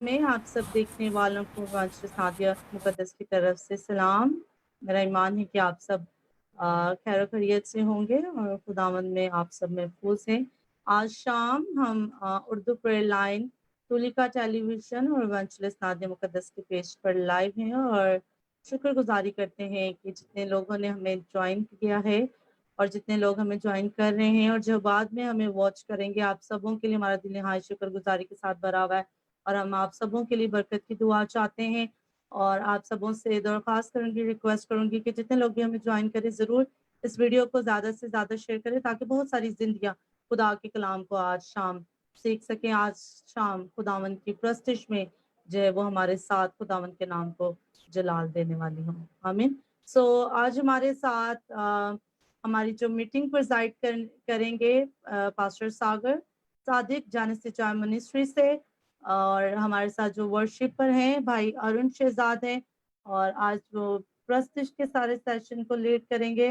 में आप सब देखने वालों को वांछित सादिया मुकद्दस की तरफ से सलाम। मेरा ईमान है कि आप सब खैर खैरियत से होंगे और खुदावंद में आप सब महफूज हैं। आज शाम हम Urdu prayer line Tulika television और वांछित सादिया मुकद्दस के पेज पर लाइव हैं और शुक्रगुज़ारी करते हैं कि जितने लोगों ने हमें जॉइन किया है और जितने लोग हमें जॉइन कर रहे हैं और जो बाद में हमें वॉच करेंगे, आप सबों के लिए हमारा दिल नहायत शुक्रगुज़ारी के साथ भरा हुआ है। और हम आप सबों के लिए बरकत की दुआ चाहते हैं और आप सबों से दरख्वास्त करूंगी, रिक्वेस्ट करूंगी कि जितने लोग भी हमें ज्वाइन करें, ज़रूर इस वीडियो को ज़्यादा से ज़्यादा शेयर करें ताकि बहुत सारी जिंदगियां खुदा के कलाम को आज शाम सीख सकें। आज शाम खुदावन की प्रस्तिश में जो है वो हमारे साथ खुदावन के नाम को जलाल देने वाली हूँ। आमीन। आज हमारे साथ हमारी जो मीटिंग प्रिजाइड करेंगे पास्टर सागर सादिक जाने से चाय मिनिस्ट्री से, और हमारे साथ जो वर्शिपर हैं भाई अरुण शहजाद हैं और आज वो प्रस्तिश के सारे सेशन को लीड करेंगे।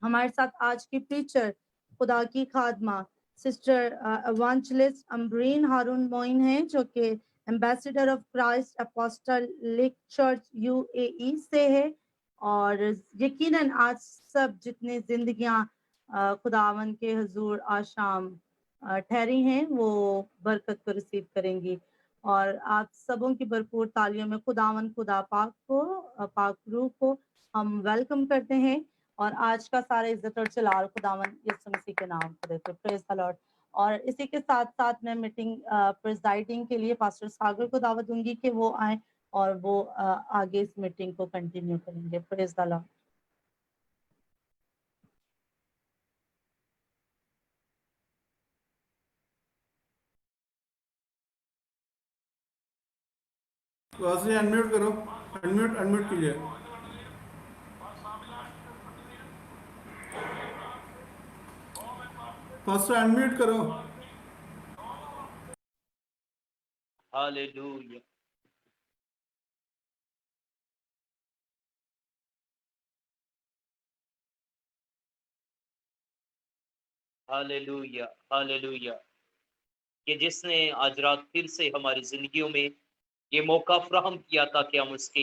हमारे साथ आज की टीचर खुदा की खादमा सिस्टर एवांजलिस्ट अम्ब्रीन हारून मोइन हैं जो कि ambassador of Christ Apostolic Church UAE से है। और यकीनन आज सब जितने जिंदगियां खुदावन के हजूर आज शाम ठहरी हैं वो बरकत को रिसीव करेंगी। और आप सबों की भरपूर तालियों में खुदावन खुदा पाक को पाक रूह को हम वेलकम करते हैं और आज का सारा इज्जत और जलाल खुदावन यीशु मसीह के नाम को देते हैं। Praise the Lord. और इसी के साथ साथ मैं मीटिंग प्रेजाइडिंग के लिए पास्टर सागर को दावत दूंगी कि वो आए और वो आगे इस मीटिंग को कंटिन्यू करेंगे। Praise the Lord. वासी अनम्यूट करो, अनम्यूट कीजिए। पास्टर अनम्यूट करो। हालेलुया। हालेलुया हालेलुया कि जिसने आज रात फिर से हमारी जिंदगियों में ये मौका फराहम किया था कि हम उसके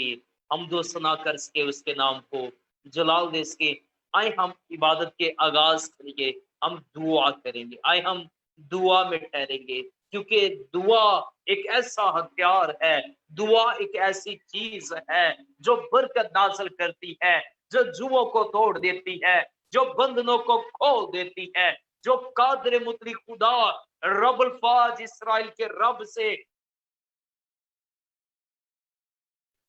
हमदो सना कर सके, उसके नाम को जलाल दे सके। आए हम इबादत के आगाज करेंगे, हम दुआ करेंगे, आए हम दुआ में ठहरेंगे क्योंकि दुआ एक ऐसा हथियार है, दुआ एक ऐसी चीज है जो बरकत नाज़िल करती है, जो जुओं को तोड़ देती है, जो बंधनों को खोल देती है, जो कादर मुतली खुदा रबुल फाज इसराइल के रब से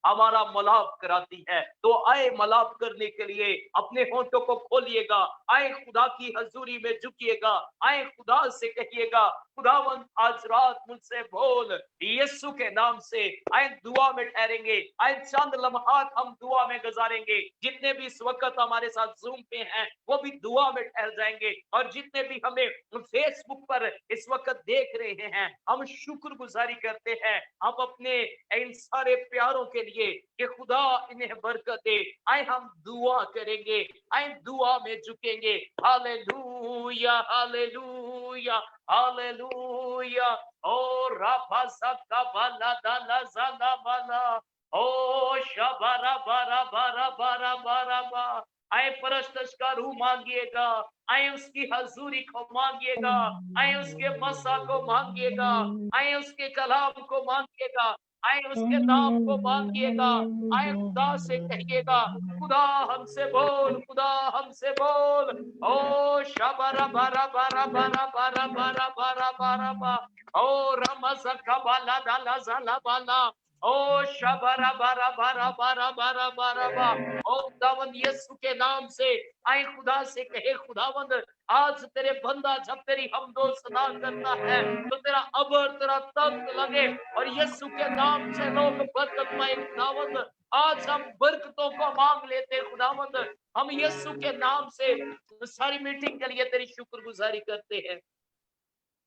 हमारा मलाप कराती है। तो आए मलाप करने के लिए अपने होंठों को खोलिएगा, आए खुदा की हजूरी में झुकिएगा, आए खुदा से कहिएगा खुदावंद आज रात मुझसे बोल यीशु के नाम से। आए दुआ में ठहरेंगे, आए चंद लम्हात हम दुआ में गुजारेंगे। जितने भी इस वक्त हमारे साथ जूम पे हैं वो भी दुआ में ठहर जाएंगे, और जितने भी हमें फेसबुक पर इस वक्त देख रहे हैं हम शुक्रगुजारी करते हैं हम अपने इन सारे प्यारों के लिए कि खुदा इन्हें बरकत दे। आए हम दुआ करेंगे, आए दुआ में झुकेंगे। Hallelujah hallelujah hallelujah. ओ राबा सका बाला दाला ज़ाला बाला, ओ शबारा बारा बारा बारा बारा बा। आए परस्तश का रूह मांगिएगा, आए उसकी हजूरी को मांगिएगा, आए उसके मसा को मांगिएगा, आए उसके कलाम को मांगिएगा, आए उसके नाम को मांगिएगा। आए खुदा से कहिएगा खुदा हमसे बोल, खुदा हमसे बोल। ओ शबरा बारा बारा बारा बारा बारा बारा बारा बा, ओ रमज़का बाला दाला ज़ाला बाला, ओ शबरा बारा बारा बारा बारा बारा बा। ओ खुदावंद यीशु के नाम से आए खुदा से कहे खुदावंद आज तेरे बंदा जब तेरी हमदो सना करता है तो तेरा अबर तेरा तख्त लगे और यीशु के नाम से लोग बरकत पाए। खुदावंद आज हम बरकतों को मांग लेते खुदावंद, हम यीशु के नाम से सारी मीटिंग के लिए तेरी शुक्रगुजारी करते हैं।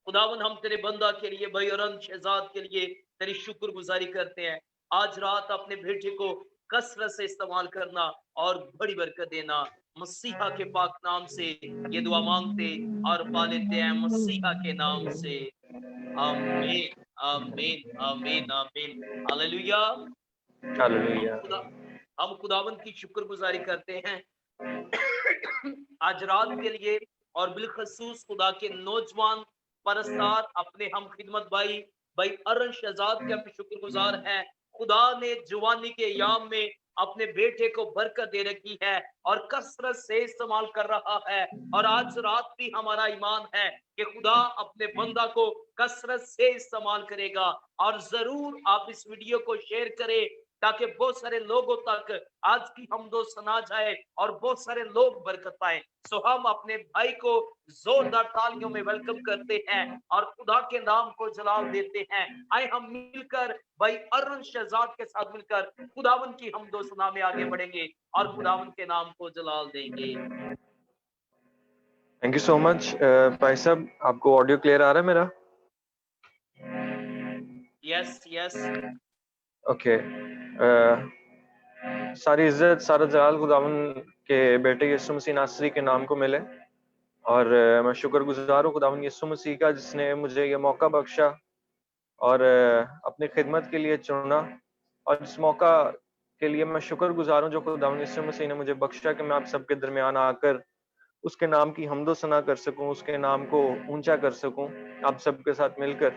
खुदावन हम तेरे बंदा के लिए भाई और शहजाद के लिए तेरी शुक्रगुजारी करते हैं। आज रात अपने बेटे को कसरत से इस्तेमाल करना और बड़ी बरकत देना। मसीहा के पाक नाम से ये दुआ मांगते और पा लेते हैं मसीहा के नाम से, आमीन। आमीन आमीन आमीन हालेलुया। हालेलुया। हम खुदावंद की शुक्रगुजारी करते हैं आज रात के लिए, और बिलखसूस खुदा के नौजवान परस्तार अपने हम खिदमत भाई अरन शहजाद के हम शुक्रगुजार हैं। खुदा ने जवानी के याम में अपने बेटे को बरकत दे रखी है और कसरत से इस्तेमाल कर रहा है, और आज रात भी हमारा ईमान है कि खुदा अपने बंदा को कसरत से इस्तेमाल करेगा। और जरूर आप इस वीडियो को शेयर करें ताकि बहुत सारे लोगों तक आज की हमदो सना जाए और बहुत सारे लोग बरकत पाए। सो हम अपने भाई को जोरदार तालियों में वेलकम करते हैं और खुदा के नाम को जलाल देते हैं। आए हम मिलकर भाई अरुण शहजाद के साथ मिलकर खुदावन की हमदो सना में आगे बढ़ेंगे और खुदावन के नाम को जलाल देंगे। थैंक यू सो मच भाई साहब, आपको ऑडियो क्लियर आ रहा है मेरा? Yes yes okay. सारी इज्जत सारा जलाल खुदावन के बेटे यीशु मसीह नासरी के नाम को मिले, और मैं शुक्रगुजार हूँ खुदावन यीशु मसीह का जिसने मुझे ये मौका बख्शा और अपनी खिदमत के लिए चुना। और इस मौका के लिए मैं शुक्रगुजार हूँ जो खुदावन यीशु मसीह ने मुझे बख्शा कि मैं आप सबके दरमियान आकर उसके नाम की हमदो सना कर सकूं, उसके नाम को ऊंचा कर सकूं आप सबके साथ मिलकर।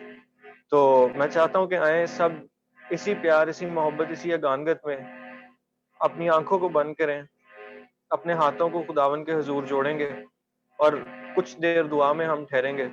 तो मैं चाहता हूं कि आए सब इसी प्यार, इसी मोहब्बत, इसी अगानगत में अपनी आंखों को बंद करें, अपने हाथों को खुदावन के हुजूर जोड़ेंगे और कुछ देर दुआ में हम ठहरेंगे।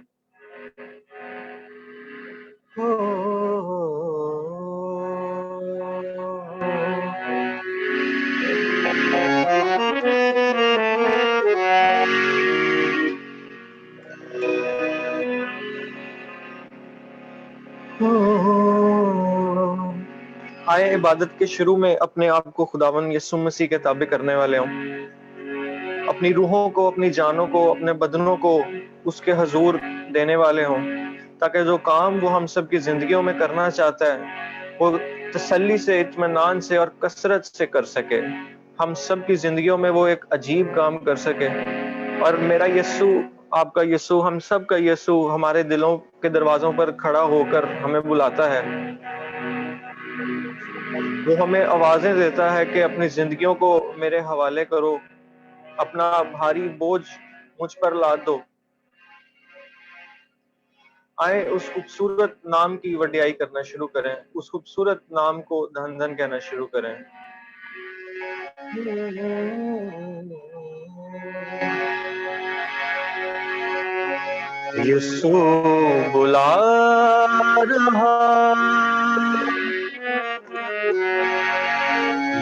आए इबादत के शुरू में अपने आप को खुदावन यीशु मसीह के ताबे करने वाले हों, अपनी रूहों को, अपनी जानों को, अपने बदनों को उसके हुजूर देने वाले हों, ताकि जो काम वो हम सब की जिंदगियों में करना चाहता है वो तसल्ली से, इत्मीनान से और कसरत से कर सके। हम सब की जिंदगियों में वो एक अजीब काम कर सके। और मेरा यीशु, आपका यीशु, हम सब का यीशु हमारे दिलों के दरवाजों पर खड़ा होकर हमें बुलाता है। वो हमें आवाजें देता है कि अपनी जिंदगियों को मेरे हवाले करो, अपना भारी बोझ मुझ पर लाद दो। आए उस खूबसूरत नाम की वडियाई करना शुरू करें, उस खूबसूरत नाम को धन धन कहना शुरू करें। यीशु बुला रहा,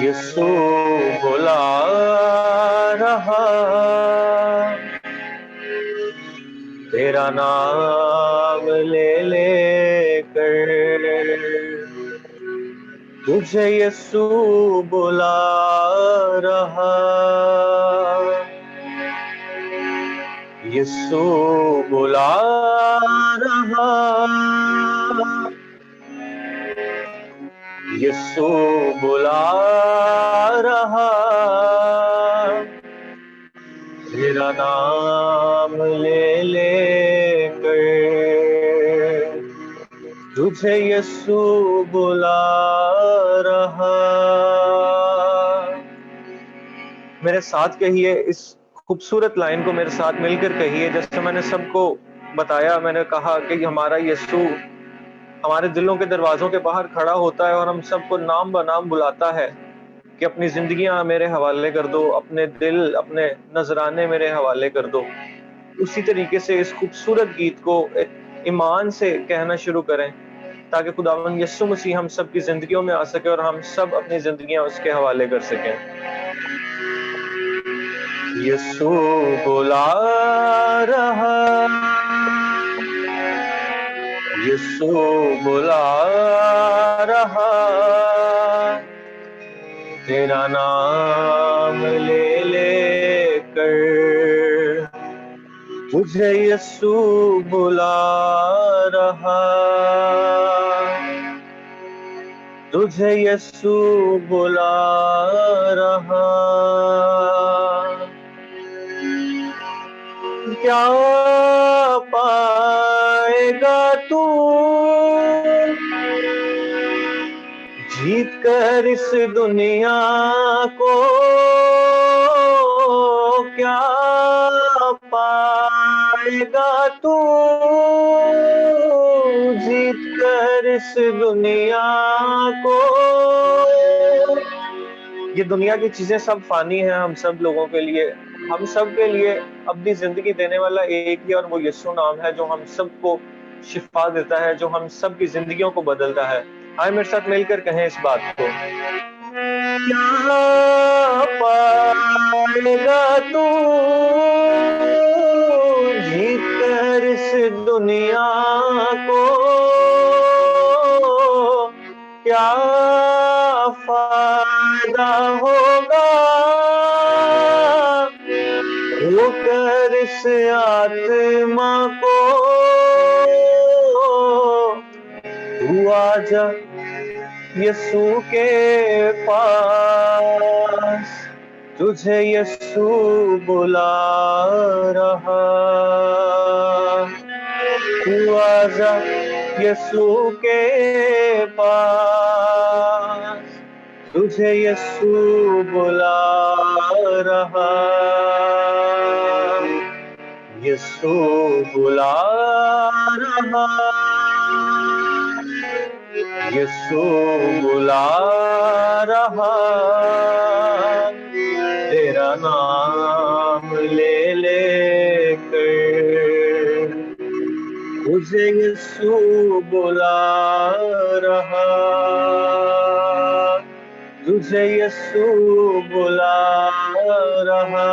यीशु बुला रहा, तेरा नाम ले लेकर तुझे यीशु बुला रहा, यीशु बुला रहा, यीशु बुला रहा, तेरा नाम ले लेकर तुझे यीशु बुला रहा। मेरे साथ कहिए, इस खूबसूरत लाइन को मेरे साथ मिलकर कहिए। जैसे मैंने सबको बताया, मैंने कहा कि हमारा यीशु हमारे दिलों के दरवाजों के बाहर खड़ा होता है और हम सबको नाम ब नाम बुलाता है कि अपनी जिंदगियां मेरे हवाले कर दो, अपने दिल, अपने नजराने मेरे हवाले कर दो। उसी तरीके से इस खूबसूरत गीत को ईमान से कहना शुरू करें ताकि खुदावंद यीशु मसीह हम सब की जिंदगियों में आ सके और हम सब अपनी जिंदगियां उसके हवाले कर सकें। यीशु बुला रहा, यीशु बुला रहा, तेरा नाम ले लेकर तुझे यीशु बुला रहा, तुझे यीशु बुला रहा। क्या पाएगा तू जीत कर इस दुनिया को क्या पाएगा तू, जीत कर इस दुनिया को। ये दुनिया की चीजें सब फानी है हम सब लोगों के लिए, हम सब के लिए अपनी जिंदगी देने वाला एक ही और वो यीशु नाम है, जो हम सबको शिफा देता है, जो हम सब की जिंदगियों को बदलता है। आए मेरे साथ मिलकर कहें इस बात को। क्या पाएगा तू, जीत कर इस दुनिया को क्या फायदा होगा, होकर इस आत्मा को तू आजा यीशु के पास, तुझे यीशु बुला रहा। तू आजा यीशु के पास, तुझे यीशु बुला रहा। यीशु बुला रहा, यीशु बुला रहा, तेरा नाम ले लेकर तुझे यीशु बुला रहा, तुझे यीशु बुला रहा।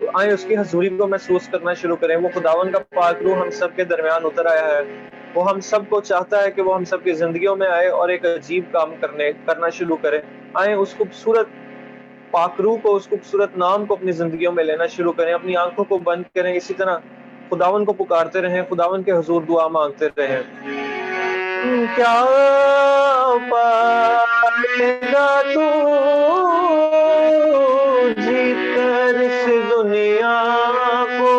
तो आए उसकी हजूरी को महसूस करना शुरू करें। वो खुदावन का पाक रूह हम सब के दरमियान उतर आया है। वो हम सबको चाहता है कि वो हम सबकी जिंदगियों में आए और एक अजीब काम करना शुरू करे। आए उस खूबसूरत पाक रूह को, उस खूबसूरत नाम को अपनी जिंदगियों में लेना शुरू करें। अपनी आंखों को बंद करें, इसी तरह खुदावन को पुकारते रहें, खुदावन के हुजूर दुआ मांगते रहें। क्या पाएगा तू, जीत कर इस दुनिया को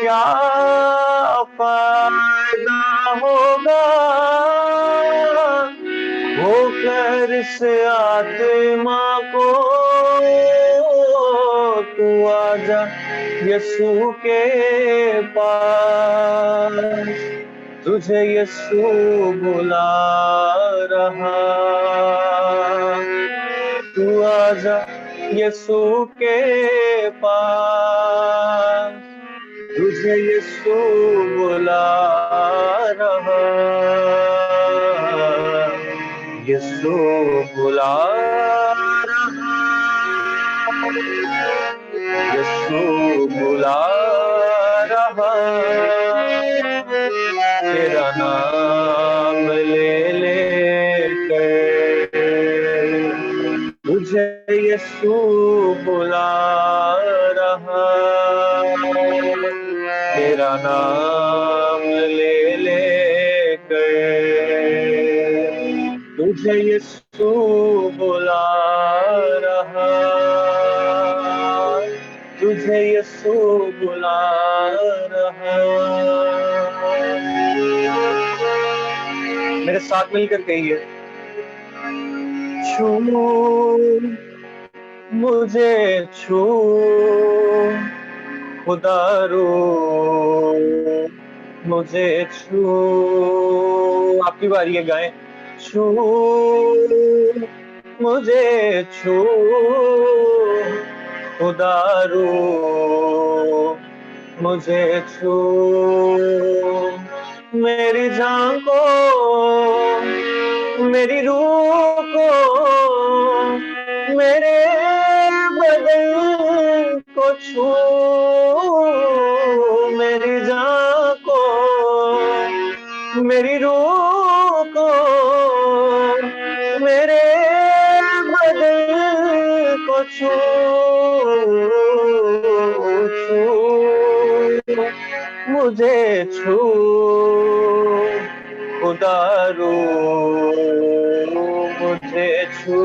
क्या फायदा होगा, होकर इस आत्मा को तू आजा यीशु के पास, तुझे यीशु बुला रहा। तू आजा यीशु के पास, तुझे यीशु बुला रहा। यीशु बुला रहा, यीशु बुला रहा, तेरा नाम ले लेकर तुझे यीशु बुला रहा, तेरा नाम ले लेकर तुझे यीशु बुला रहा, तुझे यीशु बुला रहा। मेरे साथ मिलकर कहिए, छू मुझे छू खुदा रो मुझे छू। आपकी बारी है, गाएं। छू मुझे छू खुदा रो मुझे छू, मेरी जान को मेरी रूह को मेरे बदन को छू, मेरी जान को मेरी रूह को मेरे बदन को छू, मुझे छू खुदा रो मुझे छू,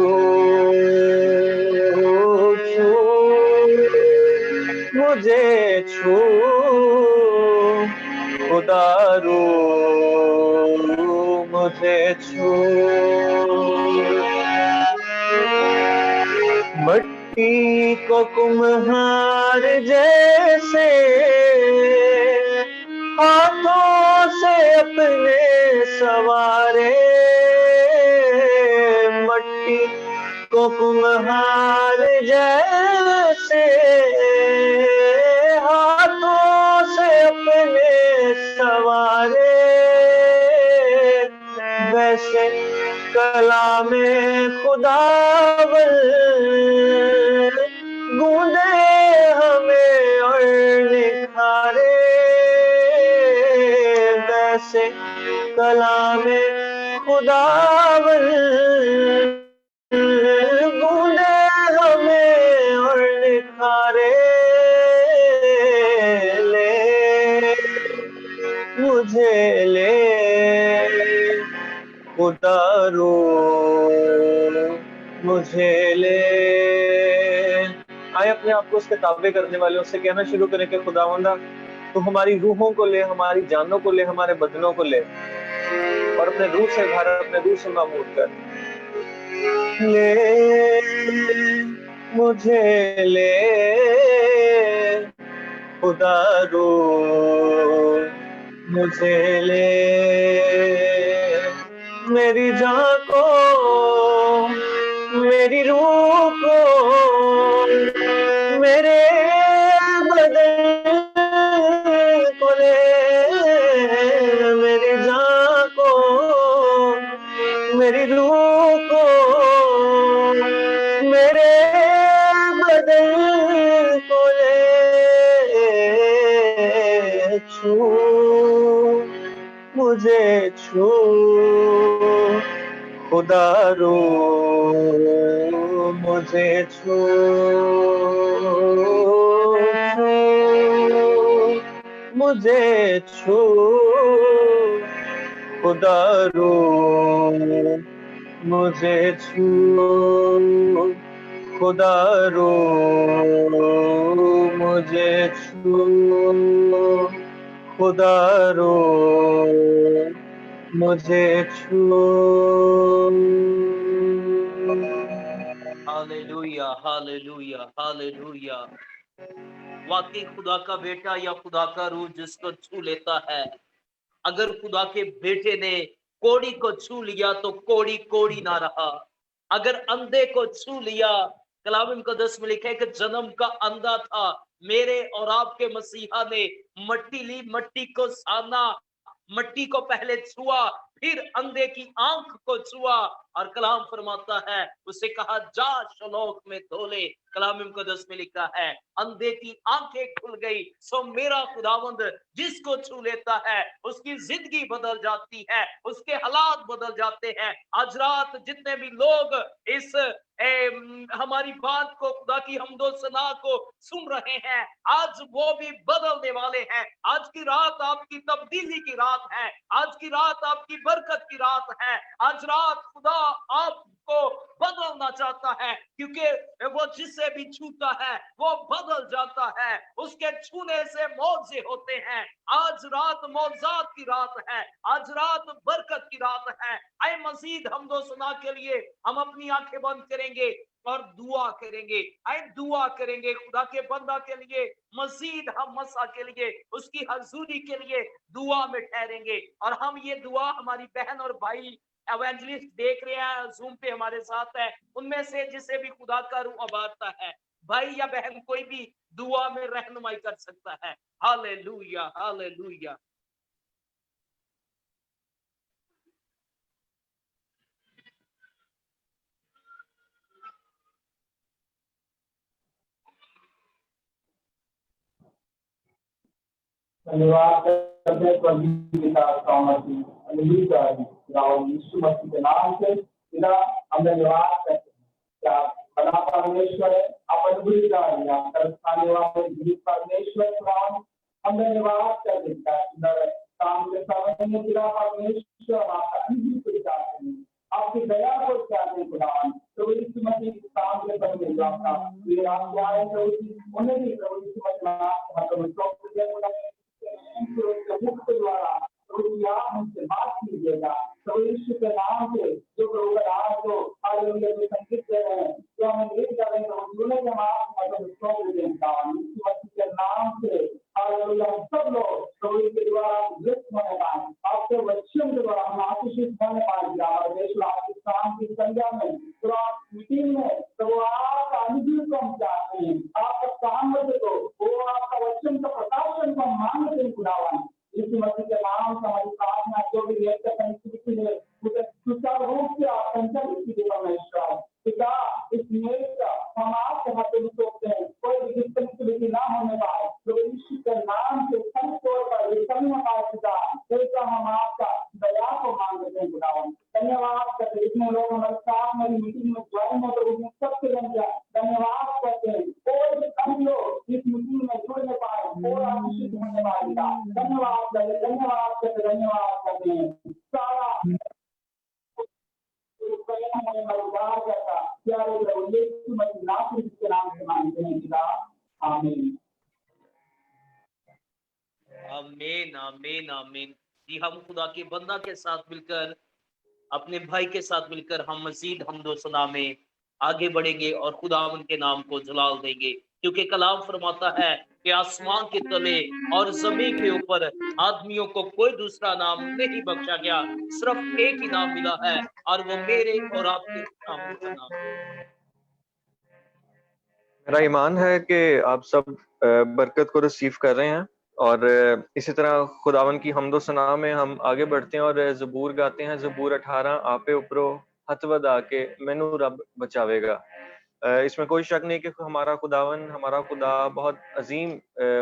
मुझे छू खुदा रो मुझे छू। मट्टी को कुम्हार जैसे हाथों से अपने सवारे, मट्टी को कुम्हार जैसे हाथों से अपने सवारे, वैसे कलामे खुदावन गूंजे हमें और निखारे, वैसे कलामे खुदावन गूंजे हमें और निखारे। ले मुझे ले खुदा रो मुझे ले। आए अपने आप को उसके ताबे करने वाले उससे कहना शुरू करें कि खुदावंदा तू हमारी रूहों को ले, हमारी जानों को ले, हमारे बदनों को ले और अपने रूह से भर, अपने रूह से मामूर कर। ले मुझे ले खुदा रो मुझे ले। मेरी जान को मेरी रूह को मेरे बदन को ले, मेरी जान को मेरी रूह को मेरे बदन को ले। छू मुझे छू खुदा रो मुझे छू। मुझे छू खुदा रो मुझे छू खुदा रो मुझे छू खुदा रो मुझे छू। Hallelujah, hallelujah, hallelujah. वाकई खुदा का बेटा या खुदा का रूह जिसको छू लेता है, अगर खुदा के बेटे ने कोड़ी को छू लिया तो कोड़ी कोड़ी ना रहा। अगर अंधे को छू लिया, कलाम मुकद्दस में लिखा है कि जन्म का अंधा था, मेरे और आपके मसीहा ने मट्टी ली, मट्टी को साना, मट्टी को पहले छुआ, फिर अंधे की आंख को छुआ और कलाम फरमाता है, उसे कहा जा शलोक में धो ले। कलाम मुकद्दस में लिखा है अंधे की आंखें खुल गई। सो मेरा खुदावंद जिसको छू लेता है उसकी जिंदगी बदल जाती है, उसके हालात बदल जाते हैं। आज रात जितने भी लोग इस हमारी बात को, खुदा की हमदो सना को सुन रहे हैं, आज वो भी बदलने वाले हैं। आज की रात आपकी तब्दीली की रात है, आज की रात आपकी बरकत की रात है। आज रात खुदा आपको बदलना चाहता है, क्योंकि वो जिसे भी छूता है वो बदल जाता है। उसके छूने से मौजे होते हैं। आज रात मौजात की रात है, आज रात बरकत की रात है। आए मजीद हमदो सना के लिए हम अपनी आंखें बंद करेंगे और दुआ करेंगे। आए दुआ करेंगे खुदा के बंदा के लिए, मजीद हम मसा के लिए, उसकी हजूरी के लिए दुआ में ठहरेंगे। और हम ये दुआ, हमारी बहन और भाई एवेंजलिस्ट देख रहे हैं, जूम पे हमारे साथ है, उनमें से जिसे भी खुदा का रूह अबारता है, भाई या बहन कोई भी दुआ में रहनुमाई कर सकता है। Hallelujah, hallelujah. धन्यवाद करते हैं प्रभु पिता सामर्थी हालेलुया। यीशु मसीह के नाम से पिता हम धन्यवाद करते हैं कि आप बड़ा परमेश्वर है, आप अद्भुत कार्य आप करने वाले जीवित परमेश्वर खुदावन, हम धन्यवाद करते हैं सुंदर काम के समय में पिता परमेश्वर आपका अद्भुत चाहते हैं, आपकी दया को चाहते हैं खुदावन। तो यीशु मसीह के काम के समय जो आपका ये आप आए तो उन्हें भी प्रभु यीशु मसीह मतलब मुक्त द्वारा हमसे बात कीजिएगा प्रभु यीशु के नाम से जो प्रभु का नाम को हालेलुया जो संगीत दे रहे हैं, जो हमें लीड कर रहे हैं, हम जुड़ने के मार्ग में मतलब सौंप देते हैं खुदावन यीशु मसीह के नाम से हालेलुया। हम सब लोग प्रभु के द्वारा लिप्त होने पाए, आपके वचन के द्वारा हम आशीषित होने पाए। हमारे देश में आपकी शाम की संध्या में पूरा मीटिंग में प्रभु आपका अनुग्रह को हम चाहते हैं, आपका सामर्थ्य को, वो आपका वचन का प्रकाशन को हम मांगते हैं खुदावन यीशु मसीह के नाम से। हमारी प्रार्थना जो भी स्थिति है उसे सुचारू रूप से आप संचालित कीजिए परमेश्वर पिता। इस मेल का हम आपके हाथों में सौंपते हैं, कोई भी डिस्कनेक्टिविटी ना होने पाए तो यीशु के नाम से सब तौर पर विफलना पाए पिता। ऐसा हम आपका दया को मांगते हैं खुदावन। धन्यवाद करते इतने लोग हमारे साथ मेरी मीटिंग में ज्वाइन हो तो उन्हें सबसे धन्यवाद करते हैं। कोई भी कम लोग इस मीटिंग में जुड़ने पाए और आशीषित होने पाए पिता। धन्यवाद करते धन्यवाद करते हैं। सारा उद्धार करता प्यारे प्रभु यीशु मसीह नासरी के नाम से मांगते हैं पिता, आमीन। आमीन आमीन आमीन। जी हम खुदा के बंदा के साथ मिलकर, अपने भाई के साथ मिलकर हम मजीद हम्दो सना में आगे बढ़ेंगे और खुदावन के नाम को जलाल देंगे, क्योंकि कलाम फरमाता है कि आसमान के तले और जमीन के ऊपर आदमियों को कोई दूसरा नाम नहीं बख्शा गया, सिर्फ एक ही नाम मिला है और वो मेरे और आपके नाम का नाम है। मेरा ईमान है कि आप सब बरकत को रिसीव कर रहे हैं और इसी तरह खुदावन की हम्दो सना में हम आगे बढ़ते हैं और ज़बूर गाते हैं। ज़बूर 18 आपे उपरो हथ वधा के मैनू रब बचावेगा। इसमें कोई शक नहीं कि हमारा खुदावन, हमारा खुदा बहुत अजीम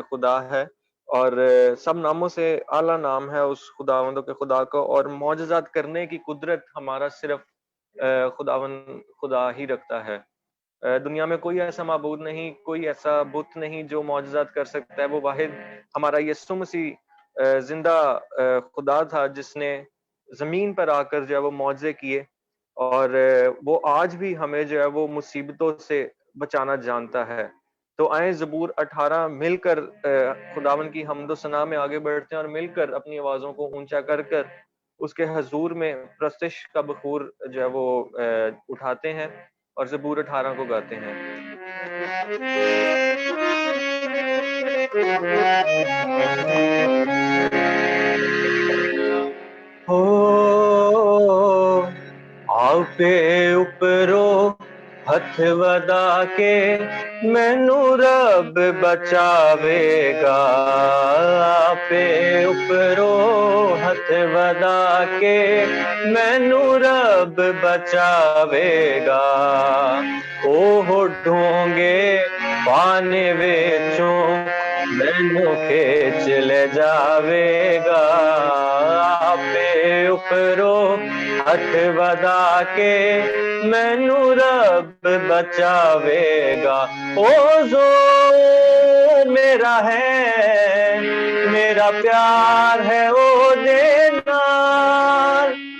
खुदा है और सब नामों से आला नाम है उस खुदावंदों के खुदा को, और मौजज़ात करने की कुदरत हमारा सिर्फ खुदावन खुदा ही रखता है। दुनिया में कोई ऐसा माबूद नहीं, कोई ऐसा बुत नहीं जो मौजज़ात कर सकता है। वो वाहिद हमारा यीशु मसीह जिंदा खुदा था जिसने जमीन पर आकर जो है वो मौजज़े किए, और वो आज भी हमें जो है वो मुसीबतों से बचाना जानता है। तो आए ज़बूर 18 मिलकर खुदावन की हम्दो सना में आगे बढ़ते हैं और मिलकर अपनी आवाज़ों को ऊंचा कर कर उसके हजूर में प्रस्तिश का बखूर जो है वो उठाते हैं और ज़बूर 18 को गाते हैं। हो आपे उपरो हथ वधा के मैनू रब बचावेगा। आपे उपरो हथ वधा के मैनू रब बचावेगा। ओह ढोंगे पाने विचों मैनू खींच ले जावेगा। आपे उपरो हथ वधा के मैनू रब बचावेगा। ओ ज़ोर मेरा है, मेरा प्यार है ओ देना।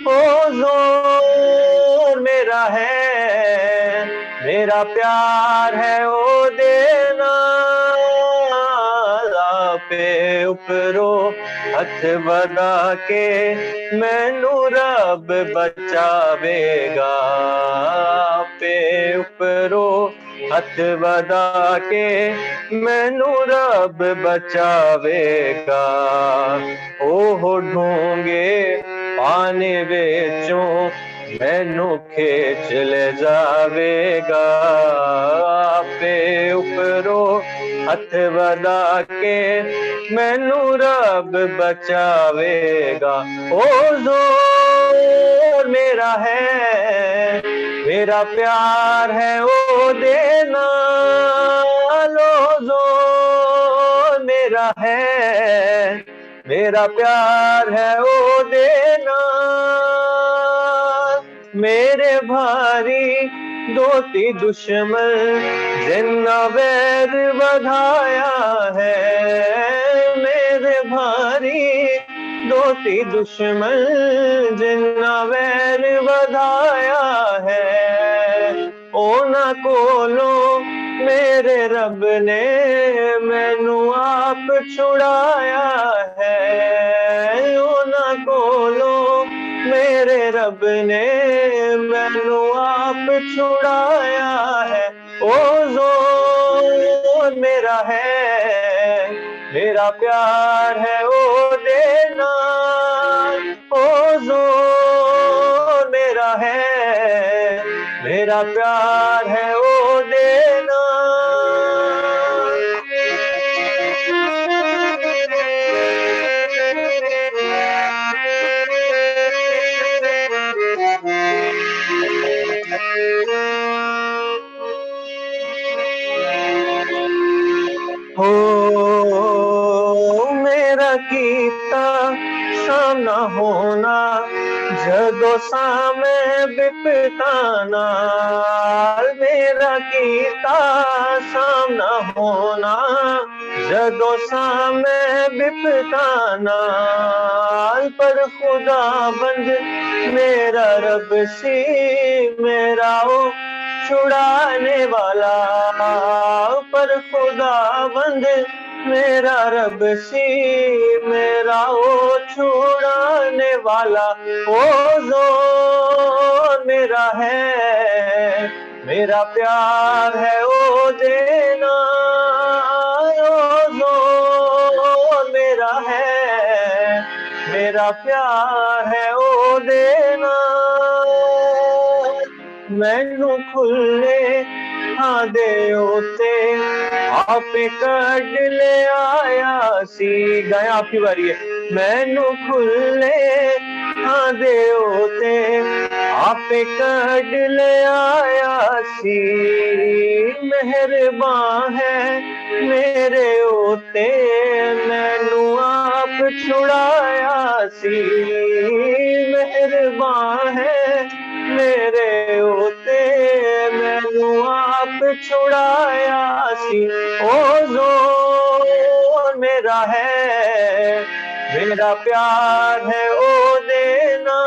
ओ ज़ोर मेरा है, मेरा प्यार है ओ देना। पे उपरो हथ वधा के मैनू रब बचावेगा। पे उपरो हथ वधा के मैनू रब बचावेगा। ओह ढूंगे पानी विचों मैनू खींच ले जावेगा। पे उपरो हथ वधा के मैनू रब बचावेगा। ओ ज़ोर मेरा है, मेरा प्यार है ओ देना। लो ज़ोर मेरा है, मेरा प्यार है ओ देना। मेरे भारी दोती दुश्मन जिन्ना वैर बढ़ाया है। मेरे भारी दोती दुश्मन जिन्ना वैर बढ़ाया है। ओना कोलो मेरे रब ने मैनू आप छुड़ाया है। ओना कोलो मेरे रब ने मैनू आप छुड़ाया है। ओ जोर मेरा है, मेरा प्यार है ओ देना। ओ जोर मेरा है, मेरा प्यार है ओ देना। हो मेरा कीता सामना होना जदों सामे बिपता नाल। मेरा कीता सामना होना जदों सामे बिपता नाल। पर खुदा बंद मेरा रब सी, मेरा ओ छुड़ाने वाला। पर खुदा बंद मेरा रब सी, मेरा ओ छुड़ाने वाला। ओ जोर मेरा है, मेरा प्यार है ओ देना। ओ जोर मेरा है, मेरा प्यार है ओ देना। मैनू खुले हाँ दे ओते आपे कड ले आया सी। गाया आपकी बारी है। मैनू खुले हाँ दे ओते आपे कड ले आया सी। मेहरबान है मेरे ओते मैनू आप छुड़ाया सी। मेहरबान है मेरे ओते मैनू आप छुड़ाया सी। ओ जोर मेरा है, मेरा प्यार है ओ देना।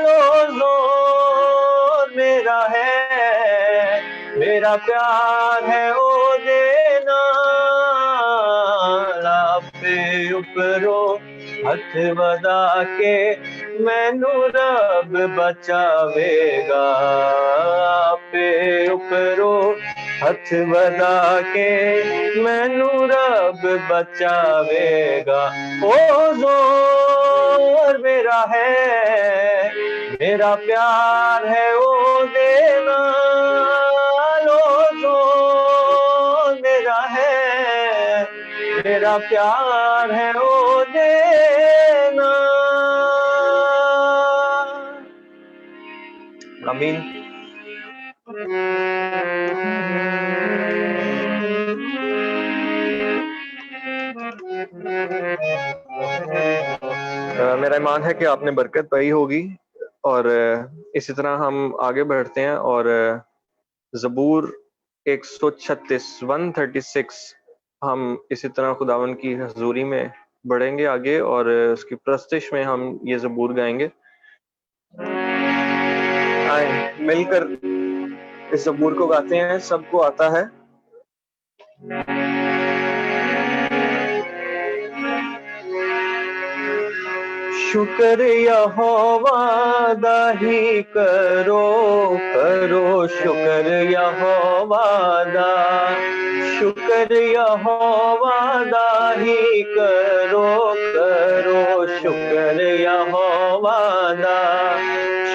ओ जोर मेरा है, मेरा प्यार है ओ देना। लापे उपरो हथ वधा के मैनू रब बचावेगा। पे उपरो हथ वधा के मैनू रब बचावेगा। ओ जोर मेरा है, मेरा प्यार है ओ देना। ओ जोर मेरा है, मेरा प्यार है ओ देना। आमीन। मेरा ईमान है कि आपने बरकत पाई होगी और इसी तरह हम आगे बढ़ते हैं और ज़बूर 136 136 हम इसी तरह खुदावन की हजूरी में बढ़ेंगे आगे और उसकी प्रस्तिश में हम ये ज़बूर गाएंगे। आए मिलकर इस ज़बूर को गाते हैं, सबको आता है। शुक्र यहोवा दा ही करो, करो शुक्र यहोवा दा। शुक्र यहोवा दा ही करो, करो शुक्र यहोवा दा।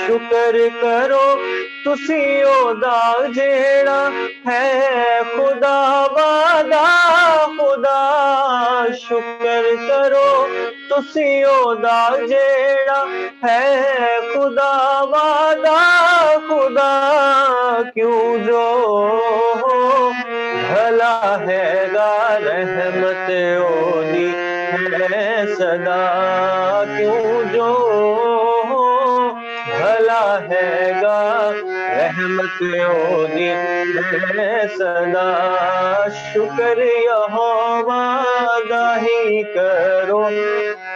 शुक्र करो तुसी ओदा जेड़ा है खुदा वादा खुदा। शुक्र करो तुसी ओदा जेड़ा है खुदा वादा खुदा। क्यों जो भला हैगा रहमत ओदी है सदा। क्यों जो भला हैगा रहमत ओदी है सदा। शुक्र यहोवा दा ही करो,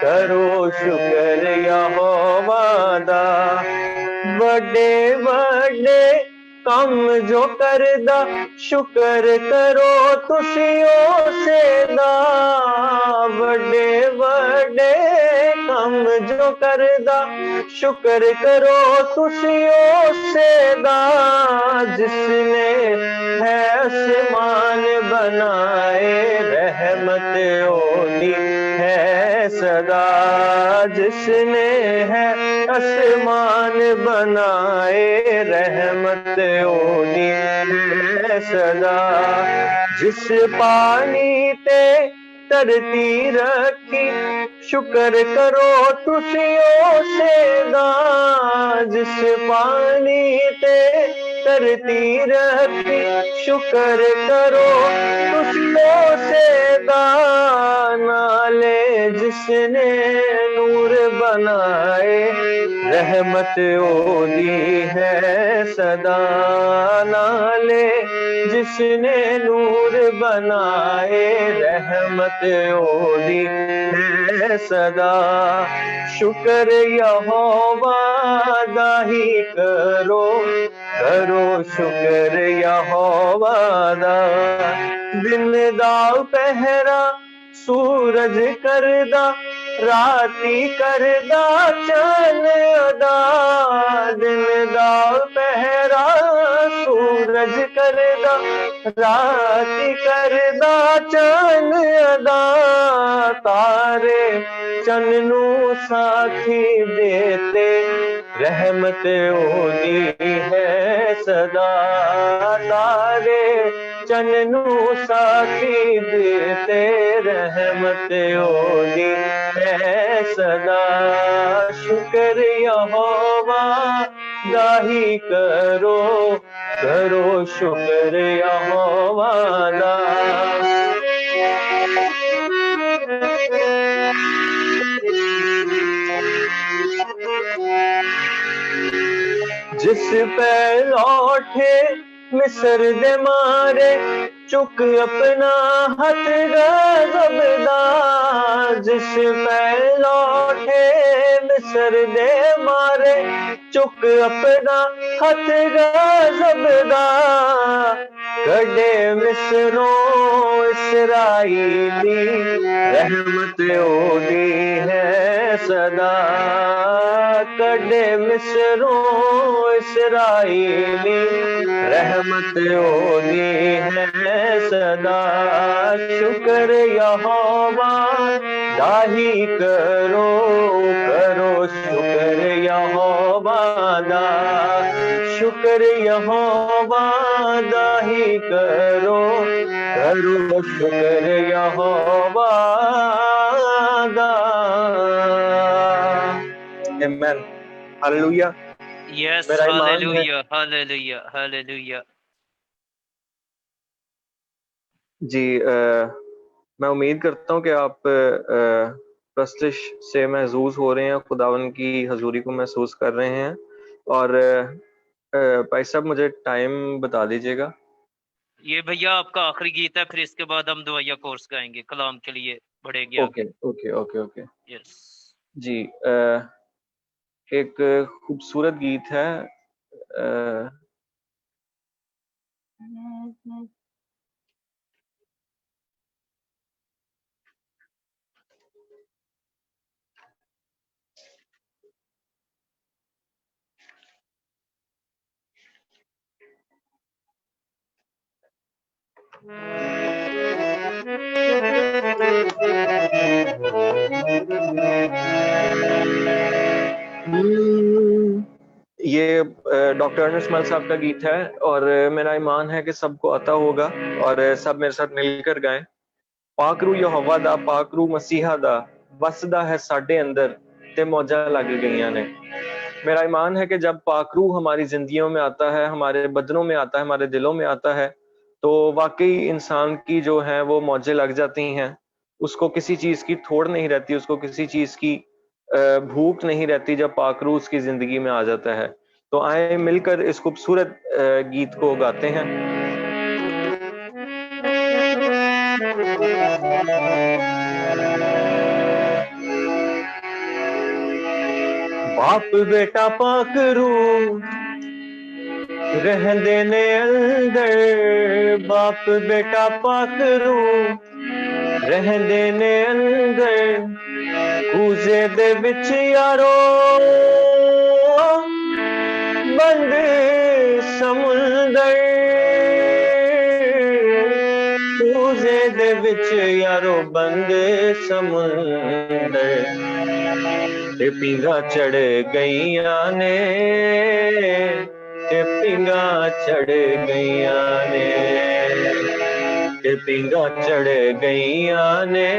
करो शुक्र यहोवा दा। बड़े बड़े कम जो करदा शुक्र करो तुसियों सेदा बड़े बड़े कम जो करदा शुक्र करो तुसियों सेदा जिसने है आसमान बनाए रहमत ओदी है सदा जिसने है आसमान बनाए रहमत ओदी है सदा जिस पानी ते धरती रखी शुक्र करो तुसियों सेदा जिस पानी ते धरती रखी शुक्र करो तुसियों सेदा नाले जिसने नूर बनाए रहमत ओदी है सदा नाले जिसने नूर बनाए रहमत ओदी है सदा शुक्र यहोवा दा ही करो करो शुक्र यहोवा दा दिन दा पहरा सूरज करदा राती करदा चन अदा दिन दा पहरा सूरज करदा राती करदा चन अदा तारे चन नू साथी देते रहमत ओदी है सदा तारे चन नू साथी देते रहमत ओदी है सदा शुक्र यहोवा दा ही करो करो शुक्र यहोवा दा जिस पे लौटे मिस्र दे मारे चुक अपना हथ गजबदा जिस पे लौटे मिस्र दे मारे चुक अपना हथ गजबदा कड़े मिस्रों इसराइली रहमत ओदी है सदा कड़े मिस्रों इसराइली रहमत ओदी है सदा शुक्र यहोवा दाही करो करो शुक्र यहोवा दा शुक्र यहोवा दाही करो करो शुक्र यहोवा दा आमेन हालेलुया Yes, मेरा ईमान है hallelujah, hallelujah, hallelujah. जी मैं उम्मीद करता हूँ कि आप प्रस्तिश से महसूस हो रहे हैं खुदावन की हजूरी को महसूस कर रहे हैं और भाई साहब मुझे टाइम बता दीजिएगा ये भैया आपका आखिरी गीत है, फिर इसके बाद हम दुआया कोर्स गाएंगे कलाम के लिए बढ़ेंगे ओके आगे। ओके ओके ओके यस जी एक खूबसूरत गीत है ये डॉक्टर अर्नेस्ट मल साहब का गीत है और मेरा ईमान है कि सबको आता होगा और सब मेरे साथ मिलकर गाएं पाकरू यहोवा दा पाकरू मसीहा दा वसदा है साडे अंदर ते मौजा लग गईयां ने मेरा ईमान है कि जब पाकरू हमारी जिंदगियों में आता है हमारे बदनों में आता है हमारे दिलों में आता है तो वाकई इंसान की जो है वो मौजें लग जाती हैं उसको किसी चीज की थोड़ नहीं रहती उसको किसी चीज की भूख नहीं रहती जब पाकरू उसकी जिंदगी में आ जाता है तो आए मिलकर इस खूबसूरत गीत को गाते हैं बाप बेटा पाकरू रह देने अंदर बाप बेटा पाक रूह, रह देने अंदर कूजे दे विच यारो, बंद समुंदर कूजे दे विच यारो, बंद समुंदर ते पींगा चढ़ गईया ने, ते पींगा चढ़ गईया ने, ते पींगा चढ़ गईया ने,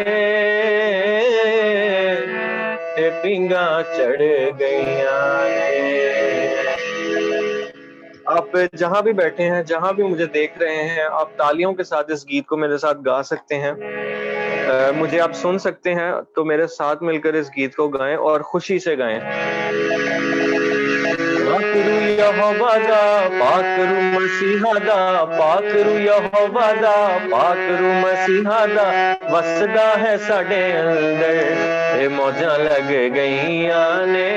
ते पींगा चढ़ गईया ने। आप जहां भी बैठे हैं, जहां भी मुझे देख रहे हैं, आप तालियों के साथ इस गीत को मेरे साथ गा सकते हैं। मुझे आप सुन सकते हैं तो मेरे साथ मिलकर इस गीत को गाएं और खुशी से गाएं। पाकरू यहोवा दा, पाकरू मसीहा दा, पाकरू यहोवा दा, पाकरू मसीहा दा, वसदा है साडे अंदर, ते मौजां लग गईयां ने,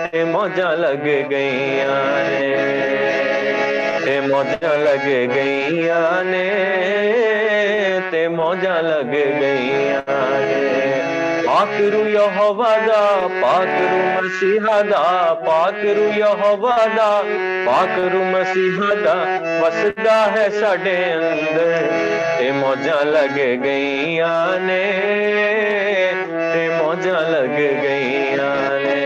ते मौजां लग गईयां ने, ते मौजां लग गईयां ने, ते मौजां लग गईयां ने। पाकरू यहोवा दा, पाकरू मसीहा दा, पाकरू यहोवा दा, पाकरू मसीहा दा, वसदा है साडे अंदर, ते मौजां लग गईयां ने, ते मौजां लग गईयां ने,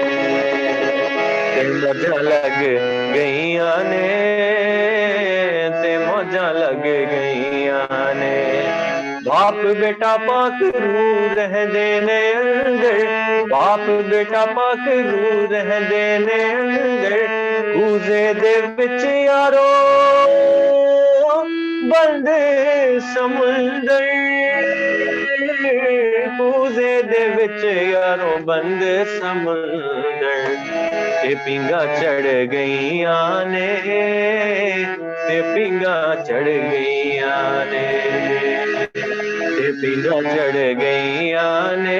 ते मौजां लग गईयां ने, ते मौजां लग गईयां ने। बाप बेटा पाकरू रह देने अंदर, बाप बेटा पाकरू रह देने अंदर, कूजे दे विच यारो, बंद समुंदर कूजे दे विच यारो, बंद समुंदर, ते पींगा चढ़ गईयां ने, ते पींगा चढ़ गईयां ने, ते पींगा चढ़ गईयां ने,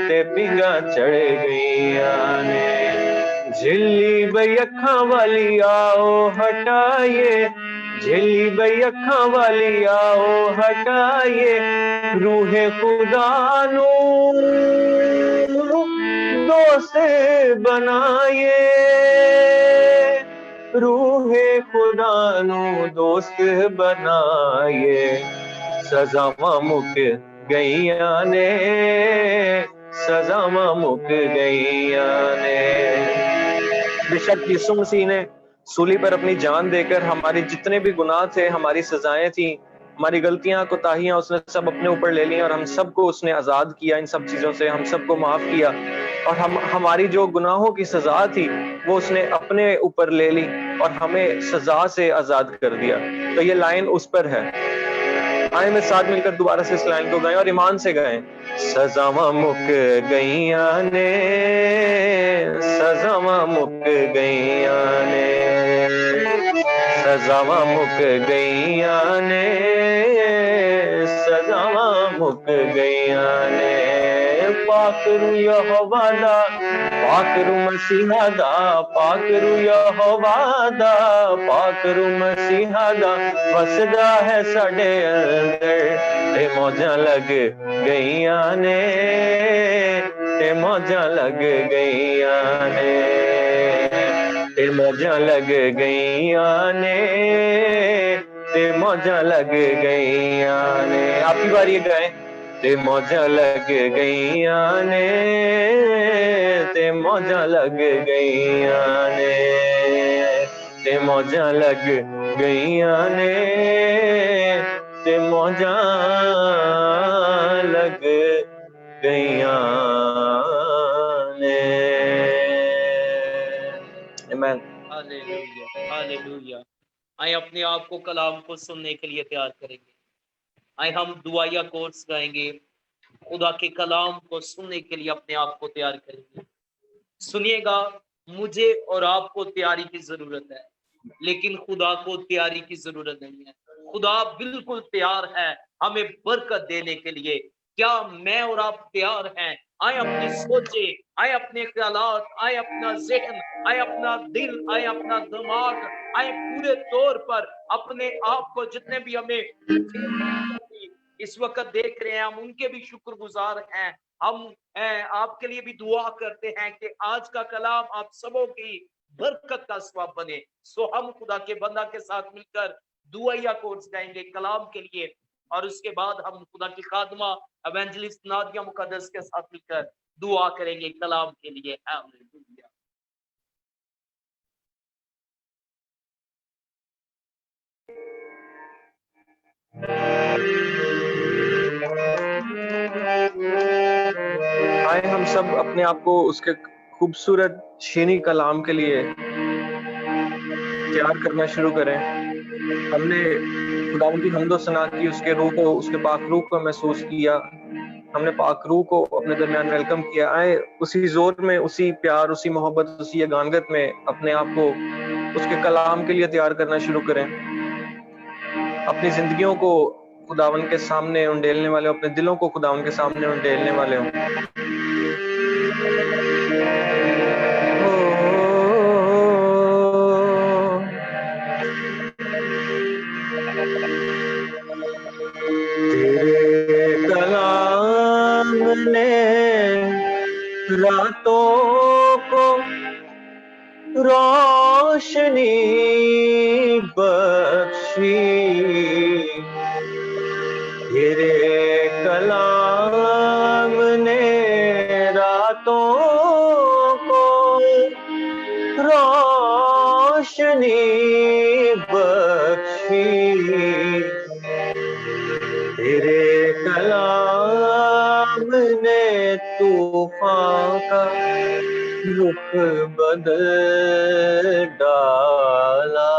ते पींगा चढ़ गईयां ने। झिल्ली बई अखां वाली आओ हटाइए, झिल्ली बई अखां वाली आओ हटाइए, रूहे खुदा नू दोस्त बनाइए, रूहे खुदा नू दोस्त बनाइए, सजावां मुक गईयां ने, सजावां मुक गईयां ने। बेशक यीशु मसीह ने सूली पर अपनी जान देकर हमारे जितने भी गुनाह थे, हमारी सजाएं थी, हमारी गलतियां कोताहियां उसने सब अपने ऊपर ले ली और हम सबको उसने आजाद किया इन सब चीजों से, हम सबको माफ किया और हमारी जो गुनाहों की सजा थी वो उसने अपने ऊपर ले ली और हमें सजा से आजाद कर दिया। तो ये लाइन उस पर है। आए मैं साथ मिलकर दोबारा से इस लाइन को गाएं और ईमान से गाएं। सजावां मुक गईयां ने, सजावां मुक गईयां ने, सजावां मुक गईयां ने, सजावां मुक गईयां ने। पाकरू यहोवा दा, पाकरू मसीहा दा, पाकरू यहोवा दा, पाकरू मसीहा दा, वसदा है साडे अंदर, ते मौजां लग गईयां ने, ते मौजां लग गईयां ने, ते मौजां लग गईयां ने, ते मौजां लग गईयां ने। आपकी बारी है गाएं। ते मौजां लग गईयां ने, ते मौजां लग गईयां ने, ते मौजां लग गईयां ने, ते मौजां लग गईयां ने। आमीन। Hallelujah, hallelujah. आए अपने आप को कलाम को सुनने के लिए तैयार करेंगे। आए हम दुआया कोर्स गाएंगे, खुदा के कलाम को सुनने के लिए अपने आप को तैयार करेंगे। सुनिएगा, मुझे और आपको तैयारी की जरूरत है, लेकिन खुदा को तैयारी की जरूरत नहीं है। खुदा बिल्कुल तैयार है हमें बरकत देने के लिए। क्या मैं और आप तैयार हैं आए अपनी सोचे, आए अपने ख्यालात, आए अपना जहन, आए अपना दिल, आए अपना दिमाग, आए पूरे तौर पर अपने आप को, जितने भी हमें इस वक्त देख रहे हैं, हम उनके भी शुक्रगुजार हैं। हम आपके लिए भी दुआ करते हैं कि आज का कलाम आप सबों की बरकत का सबब बने। सो हम खुदा के बंदा के साथ मिलकर दुआया कोर्स गाएंगे कलाम के लिए, और उसके बाद हम खुदा की खादमा एवेंजलिस्ट नादिया मुकद्दस के साथ मिलकर दुआ करेंगे कलाम के लिए। हालेलुया। आए हम सब अपने आप को उसके खूबसूरत शीनी कलाम के लिए तैयार करना शुरू करें। हमने खुदावंद की हम्दो सना की, उसके रूह को, उसके पाक रूह को महसूस किया, हमने पाक रूह को अपने दरमियान वेलकम किया। आए उसी जोर में, उसी प्यार, उसी मोहब्बत, उसी यगानगत में अपने आप को उसके कलाम के लिए तैयार करना शुरू करें। अपनी जिंदगियों को खुदावन के सामने उंडेलने वाले, अपने दिलों को खुदावन के सामने उंडेलने वाले हों। तेरे कलाम ने रातों को रोशनी बख्शी, तेरे कलाम ने रातों को रोशनी बख्शी, तेरे कलाम ने तूफान का रुख बदल डाला,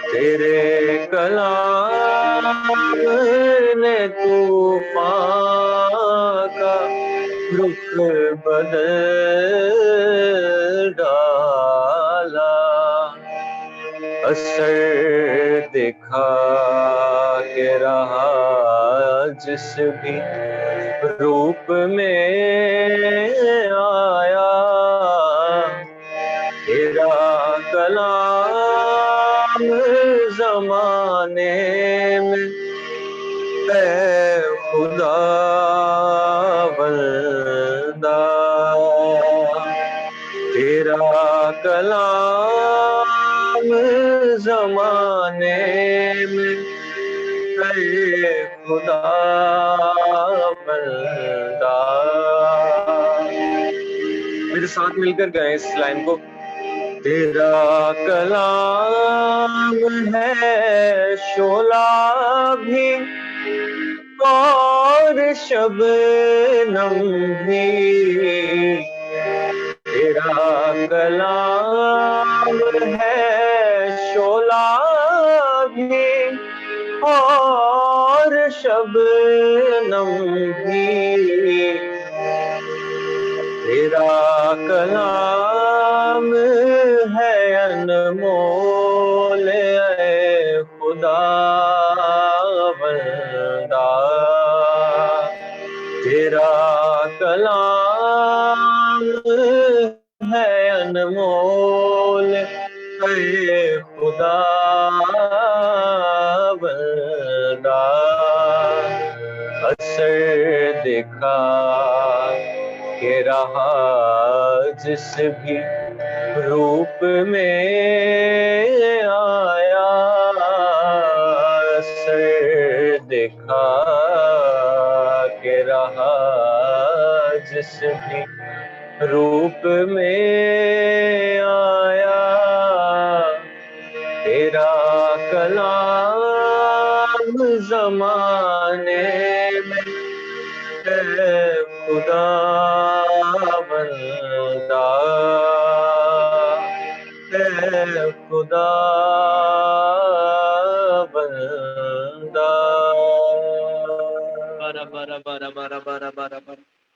तेरे कलाम ने तूफान का रुख बदल डाला। असर दिखा के रहा जिस भी रूप में आया, तेरा कलाम जमाने में है खुदा बंदा, तेरा कलाम जमाने में है खुदा बंदा। मेरे साथ मिलकर गए इस लाइन को। तेरा कलाम है शोला भी और शबनम भी, तेरा कलाम है शोला भी और शबनम भी, तेरा कलाम है अनमोल ऐ खुदा बंदा, तेरा कलाम है अनमोल ऐ खुदा बंदा। असर दिखा के रहा जिस भी रूप में आया, असर दिखा के रहा जिस भी रूप में आया, तेरा कलाम जमाने में है खुदा बंदा, है खुदा बंदा। बरा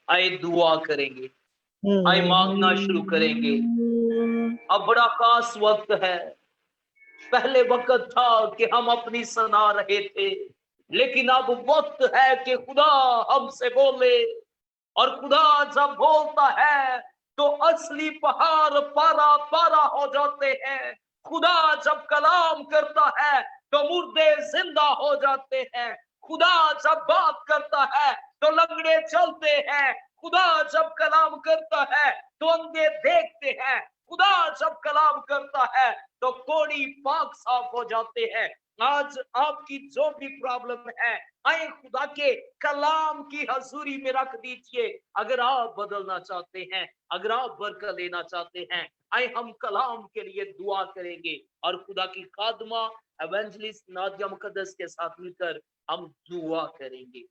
आए दुआ करेंगे, आए मांगना शुरू करेंगे। अब बड़ा खास वक्त है। पहले वक्त था कि हम अपनी सना रहे थे, लेकिन अब वक्त है कि खुदा हमसे बोले, और खुदा जब बोलता है तो असली पहाड़ पारा पारा हो जाते हैं। खुदा जब कलाम करता है तो मुर्दे जिंदा हो जाते हैं। खुदा जब बात करता है तो लंगड़े चलते हैं। खुदा जब कलाम करता है तो अंधे देखते हैं। खुदा जब कलाम करता है तो कोढ़ी पाक साफ हो जाते हैं। आज आपकी जो भी प्रॉब्लम है, आए खुदा के कलाम की हजूरी में रख दीजिए। अगर आप बदलना चाहते हैं, अगर आप बरकत लेना चाहते हैं, आए हम कलाम के लिए दुआ करेंगे और खुदा की खादमा एवेंजलिस्ट नादिया मुकद्दस के साथ मिलकर हम दुआ करेंगे।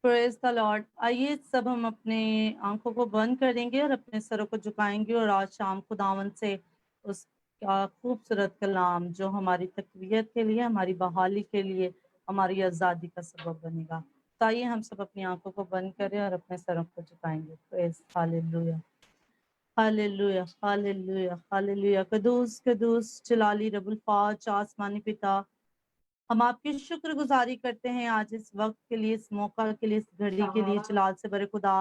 Praise the Lord. आइए सब हम अपने आंखों को बंद करेंगे और अपने सरों को झुकाएंगे और आज शाम खुदावन से उसका खूबसूरत कलाम जो हमारी तकवीत के लिए, हमारी बहाली के लिए, हमारी आज़ादी का सबब बनेगा। तो आइए हम सब अपनी आंखों को बंद करें और अपने सरों को झुकाएंगे। Praise hallelujah, hallelujah, hallelujah, hallelujah. कदूस कदूस जलाली रब्बुल फाज आसमानी पिता, हम आपकी शुक्रगुजारी करते हैं आज इस वक्त के लिए, इस मौका के लिए, इस घड़ी के लिए। जलाल से बरे खुदा,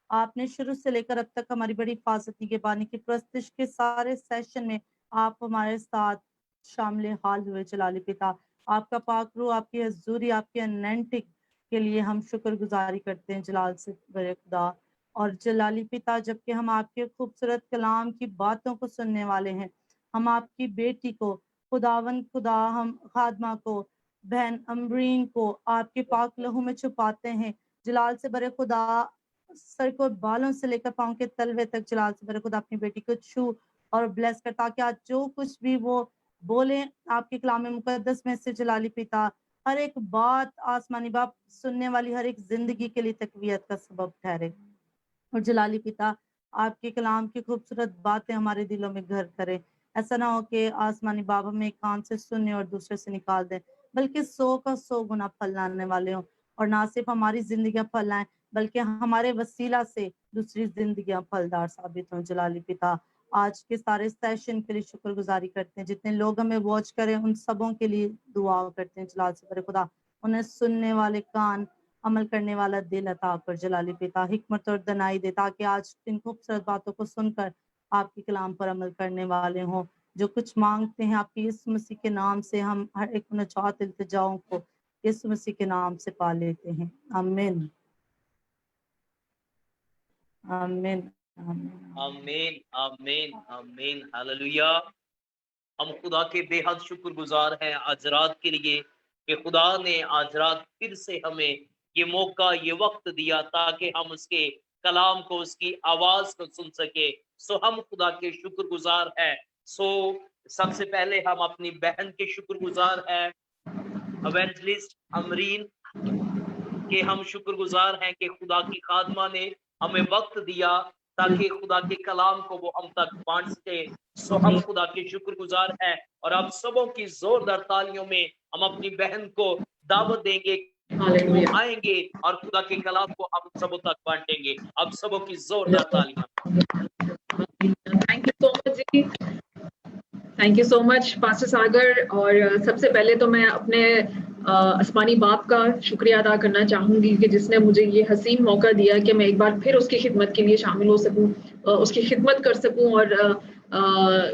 आपने शुरू से लेकर अब तक हमारी बड़ी हिफाजत निगहबानी की। प्रस्तिश के सारे सेशन में आप हमारे साथ शामिल हाल हुए। जलाली पिता, आपका पाक रूह, आपकी हजूरी, आपकी अनैंटिक के लिए हम शुक्रगुजारी करते हैं। जलाल से बरे खुदा और जलाली पिता, जबकि हम आपके खूबसूरत कलाम की बातों को सुनने वाले हैं, हम आपकी बेटी को खुदावन खुदा, हम खादमा को, बहन अमरीन को आपके पाक लहू में छुपाते हैं। जलाल से बरे खुदा, सर को बालों से लेकर पांव के तलवे तक जलाल से बरे खुदा अपनी बेटी को छू और ब्लेस कर, ताकि आज जो कुछ भी वो बोले आपके कलाम मुकद्दस में से जलाली पिता, हर एक बात आसमानी बाप सुनने वाली हर एक जिंदगी के लिए तकवीत का सबब ठहरे। और जलाली पिता, आपके कलाम की खूबसूरत बातें हमारे दिलों में घर करें। ऐसा ना हो कि आसमानी बाप हमें एक कान से सुनने और दूसरे से निकाल दें, बल्कि 100 का 100 गुना फल लाने वाले हों। और ना सिर्फ हमारी जिंदगियां फल लाएं, बल्कि हमारे वसीला से दूसरी जिंदगियां फलदार साबित हों। जलाली पिता, आज के सारे सेशन के लिए शुक्रगुजारी करते हैं। जितने लोग हमें वॉच करें उन सबों के लिए दुआ करते हैं। जलाल से बरे खुदा, उन्हें सुनने वाले कान, अमल करने वाला दिल अता कर। जलाली पिता, हिकमत और दनाई दे, ताकि आज इन खूबसूरत बातों को सुनकर आपके कलाम पर अमल करने वाले हों। जो कुछ मांगते हैं आपकी यीशु मसीह के नाम से, हम हर एक नजात इल्तिजाओं को यीशु मसीह के नाम से पा लेते हैं। आमीन, आमीन, आमीन। आमीन, आमीन, आमीन, हालेलुया। हम खुदा के बेहद शुक्रगुजार हैं आज रात के लिए कि खुदा ने आज रात फिर से हमें ये मौका, ये वक्त दिया ताकि हम उसके कलाम को, उसकी आवाज को सुन सके। सो हम खुदा के शुक्रगुजार हैं। सो सबसे पहले हम अपनी बहन के शुक्रगुजार हैं, एवेंजलिस्ट अमरीन के हम शुक्रगुजार हैं कि खुदा की खादमा ने हमें वक्त दिया ताकि खुदा के कलाम को वो हम तक बांट सके। सो हम खुदा के शुक्रगुजार हैं और आप सबों की जोरदार तालियों में हम अपनी बहन को दावत देंगे, वो आएंगे और खुदा के कलाम को हम सबों तक बांटेंगे। आप सबों की जोरदार तालियां। थैंक यू सो मच जी, thank you so much pastor Sagar. और सबसे पहले तो मैं अपने आसमानी बाप का शुक्रिया अदा करना चाहूँगी कि जिसने मुझे ये हसीन मौका दिया कि मैं एक बार फिर उसकी खिदमत के लिए शामिल हो सकूँ, उसकी खिदमत कर सकूँ। और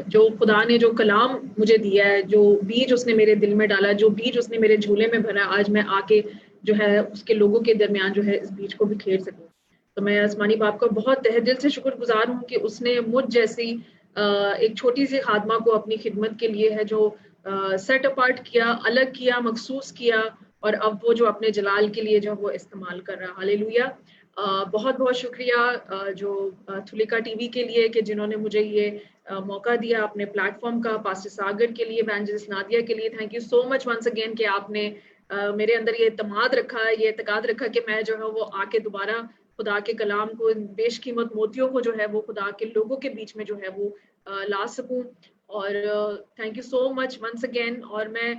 जो खुदा ने जो कलाम मुझे दिया है, जो बीज उसने मेरे दिल में डाला, जो बीज उसने मेरे झूले में भरा, आज मैं आके जो है उसके लोगों के दरमियान जो है इस बीज को बिखेर सकूँ। तो मैं आसमानी बाप का बहुत तहे दिल से शुक्रगुजार हूँ कि उसने मुझ जैसी एक छोटी सी खादमा को अपनी खिदमत के लिए है जो सेट अपार्ट किया, अलग किया, मखसूस किया, और अब वो जो अपने जलाल के लिए जो वो इस्तेमाल कर रहा। हालेलुया। बहुत बहुत शुक्रिया जो थुलिका टीवी के लिए कि जिन्होंने मुझे ये मौका दिया अपने प्लेटफॉर्म का, पास्टर सागर के लिए, एवेंजलिस्ट नादिया के लिए, thank you so much once again कि आपने मेरे अंदर ये इत्मीनाद रखा, ये एतकाद रखा कि मैं जो है वो आके दोबारा खुदा के कलाम को, बेशकीमत मोतियों को जो है वो खुदा के लोगों के बीच में जो है वो ला सकूं। और thank you so much once again. और मैं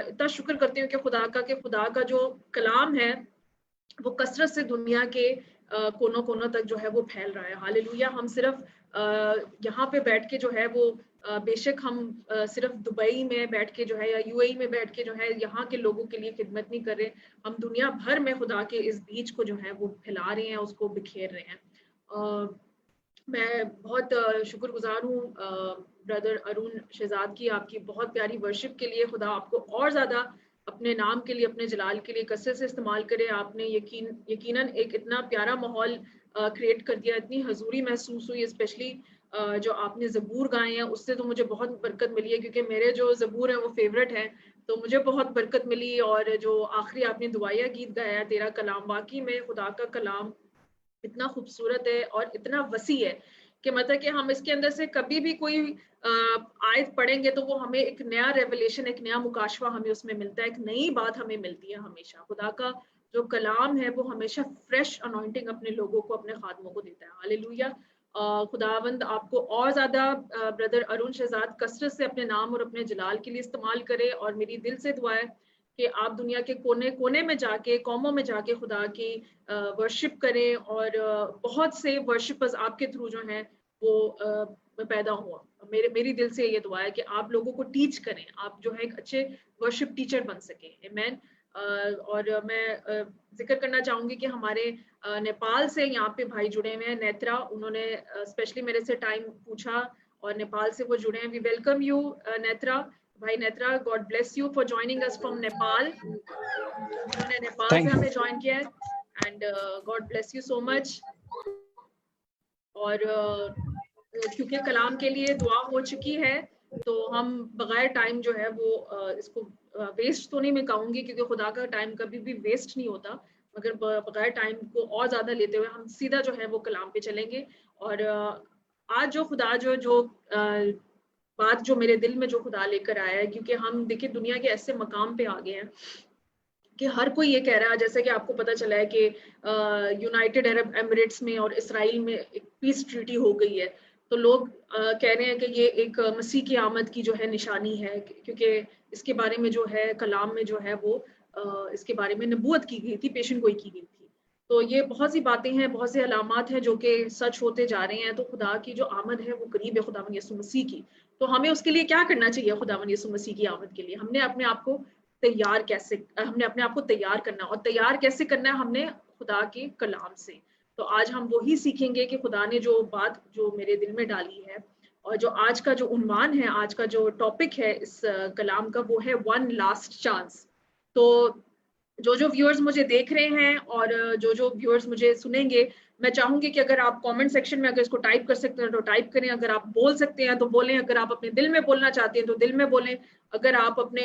इतना शुक्र करती हूँ कि खुदा का जो कलाम है वो कसरत से दुनिया के कोनों कोनों तक जो है वो फैल रहा है। हालेलुया। हम सिर्फ यहाँ पे बैठ के जो है वो बेशक हम सिर्फ दुबई में बैठ के जो है या यूएई में बैठ के जो है यहाँ के लोगों के लिए खिदमत नहीं कर रहे, हम दुनिया भर में खुदा के इस बीज को जो है वो फैला रहे हैं, उसको बिखेर रहे हैं। मैं बहुत शुक्रगुजार हूँ ब्रदर अरुण शहजाद की, आपकी बहुत प्यारी वर्शिप के लिए। खुदा आपको और ज़्यादा अपने नाम के लिए, अपने जलाल के लिए कसरत से इस्तेमाल करे। आपने यकीनन एक इतना प्यारा माहौल क्रिएट कर दिया, इतनी हजूरी महसूस हुई, स्पेशली जो आपने ज़बूर गाए हैं उससे तो मुझे बहुत बरकत मिली है, क्योंकि मेरे जो ज़बूर हैं वो फेवरेट हैं, तो मुझे बहुत बरकत मिली। और जो आखिरी आपने दुआया गीत गाया है, तेरा कलाम, वाकई में खुदा का कलाम इतना खूबसूरत है और इतना वसी है कि मतलब कि हम इसके अंदर से कभी भी कोई आयत पढ़ेंगे तो वो हमें एक नया रेवलेशन, एक नया मुकाशवा हमें उसमें मिलता है, एक नई बात हमें मिलती है। हमेशा खुदा का जो कलाम है वो हमेशा फ्रेश अनॉइंटिंग अपने लोगों को, अपने खादमों को देता है। हालेलुया। खुदावंद आपको और ज़्यादा ब्रदर अरुण शहजाद कसरत से अपने नाम और अपने जलाल के लिए इस्तेमाल करे। और मेरी दिल से दुआ है कि आप दुनिया के कोने कोने में जाके, कौमों में जाके खुदा की वर्शिप करें और बहुत से वर्शिपर्स आपके थ्रू जो हैं वो पैदा हुआ। मेरी दिल से ये दुआ है कि आप लोगों को टीच करें, आप जो है एक अच्छे वर्शिप टीचर बन सकें। आमीन। और मैं जिक्र करना चाहूंगी कि हमारे नेपाल से यहाँ पे भाई जुड़े हुए हैं, नेत्रा, उन्होंने स्पेशली मेरे से टाइम पूछा और नेपाल से वो जुड़े हैं। वी वेलकम यू नेत्रा, भाई Netra, God bless you for joining us from Nepal. उन्होंने नेपाल से हमें ज्वाइन किया है and God bless you so much. और क्योंकि कलाम के लिए दुआ हो चुकी है तो हम बगैर टाइम जो है वो इसको वेस्ट तो नहीं मैं कहूँगी, क्योंकि खुदा का टाइम कभी भी वेस्ट नहीं होता, मगर बगैर टाइम को और ज़्यादा लेते हुए हम सीधा जो है वो कलाम पे चलेंगे। और आज जो खुदा जो बात जो मेरे दिल में जो खुदा लेकर आया है, क्योंकि हम देखिए दुनिया के ऐसे मकाम पे आ गए हैं कि हर कोई ये कह रहा है, जैसे कि आपको पता चला है कि यूनाइटेड अरब एमिरेट्स में और इसराइल में एक पीस ट्रीटी हो गई है, तो लोग कह रहे हैं कि ये एक मसीह की आमद की जो है निशानी है, क्योंकि इसके बारे में जो है कलाम में जो है वो इसके बारे में नबूवत की गई थी, पेशन गोई की गई थी। तो ये बहुत सी बातें हैं, बहुत से अलामात हैं जो कि सच होते जा रहे हैं। तो खुदा की जो आमद है वो करीब है, खुदावन यीशु मसीह की। तो हमें उसके लिए क्या करना चाहिए? खुदावन यीशु मसीह की आमद के लिए हमने अपने आप को तैयार करना, और तैयार कैसे करना है? हमने खुदा के कलाम से। तो आज हम वही सीखेंगे कि खुदा ने जो बात जो मेरे दिल में डाली है, और जो आज का जो उन्वान है, आज का जो टॉपिक है इस कलाम का, वो है वन लास्ट चांस। तो जो व्यूअर्स मुझे देख रहे हैं और जो व्यूअर्स मुझे सुनेंगे, मैं चाहूंगी कि अगर आप कमेंट सेक्शन में अगर इसको टाइप कर सकते हैं तो टाइप करें, अगर आप बोल सकते हैं तो बोलें, अगर आप अपने दिल में बोलना चाहते हैं तो दिल में बोलें, अगर आप अपने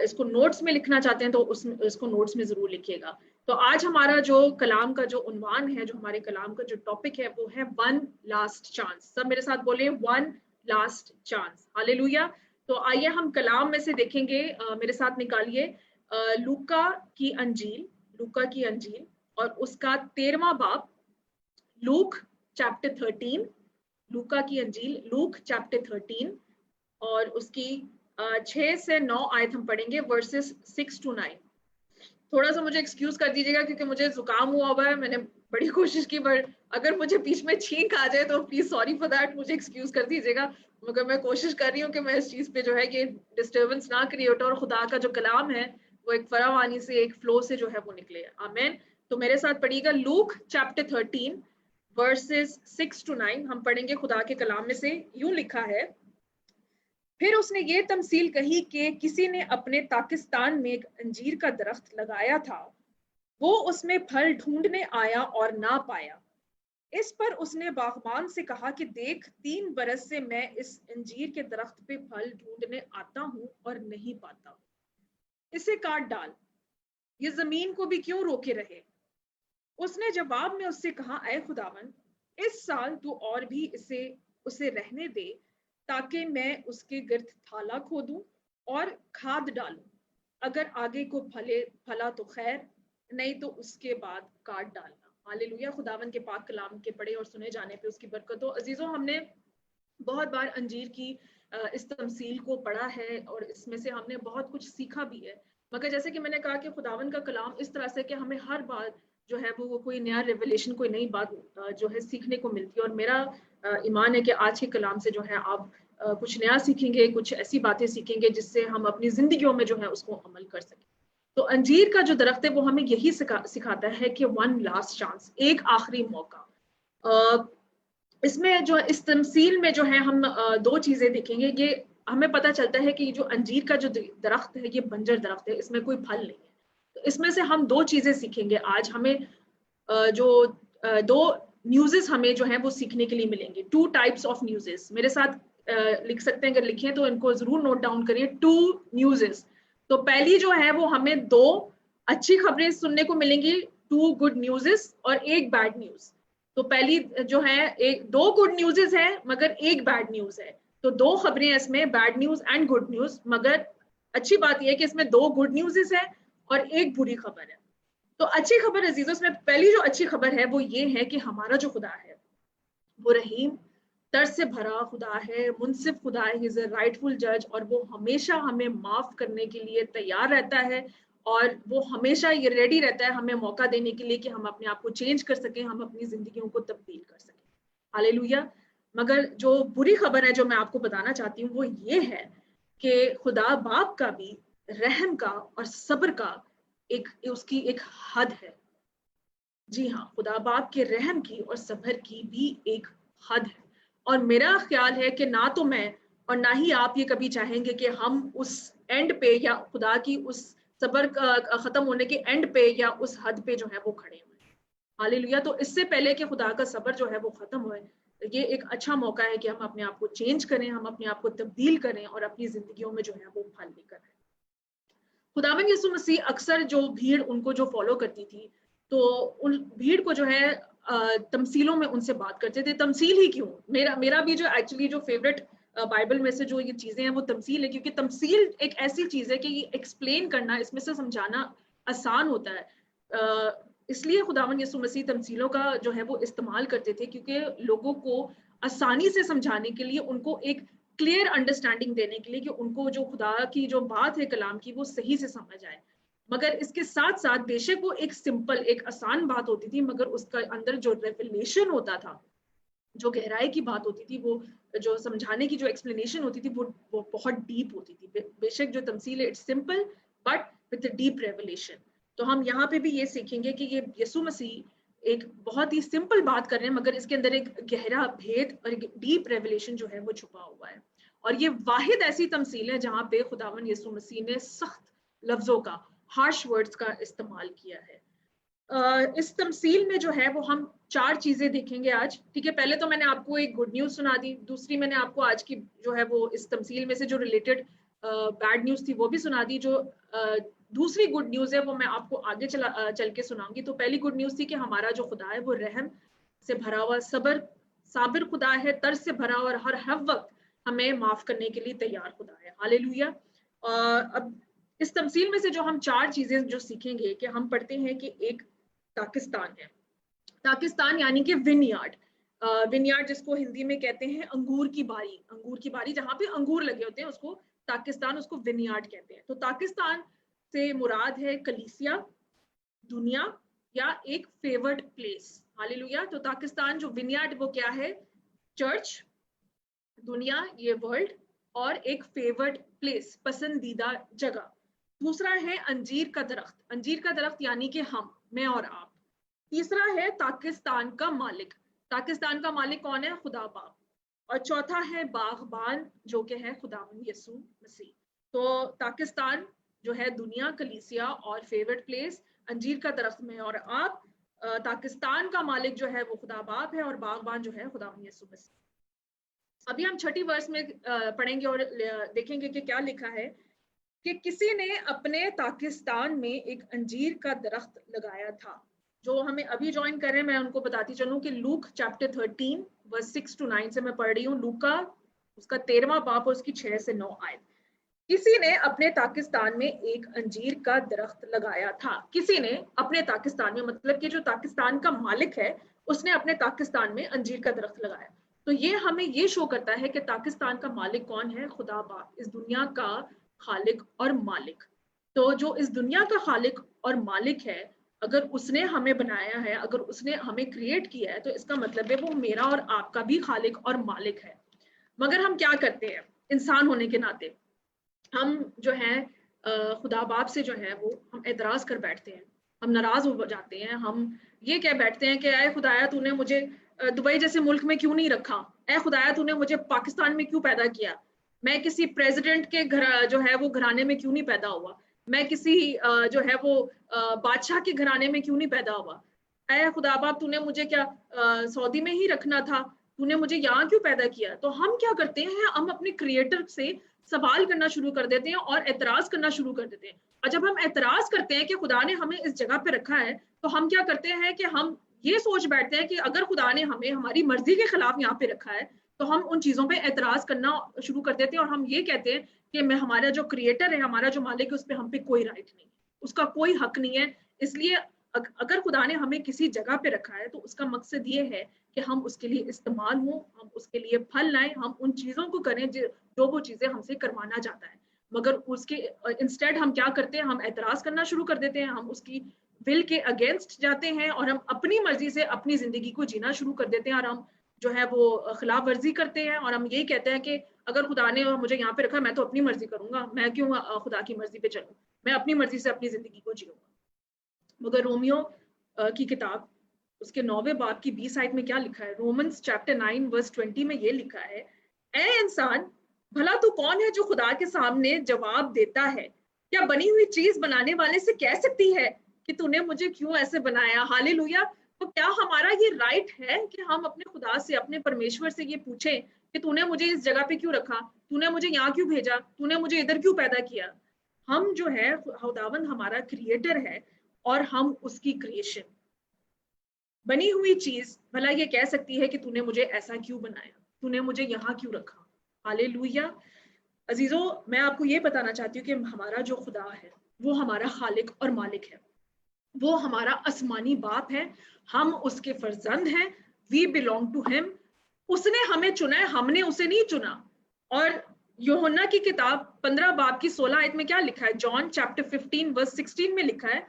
इसको नोट्स में लिखना चाहते हैं तो इसको नोट्स में जरूर लिखिएगा। तो आज हमारा जो कलाम का जो उन्वान है, जो हमारे कलाम का जो टॉपिक है, वो है वन लास्ट चांस। सब मेरे साथ बोले, वन लास्ट चांस। हालेलुया। तो आइए हम कलाम में से देखेंगे, मेरे साथ निकालिए लूका की अंजील और उसका 13वां बाब, लूक चैप्टर 13, लूका की अंजील लूक चैप्टर 13 और उसकी 6 से 9 आयत हम पढ़ेंगे, वर्सेस 6 to 9। थोड़ा सा मुझे एक्सक्यूज कर दीजिएगा क्योंकि मुझे जुकाम हुआ है, मैंने बड़ी कोशिश की, बट अगर मुझे बीच में छींक आ जाए तो प्लीज सॉरी फॉर दैट, मुझे एक्सक्यूज कर दीजिएगा। मगर मैं कोशिश कर रही हूँ कि मैं इस चीज पे जो है कि डिस्टर्बेंस ना क्रिएट हो और खुदा का जो कलाम है वो एक फरावानी से, एक फ्लो से जो है वो निकले। आमीन। तो मेरे साथ पढ़िएगा लूक चैप्टर 13 वर्सेस 6 to 9। हम पढ़ेंगे खुदा के कलाम में से। यूं लिखा है, फिर उसने ये तमसील कही कि किसी ने अपने पाकिस्तान में एक अंजीर का दरख्त लगाया था, वो उसमें फल ढूंढने आया और ना पाया। इस पर उसने बागबान से कहा कि देख, 3 बरस से मैं इस अंजीर के दरख्त पे फल ढूंढने आता हूँ और नहीं पाता, इसे काट डाल, ये जमीन को भी क्यों रोके रहे। उसने जवाब में उससे कहा, ऐ खुदावन, इस साल तू और भी उसे रहने दे, ताकि मैं उसके गिर्द थाला खोदूं और खाद डालूं। अगर आगे को फला तो खैर, नहीं तो उसके बाद काट डालना। हालेलुया। खुदावन के पाक कलाम के पढ़े और सुने जाने पे उसकी बरकत हो। अजीजों, हमने बहुत बार अंजीर की इस तमसील को पढ़ा है और इसमें से हमने बहुत कुछ सीखा भी है, मगर जैसे कि मैंने कहा कि खुदावन का कलाम इस तरह से कि हमें हर बार जो है वो कोई नया रेवलेशन, कोई नई बात जो है सीखने को मिलती है। और मेरा ईमान है कि आज के कलाम से जो है आप कुछ नया सीखेंगे, कुछ ऐसी बातें सीखेंगे जिससे हम अपनी जिंदगियों में जो है उसको अमल कर सकें। तो अंजीर का जो दरख्त है वो हमें यही सिखाता है कि वन लास्ट चांस, एक आखिरी मौका। इसमें जो इस तमसील में जो है हम दो चीजें देखेंगे। ये हमें पता चलता है कि जो अंजीर का जो दरख्त है ये बंजर दरख्त है, इसमें कोई फल नहीं है। तो इसमें से हम दो चीजें सीखेंगे आज। हमें जो दो न्यूज़ेस हमें जो है वो सीखने के लिए मिलेंगे। 2 टाइप्स ऑफ न्यूज़ेस। मेरे साथ लिख सकते हैं, अगर लिखें तो इनको जरूर नोट डाउन करिए। 2 न्यूज़ेस। तो पहली जो है वो हमें 2 अच्छी खबरें सुनने को मिलेंगी, 2 गुड न्यूज़ेस और 1 बैड न्यूज़। तो पहली जो है 2 गुड न्यूज़ेस है मगर 1 बैड न्यूज़ है। तो 2 खबरें इसमें, bad news and good news. मगर अच्छी बात यह है कि इसमें 2 गुड न्यूज़ेस है और 1 बुरी खबर है। तो अच्छी खबर अजीजों, इसमें पहली जो अच्छी खबर है वो ये है कि हमारा जो खुदा है वो रहीम, दर्द से भरा खुदा है, मुनसिफ खुदा है, ही इज अ राइटफुल जज, और वो हमेशा हमें माफ करने के लिए तैयार रहता है और वो हमेशा ये रेडी रहता है हमें मौका देने के लिए कि हम अपने आप को चेंज कर सकें, हम अपनी जिंदगियों को तब्दील कर सकें। हालेलुया। मगर जो बुरी खबर है जो मैं आपको बताना चाहती हूँ वो ये है कि खुदा बाप का भी रहम का और सब्र का उसकी एक हद है। जी हाँ, खुदा बाप के रहम की और सब्र की भी एक हद है। और मेरा ख्याल है कि ना तो मैं और ना ही आप ये कभी चाहेंगे कि हम उस एंड पे या खुदा की उस सब्र खत्म होने के एंड पे या उस हद पे जो है वो खड़े हुए। हालेलुया। तो इससे पहले कि खुदा का सब्र जो है वो खत्म होए, ये एक अच्छा मौका है कि हम अपने आप को चेंज करें, हम अपने आप को तब्दील करें और अपनी जिंदगियों में जो है वो फल लेकर आए। खुदावंद यीशु मसीह अक्सर जो भीड़ उनको जो फॉलो करती थी, तो उन भीड़ को जो है तमसीलों में उनसे बात करते थे। तमसील ही क्यों, मेरा भी जो एक्चुअली जो फेवरेट बाइबल में से जो ये चीजें हैं वो तमसील है, क्योंकि तमसील एक ऐसी चीज है कि ये एक्सप्लेन करना, इसमें से समझाना आसान होता है। इसलिए खुदावंद यीशु मसीह तमसीलों का जो है वो इस्तेमाल करते थे, क्योंकि लोगों को आसानी से समझाने के लिए, उनको एक क्लियर अंडरस्टैंडिंग देने के लिए कि उनको जो खुदा की जो बात है कलाम की वो सही से समझ आए। मगर इसके साथ साथ बेशक वो एक सिंपल, एक आसान बात होती थी, मगर उसका अंदर जो रेवलेशन होता था, जो गहराई की बात होती थी, वो जो समझाने की जो एक्सप्लेनेशन होती थी वो बहुत डीप होती थी। बेशक जो तमसील है it's simple but with deep revelation. तो हम यहाँ पे भी ये सीखेंगे कि ये यीशु मसीह एक बहुत ही सिंपल बात कर रहे हैं, मगर इसके अंदर एक गहरा भेद और एक डीप रेवलेशन जो है वो छुपा हुआ है। और ये वाहिद ऐसी तमसील है जहाँ पे खुदावन यीशु मसीह ने सख्त लफ्जों का, हार्श वर्ड्स का इस्तेमाल किया है। इस तमसील में जो है वो हम 4 चीजें देखेंगे आज। ठीक है, पहले तो मैंने आपको एक गुड न्यूज सुना दी, दूसरी मैंने आपको आज की जो है वो इस तमसील में से जो रिलेटेड बैड न्यूज थी वो भी सुना दी। जो दूसरी गुड न्यूज है वो मैं आपको आगे चल के सुनाऊंगी। तो पहली गुड न्यूज थी कि हमारा जो खुदा है वो रहम से भरा हुआ साबिर खुदा है, तरस से भरा और हर वक्त हमें माफ करने के लिए तैयार खुदा है। हालेलुया। अब इस तमसील में से जो हम 4 चीजें जो सीखेंगे कि हम पढ़ते हैं कि एक ताकिस्तान है। ताकिस्तान यानी कि विनयार्ड, विनयार्ड जिसको हिंदी में कहते हैं अंगूर की बारी, जहाँ पे अंगूर लगे होते हैं उसको ताकिस्तान, उसको विनयार्ड कहते हैं। तो ताकिस्तान से मुराद है कलीसिया, दुनिया या एक फेवर्ड प्लेस। हालेलुया। तो ताकिस्तान जो विनयार्ड वो क्या है? चर्च, दुनिया ये वर्ल्ड, और एक फेवर्ड प्लेस पसंदीदा जगह। दूसरा है अंजीर का दरख्त यानी कि हम, मैं और आप। तीसरा है ताकिस्तान का मालिक कौन है? खुदा बाप। और चौथा है बागबान जो कि है खुदावंद यीशु मसीह। तो ताकिस्तान जो है दुनिया, कलीसिया और फेवरेट प्लेस, अंजीर का दरख्त में और आप, ताकिस्तान का मालिक जो है वो खुदा बाप है और बागबान जो है खुदावंद यीशु मसीह। अभी हम 6ठी वर्स में पढ़ेंगे और देखेंगे कि क्या लिखा है कि किसी ने अपने ताकिस्तान में एक अंजीर का दरख्त लगाया था। जो हमें अभी ज्वाइन कर रहे हैं मैं उनको बताती चलूं कि लूक चैप्टर 13 वर्स 6 to 9 से मैं पढ़ रही हूँ। लूक का उसका 13वां बाब और उसकी 6 से 9 आयत। किसी ने अपने ताकिस्तान में एक अंजीर का दरख्त लगाया था। किसी ने अपने ताकिस्तान में, मतलब कि जो ताकिस्तान का मालिक है उसने अपने ताकिस्तान में अंजीर का दरख्त लगाया। तो ये हमें ये शो करता है कि ताकिस्तान का मालिक कौन है? खुदा बाप, इस दुनिया का खालिक और मालिक। तो जो इस दुनिया का खालिक और मालिक है, अगर उसने हमें बनाया है, अगर उसने हमें क्रिएट किया है, तो इसका मतलब है वो मेरा और आपका भी खालिक और मालिक है। मगर हम क्या करते हैं इंसान होने के नाते, हम जो है खुदा बाप से जो है वो हम एतराज कर बैठते हैं, हम नाराज हो जाते हैं, हम ये कह बैठते हैं कि ऐ खुदाया तूने मुझे दुबई जैसे मुल्क में क्यों नहीं रखा, ऐ खुदाया तूने मुझे पाकिस्तान में क्यों पैदा किया, मैं किसी प्रेसिडेंट के घर जो है वो घराने में क्यों नहीं पैदा हुआ, मैं किसी जो है वो बादशाह के घराने में क्यों नहीं पैदा हुआ, ऐ खुदा बाप तूने मुझे क्या सऊदी में ही रखना था, तूने मुझे यहाँ क्यों पैदा किया। तो हम क्या करते हैं, हम अपने क्रिएटर से सवाल करना शुरू कर देते हैं और एतराज करना शुरू कर देते हैं। और जब हम एतराज करते हैं कि खुदा ने हमें इस जगह पे रखा है, तो हम क्या करते हैं कि हम ये सोच बैठते हैं कि अगर खुदा ने हमें हमारी मर्जी के खिलाफ यहाँ पे रखा है तो हम उन चीजों पे एतराज करना शुरू कर देते हैं और हम ये कहते हैं कि मैं हमारा जो क्रिएटर है, हमारा जो मालिक है, उस पर हम पे कोई राइट नहीं, उसका कोई हक नहीं है। इसलिए अगर खुदा ने हमें किसी जगह पे रखा है तो उसका मकसद ये है कि हम उसके लिए इस्तेमाल हों, हम उसके लिए फल लाएं, हम उन चीजों को करें जो वो चीजें हमसे करवाना चाहता है। मगर उसके इंस्टेड हम क्या करते हैं, हम एतराज करना शुरू कर देते हैं, हम उसकी विल के अगेंस्ट जाते हैं और हम अपनी मर्जी से अपनी जिंदगी को जीना शुरू कर देते हैं और हम जो है वो खिलाफ वर्जी करते हैं और हम यही कहते हैं कि अगर खुदा ने मुझे यहाँ पे रखा मैं तो अपनी मर्जी करूंगा, मैं क्यों खुदा की मर्जी पे चलूं, मैं अपनी मर्जी से अपनी जिंदगी को जीऊंगा। मगर रोमियो की किताब उसके 9वें बाब की 20 आयत में क्या लिखा है, रोमन्स चैप्टर 9 वर्स 20 में ये लिखा है, ए इंसान भला तू कौन है जो खुदा के सामने जवाब देता है, क्या बनी हुई चीज बनाने वाले से कह सकती है कि तूने मुझे क्यों ऐसे बनाया। हालेलुया। तो क्या हमारा ये राइट है कि हम अपने खुदा से, अपने परमेश्वर से ये पूछें कि तूने मुझे इस जगह पे क्यों रखा, तूने मुझे यहाँ क्यों भेजा, तूने मुझे इधर क्यों पैदा किया। हम जो है खुदावंद हमारा क्रिएटर है और हम उसकी क्रिएशन, बनी हुई चीज भला ये कह सकती है कि तूने मुझे ऐसा क्यों बनाया, तूने मुझे यहाँ क्यों रखा। हालेलुया। अजीजों, मैं आपको ये बताना चाहती हूँ कि हमारा जो खुदा है वो हमारा खालिक और मालिक है, वो हमारा आसमानी बाप है, हम उसके फर्जंद हैं, वी बिलोंग टू हिम। उसने हमें चुना है, हमने उसे नहीं चुना। और यूहन्ना की किताब 15 बाब की 16 आयत में क्या लिखा है, जॉन चैप्टर 15 वर्स 16 में लिखा है,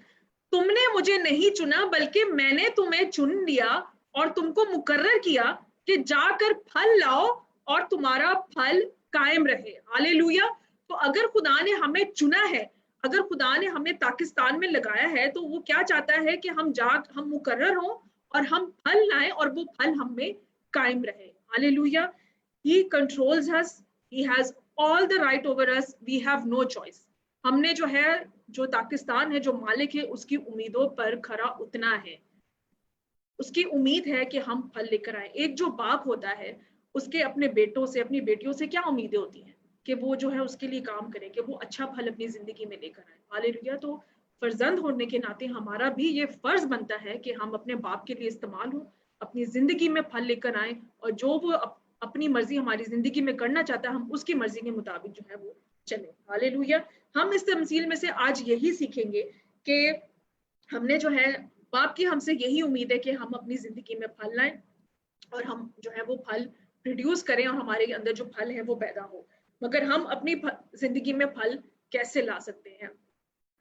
तुमने मुझे नहीं चुना बल्कि मैंने तुम्हें चुन लिया और तुमको मुकर्रर किया कि जाकर फल लाओ और तुम्हारा फल कायम रहे। हालेलुया। तो अगर खुदा ने हमें चुना है, अगर खुदा ने हमें पाकिस्तान में लगाया है, तो वो क्या चाहता है कि हम मुकर्रर हों और हम फल लाएं और वो फल हम में कायम रहे। Hallelujah. He controls us, he has all the right over us, we have no choice। हमने जो है, जो पाकिस्तान है, जो मालिक है, उसकी उम्मीदों पर खरा उतना है, उसकी उम्मीद है कि हम फल लेकर आए। एक जो बाप होता है उसके अपने बेटों से, अपनी बेटियों से क्या उम्मीदें होती हैं कि वो जो है उसके लिए काम करें, कि वो अच्छा फल अपनी जिंदगी में लेकर आए। हालेलुया। तो फर्जंद होने के नाते हमारा भी ये फर्ज बनता है कि हम अपने बाप के लिए इस्तेमाल हो, अपनी जिंदगी में फल लेकर आए और जो वो अपनी मर्जी हमारी जिंदगी में करना चाहता है हम उसकी मर्जी के मुताबिक जो है वो चले। हालेलुया। हम इस तमसील में से आज यही सीखेंगे कि हमने जो है, बाप की हमसे यही उम्मीद है कि हम अपनी जिंदगी में फल लाएं और हम जो है वो फल प्रोड्यूस करें और हमारे अंदर जो फल है वो पैदा हो। मगर हम अपनी जिंदगी में फल कैसे ला सकते हैं?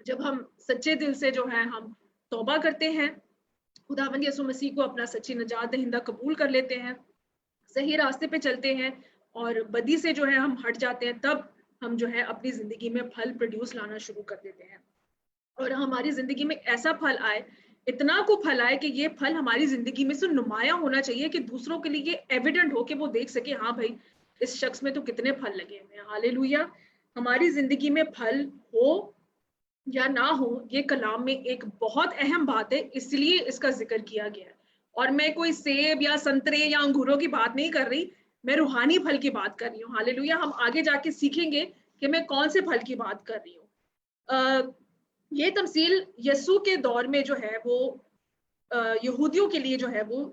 जब हम सच्चे दिल से जो है हम तौबा करते हैं, खुदावंद यीशु मसीह को अपना सच्ची निजात दहिंदा कबूल कर लेते हैं, सही रास्ते पे चलते हैं और बदी से जो है हम हट जाते हैं, तब हम जो है अपनी जिंदगी में फल प्रोड्यूस लाना शुरू कर देते हैं और हमारी जिंदगी में ऐसा फल आए, इतना को फल आए कि ये फल हमारी जिंदगी में से नुमाया होना चाहिए कि दूसरों के लिए एविडेंट हो, कि वो देख सके हाँ भाई इस शख्स में तो कितने फल लगे हैं। हालेलुया। हमारी जिंदगी में फल हो या ना हो, ये कलाम में एक बहुत अहम बात है, इसलिए इसका जिक्र किया गया है। और मैं कोई सेब या संतरे या अंगूरों की बात नहीं कर रही, मैं रूहानी फल की बात कर रही हूँ। हालेलुया। हम आगे जाके सीखेंगे कि मैं कौन से फल की बात कर रही हूँ। ये तमसील यीशु के दौर में जो है वो यहूदियों के लिए जो है वो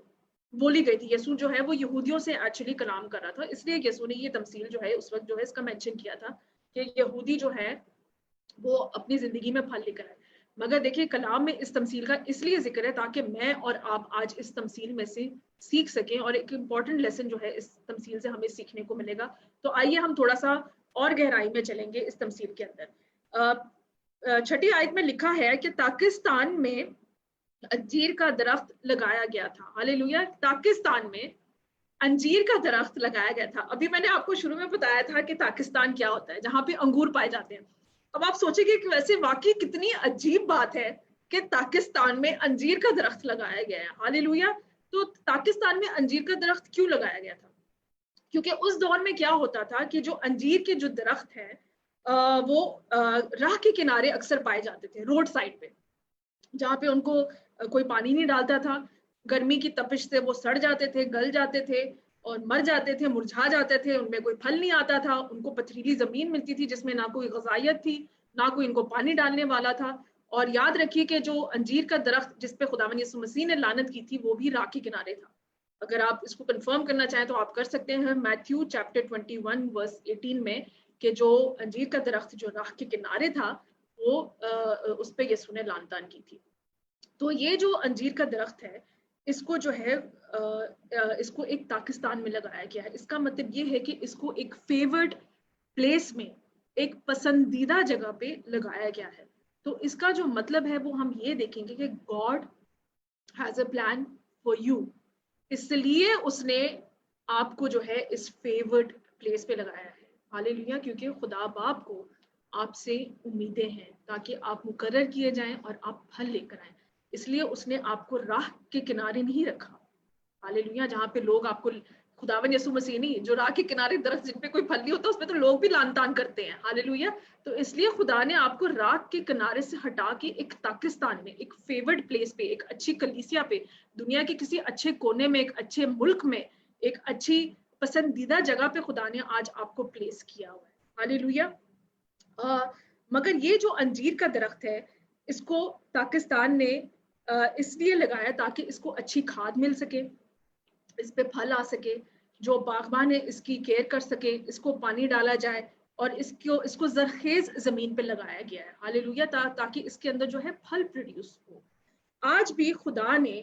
बोली गई थी। यीशु जो है वो यहूदियों से एक्चुअली कलाम कर रहा था, इसलिए यीशु ने ये तमसील जो है उस वक्त जो है इसका मेंशन किया था कि यहूदी जो है वो अपनी जिंदगी में फल लेकर आए। मगर देखिए कलाम में इस तमसील का इसलिए जिक्र है ताकि मैं और आप आज इस तमसील में से सीख सकें और एक इम्पॉर्टेंट लेसन जो है इस तमसील से हमें सीखने को मिलेगा। तो आइए हम थोड़ा सा और गहराई में चलेंगे इस तमसील के अंदर। 6ठी आयत में लिखा है कि पाकिस्तान में अंजीर का दरख्त लगाया गया था। हालेलुया। पाकिस्तान में अंजीर का दरख्त लगाया गया था। अभी मैंने आपको शुरू में बताया था कि पाकिस्तान क्या होता है, जहाँ पे अंगूर पाए जाते हैं। अब आप सोचेंगे कि वैसे वाकई कितनी अजीब बात है कि पाकिस्तान में अंजीर का दरख्त लगाया गया है। हालेलुया। तो पाकिस्तान में अंजीर का दरख्त क्यों लगाया गया था? क्योंकि उस दौर में क्या होता था कि जो अंजीर के जो दरख्त है वो राह के किनारे अक्सर पाए जाते थे, रोड साइड पे, जहाँ पे उनको कोई पानी नहीं डालता था। गर्मी की तपिश से वो सड़ जाते थे, गल जाते थे और मर जाते थे, मुरझा जाते थे, उनमें कोई फल नहीं आता था। उनको पथरीली जमीन मिलती थी जिसमें ना कोई ग़िज़ाइयत थी, ना कोई इनको पानी डालने वाला था। और याद रखिए कि जो अंजीर का दरख्त जिस पे खुदावन यीशु मसीह ने लानत की थी वो भी राह के किनारे था। अगर आप इसको कंफर्म करना चाहें तो आप कर सकते हैं मैथ्यू चैप्टर 21 वर्स 18 में, कि जो अंजीर का दरख्त जो राह के किनारे था वो उस पे यीशु ने लानतान की थी। तो ये जो अंजीर का दरख्त है इसको जो है इसको एक पाकिस्तान में लगाया गया है। इसका मतलब ये है कि इसको एक फेवर्ड प्लेस में, एक पसंदीदा जगह पे लगाया गया है। तो इसका जो मतलब है वो हम ये देखेंगे कि God has a plan for you, इसलिए उसने आपको जो है इस फेवर्ड प्लेस पे लगाया है। हालेलुया। क्योंकि खुदा बाप को आपसे उम्मीदें हैं ताकि आप मुकर्रर किए जाएं और आप फल लेकर आएं, इसलिए उसने आपको राह के किनारे नहीं रखा। हालेलुया। जहाँ पे लोग आपको, खुदावन यीशु मसीह नहीं, जो राह के किनारे दरख्त जिन पे कोई फल नहीं होता उसमें तो लोग भी लानतान करते हैं। हालेलुया। तो इसलिए खुदा ने आपको राह के किनारे से हटा के एक पाकिस्तान में, एक फेवर्ड प्लेस पे, एक अच्छी कलीसिया पे, दुनिया के किसी अच्छे कोने में, एक अच्छे मुल्क में, एक अच्छी पसंदीदा जगह पे खुदा ने आज आपको प्लेस किया हुआ है। हालेलुया। मगर ये जो अंजीर का दरख्त है इसको पाकिस्तान ने इसलिए लगाया ताकि इसको अच्छी खाद मिल सके, इस पे फल आ सके, जो बागबान है इसकी केयर कर सके, इसको पानी डाला जाए और इसको जरखेज जमीन पे लगाया गया है। हालेलुया। ताकि इसके अंदर जो है फल प्रोड्यूस हो। आज भी खुदा ने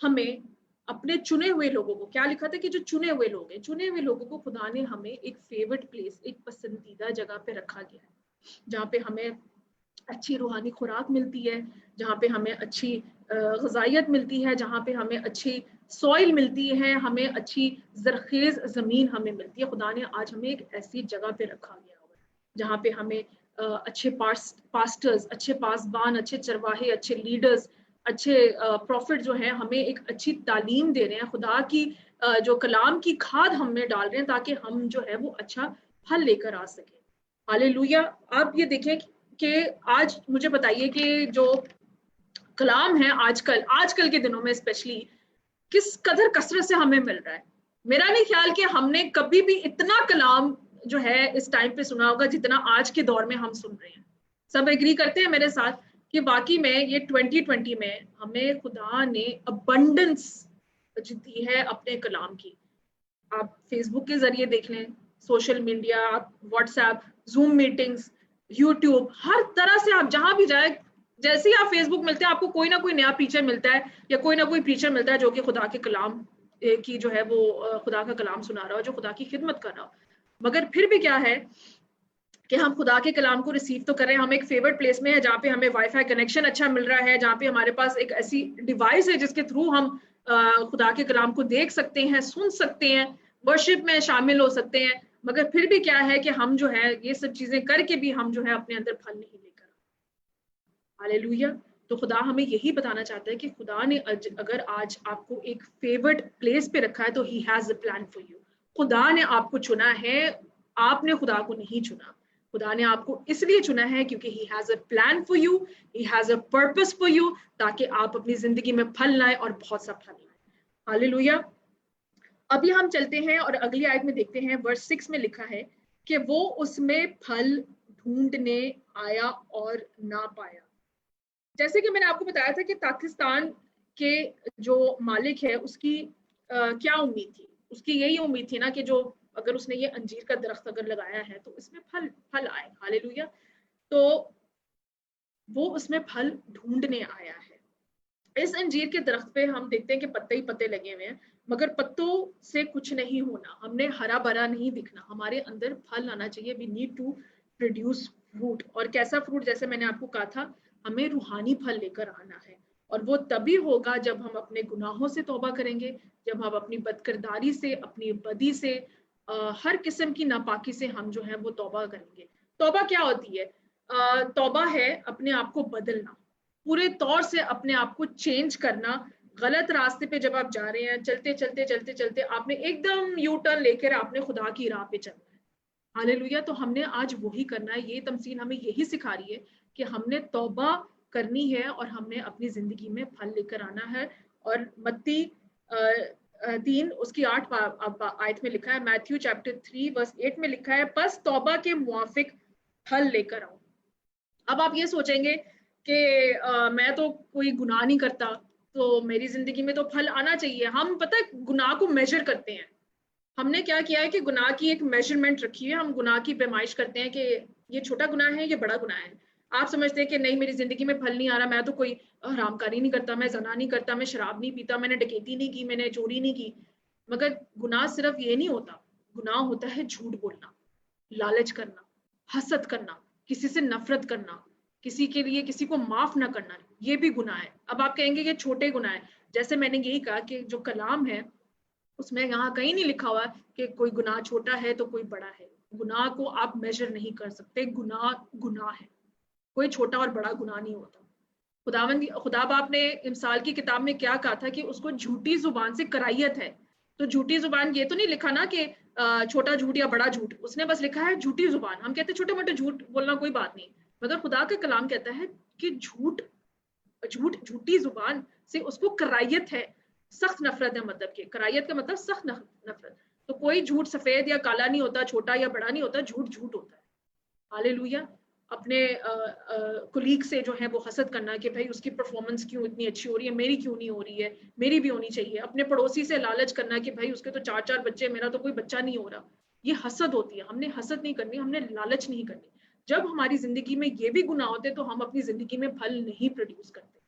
हमें अपने चुने हुए लोगों को, क्या लिखा था कि जो चुने हुए लोग हैं, चुने हुए लोगों को खुदा ने हमें एक फेवरेट प्लेस, एक पसंदीदा जगह पे रखा गया है, जहाँ पे हमें अच्छी रूहानी खुराक मिलती है, जहाँ पे हमें अच्छी ग़िज़ाइयत मिलती है, जहाँ पे हमें अच्छी सॉइल मिलती है, हमें अच्छी जरखेज ज़मीन हमें मिलती है। खुदा ने आज हमें एक ऐसी जगह पे रखा गया हुआ है जहाँ पे हमें अच्छे पास्टर्स, अच्छे पासबान, अच्छे चरवाहे, अच्छे लीडर्स, अच्छे प्रॉफिट जो हैं हमें एक अच्छी तालीम दे रहे हैं, खुदा की जो कलाम की खाद हमें डाल रहे हैं ताकि हम जो है वो अच्छा फल लेकर आ सके। हालेलुया। आप ये देखें कि आज मुझे बताइए कि जो कलाम है आजकल के दिनों में स्पेशली किस कदर कसरत से हमें मिल रहा है। मेरा नहीं ख्याल कि हमने कभी भी इतना कलाम जो है इस टाइम पे सुना होगा जितना आज के दौर में हम सुन रहे हैं। सब एग्री करते हैं मेरे साथ कि वाकई में ये 2020 में हमें खुदा ने अबंडेंस दी है अपने कलाम की। आप फेसबुक के जरिए देख लें, social media, WhatsApp, Zoom meetings, YouTube, हर तरह से आप जहां भी जाए, जैसे ही आप फेसबुक मिलते हैं आपको कोई ना कोई नया प्रीचर मिलता है या कोई ना कोई प्रीचर मिलता है जो कि खुदा के कलाम की जो है वो खुदा का कलाम सुना रहा हो, जो खुदा की खिदमत कर रहा हो। मगर फिर भी क्या है कि हम खुदा के कलाम को रिसीव तो कर रहे हैं, हम एक फेवरेट प्लेस में है जहाँ पे हमें वाईफाई कनेक्शन अच्छा मिल रहा है, जहाँ पे हमारे पास एक ऐसी डिवाइस है जिसके थ्रू हम खुदा के कलाम को देख सकते हैं, सुन सकते हैं, वर्शिप में शामिल हो सकते हैं। मगर फिर भी क्या है कि हम जो है ये सब चीजें करके भी हम जो है अपने अंदर फल नहीं लेकर। हालेलुया। तो खुदा हमें यही बताना चाहता है कि खुदा ने अगर आज आपको एक फेवरेट प्लेस पे रखा है तो ही has a plan for you. खुदा ने आपको चुना है, आपने खुदा को नहीं चुना। खुदा ने आपको इसलिए चुना है क्योंकि he has a plan for you, he has a purpose for you, ताकि आप अपनी जिंदगी में फल लाएं और बहुत सा फल लाएं। हालेलुया। अभी हम चलते हैं और अगली आयत में देखते हैं, वर्स 6 में लिखा है कि वो उसमें फल ढूंढने आया और ना पाया। जैसे कि मैंने आपको बताया था कि पाकिस्तान के जो मालिक है उसकी क्या उम्मीद थी, उसकी यही उम्मीद थी ना कि जो अगर उसने ये अंजीर का दरख्त अगर लगाया है तो इसमें फल आए। हालेलुया। तो वो उसमें फल ढूंढने आया है। इस अंजीर के दरख्त पे हम देखते हैं कि पत्ते ही पत्ते लगे हुए हैं, मगर पत्तों से कुछ नहीं होना, हमने हरा भरा नहीं दिखना, हमारे अंदर फल आना चाहिए। We need to produce fruit. और कैसा फ्रूट? जैसे मैंने आपको कहा था, हमें रूहानी फल लेकर आना है। और वो तभी होगा जब हम अपने गुनाहों से तौबा करेंगे, जब हम अपनी बदकिरदारी से, अपनी बदी से, हर किस्म की नापाकी से हम जो है वो तौबा करेंगे। तौबा क्या होती है? तौबा है अपने आप को बदलना, पूरे तौर से अपने आप को चेंज करना। गलत रास्ते पे जब आप जा रहे हैं, चलते चलते चलते चलते आपने एकदम यू टर्न लेकर आपने खुदा की राह पे चलना है। हालेलुया। तो हमने आज वही करना है। ये तमसील हमें यही सिखा रही है कि हमने तौबा करनी है और हमने अपनी जिंदगी में फल लेकर आना है। और मत्ती 3 उसकी 8 आयत में लिखा है, मैथ्यू चैप्टर 3 वर्स 8 में लिखा है, बस तौबा के मुआफिक फल लेकर आओ। अब आप ये सोचेंगे कि मैं तो कोई गुनाह नहीं करता, तो मेरी जिंदगी में तो फल आना चाहिए। हम पता है गुनाह को मेजर करते हैं। हमने क्या किया है कि गुनाह की एक मेजरमेंट रखी है। हम गुनाह की पैमाइश करते हैं कि ये छोटा गुनाह है, ये बड़ा गुनाह है। आप समझते हैं कि नहीं, मेरी जिंदगी में फल नहीं आ रहा, मैं तो कोई हरामकारी नहीं करता, मैं ज़ना नहीं करता, मैं शराब नहीं पीता, मैंने डकैती नहीं की, मैंने चोरी नहीं की। मगर गुनाह सिर्फ ये नहीं होता। गुनाह होता है झूठ बोलना, लालच करना, हसद करना, किसी से नफरत करना, किसी के लिए किसी को माफ ना करना, ये भी गुनाह है। अब आप कहेंगे कि छोटे गुनाह है। जैसे मैंने यही कहा कि जो कलाम है उसमें यहाँ कहीं नहीं लिखा हुआ कि कोई गुनाह छोटा है तो कोई बड़ा है। गुनाह को आप मेजर नहीं कर सकते। गुनाह गुनाह है, कोई छोटा और बड़ा गुनाह नहीं होता। खुदा बाप ने इमसाल की किताब में क्या कहा था कि उसको झूठी जुबान से कराहियत है। तो झूठी जुबान ये तो नहीं लिखा ना कि छोटा झूठ या बड़ा झूठ, उसने बस लिखा है झूठी जुबान। हम कहते हैं छोटे मोटे झूठ बोलना कोई बात नहीं, मगर खुदा का कलाम कहता है कि झूठी जुबान से उसको कराहियत है, सख्त नफरत है। मतलब कि कराहियत का मतलब सख्त नफरत। तो कोई झूठ सफेद या काला नहीं होता, छोटा या बड़ा नहीं होता, झूठ झूठ होता है। हालेलुया। अपने कुलीग से जो है वो हसद करना कि भाई उसकी परफॉर्मेंस क्यों इतनी अच्छी हो रही है, मेरी क्यों नहीं हो रही है, मेरी भी होनी चाहिए। अपने पड़ोसी से लालच करना कि भाई उसके तो 4-4 बच्चे, मेरा तो कोई बच्चा नहीं हो रहा। ये हसद होती है। हमने हसद नहीं करनी, हमने लालच नहीं करनी। जब हमारी जिंदगी में ये भी गुनाह होते तो हम अपनी जिंदगी में फल नहीं प्रोड्यूस करते।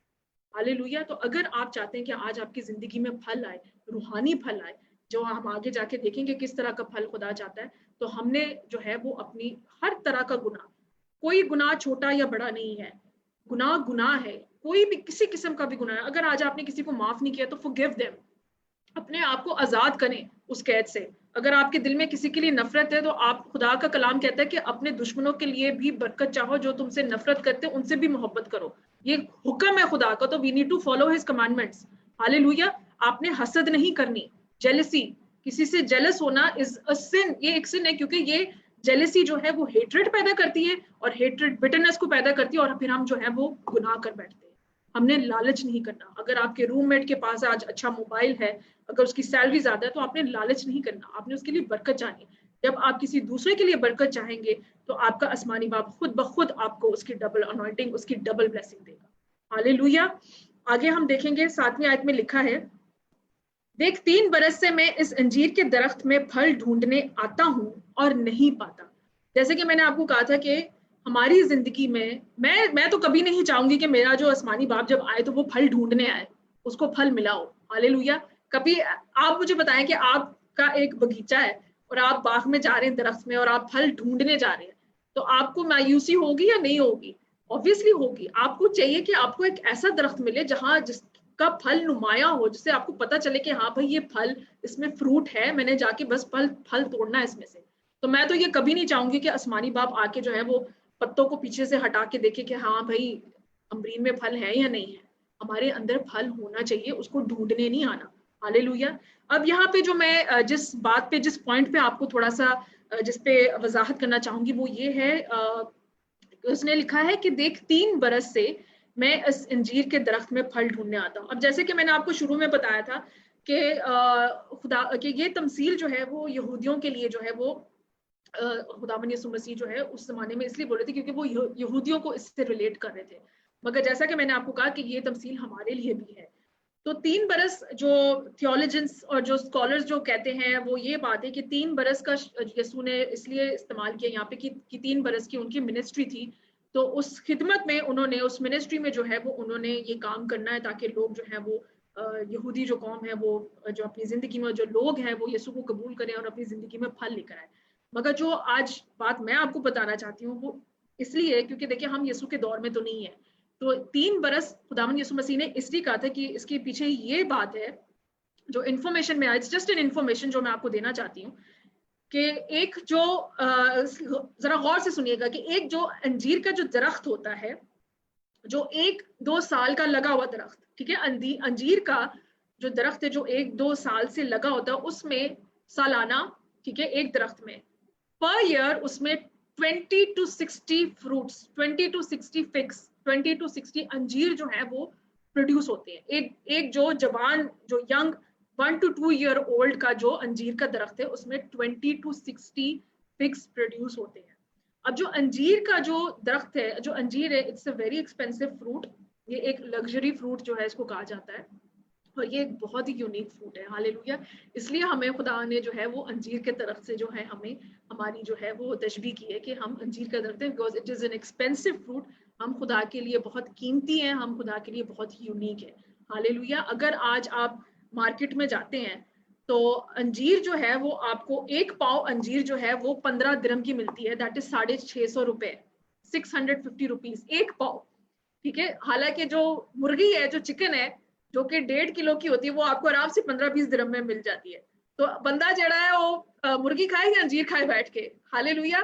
हालेलुया। तो अगर आप चाहते हैं कि आज आपकी जिंदगी में फल आए, रूहानी फल आए, जो हम आगे जाके देखेंगे किस तरह का फल खुदा चाहता है, तो हमने जो है वो अपनी हर तरह का गुनाह, कोई गुनाह छोटा या बड़ा नहीं है, गुनाह गुनाह है, कोई भी किसी किस्म का भी गुनाह है। अगर आज आपने किसी को माफ नहीं किया तो फॉरगिव देम, अपने आप को आजाद करें उस कैद से। अगर आपके दिल में किसी के लिए नफरत है तो आप, खुदा का कलाम कहता है कि अपने दुश्मनों के लिए भी बरकत चाहो, जो तुमसे नफरत करते हैं उनसे भी मोहब्बत करो। ये हुक्म है खुदा का, तो we need to follow his commandments. Hallelujah. आपने हसद नहीं करनी, जेलसी, किसी से जेलस होना इज अ सिन, ये एक सिन है, क्योंकि ये जेलसी जो है वो हेट्रेड पैदा करती है और हेट्रेड बिटरनेस को पैदा करती है और फिर हम जो है वो गुनाह कर बैठते हैं। हमने लालच नहीं करना। अगर आपके रूममेट के पास आज अच्छा मोबाइल है, अगर उसकी सैलरी ज्यादा है, तो आपने लालच नहीं करना, आपने उसके लिए बरकत चाहनी। जब आप किसी दूसरे के लिए बरकत चाहेंगे तो आपका आसमानी बाप खुद ब खुद आपको उसकी डबल अनॉइंटिंग, उसकी डबल ब्लेसिंग देगा। हालेलुया। आगे हम देखेंगे 7वीं आयत में लिखा है, देख 3 बरस से मैं इस अंजीर के दरख्त में फल ढूंढने आता हूँ और नहीं पाता। जैसे कि मैंने आपको कहा था कि हमारी जिंदगी में मैं तो कभी नहीं चाहूंगी कि मेरा जो आसमानी बाप जब आए तो वो फल ढूंढने आए, उसको फल मिला हो। हालेलुया। कभी आप मुझे बताएं कि आपका एक बगीचा है और आप बाग में जा रहे हैं, दरख्त में, और आप फल ढूंढने जा रहे हैं, तो आपको मायूसी होगी या नहीं होगी? ऑब्वियसली होगी। आपको चाहिए कि आपको एक ऐसा दरख्त मिले जहां जिसका फल नुमाया हो, जिससे आपको पता चले कि हाँ भाई ये फल, इसमें फ्रूट है, मैंने जाके बस फल तोड़ना है इसमें से। तो मैं तो ये कभी नहीं चाहूंगी कि आसमानी बाप आके जो है वो पत्तों को पीछे से हटा के देखे कि हाँ भाई अमरीन में फल है या नहीं है। हमारे अंदर फल होना चाहिए, उसको ढूंढने नहीं आना। हालेलुया। अब यहाँ पे जो मैं जिस बात पे, जिस पॉइंट पे आपको थोड़ा सा जिस पे वजाहत करना चाहूंगी वो ये है, उसने लिखा है कि देख 3 बरस से मैं इस अंजीर के दरख्त में फल ढूंढने आता हूँ। अब जैसे कि मैंने आपको शुरू में बताया था कि खुदा कि ये तमसील जो है वो यहूदियों के लिए जो है वो खुदावंद यीशु मसीह जो है उस जमाने में इसलिए बोल रहे थे क्योंकि वो यहूदियों को इससे रिलेट कर रहे थे। मगर जैसा कि मैंने आपको कहा कि ये तमसील हमारे लिए भी है। तो 3 बरस, जो थियोलॉजियंस और जो स्कॉलर्स जो कहते हैं वो ये बात है कि 3 बरस का यीशु ने इसलिए इस्तेमाल किया यहाँ पे कि 3 बरस की उनकी मिनिस्ट्री थी। तो उस खिदमत में उन्होंने, उस मिनिस्ट्री में जो है वो उन्होंने ये काम करना है ताकि लोग जो है वो यहूदी जो कौम है वो जो अपनी जिंदगी में जो लोग हैं वो यीशु को कबूल करें और अपनी जिंदगी में फल लेकर आए। मगर जो आज बात मैं आपको बताना चाहती हूँ वो इसलिए क्योंकि देखिए हम यीशु के दौर में तो नहीं है। तो 3 बरस खुदावंद यीशु मसीह ने इसलिए कहा था कि इसके पीछे ये बात है जो इन्फॉर्मेशन में आई, जस्ट एन इन्फॉर्मेशन जो मैं आपको देना चाहती हूँ कि एक जो जरा गौर से सुनिएगा कि एक जो अंजीर का जो दरख्त होता है, जो 1-2 साल का लगा हुआ दरख्त, ठीक है, अंजीर का जो दरख्त है जो 1-2 साल से लगा होता है, उसमें सालाना, ठीक है, एक दरख्त में पर ईयर उसमें 20 to 60 fruits, 20 to 60 figs, 20 to 60 अंजीर जो है वो प्रोड्यूस होते हैं। एक जो जवान, जो यंग 1 to 2 ईयर ओल्ड का जो अंजीर का दरख्त है उसमें 20 to 60 फिग्स प्रोड्यूस होते हैं। अब जो अंजीर का जो दरख्त है, जो अंजीर है, it's a very expensive fruit, ये एक लग्जरी फ्रूट जो है इसको कहा जाता है, और ये एक बहुत ही यूनिक फ्रूट है। हालेलुया। इसलिए हमें खुदा ने जो है वो अंजीर के दरख्त से जो है हमें हमारी जो है वो तशबीह की है कि हम अंजीर का दरख्त है, because it is an expensive fruit. हम खुदा के लिए बहुत कीमती हैं, हम खुदा के लिए बहुत यूनिक है। हालेलुया। अगर आज आप मार्केट में जाते हैं तो अंजीर जो है वो आपको 1 पाव अंजीर जो है वो 15 दिरहम की मिलती है, दैट इज 650 रुपए, 650 रुपीज 1 पाव, ठीक है। हालांकि जो मुर्गी है, जो चिकन है, जो कि 1.5 किलो की होती है, वो आपको आराम से 15-20 दिरहम में मिल जाती है। तो बंदा जड़ा है वो मुर्गी खाए या अंजीर खाए बैठ के। हालेलुया।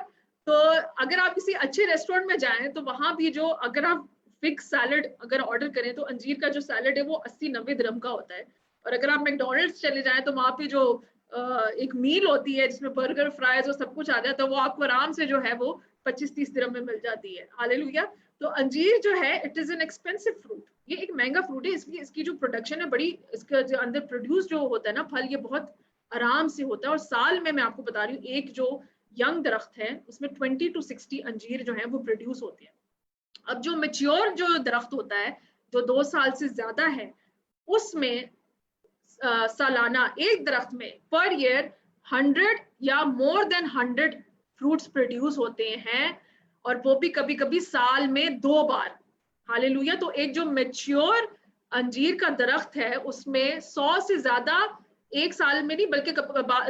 तो अगर आप किसी अच्छे रेस्टोरेंट में जाएं तो वहां भी जो, अगर आप फिग सैलड अगर ऑर्डर करें तो अंजीर का जो सैलड है वो 80-90 दिरहम का होता है। और अगर आप मैकडोनल्ड्स चले जाएं तो वहां पे जो एक मील होती है जिसमें बर्गर, फ्राइज और सब कुछ आ जाता है, वो आपको आराम से जो है वो 25-30 दिरहम में मिल जाती है। हालेलुया। तो अंजीर जो है it is an expensive fruit, ये एक महंगा फ्रूट है। इसकी जो प्रोडक्शन है बड़ी, इसका जो अंदर प्रोड्यूस जो होता है ना फल, ये बहुत आराम से होता है। और साल में मैं आपको बता रही हूँ एक जो यंग दरख्त है उसमें 20 to 60 अंजीर जो है वो प्रोड्यूस होते हैं। अब जो मैच्योर जो दरख्त होता है जो 2 साल से ज्यादा है, उसमें सालाना एक दरख्त में पर ईयर 100 या मोर देन 100 फ्रूट्स प्रोड्यूस होते हैं, और वो भी कभी कभी साल में 2 बार। हालेलुया। तो एक जो मैच्योर अंजीर का दरख्त है उसमें 100 से ज्यादा एक साल में नहीं बल्कि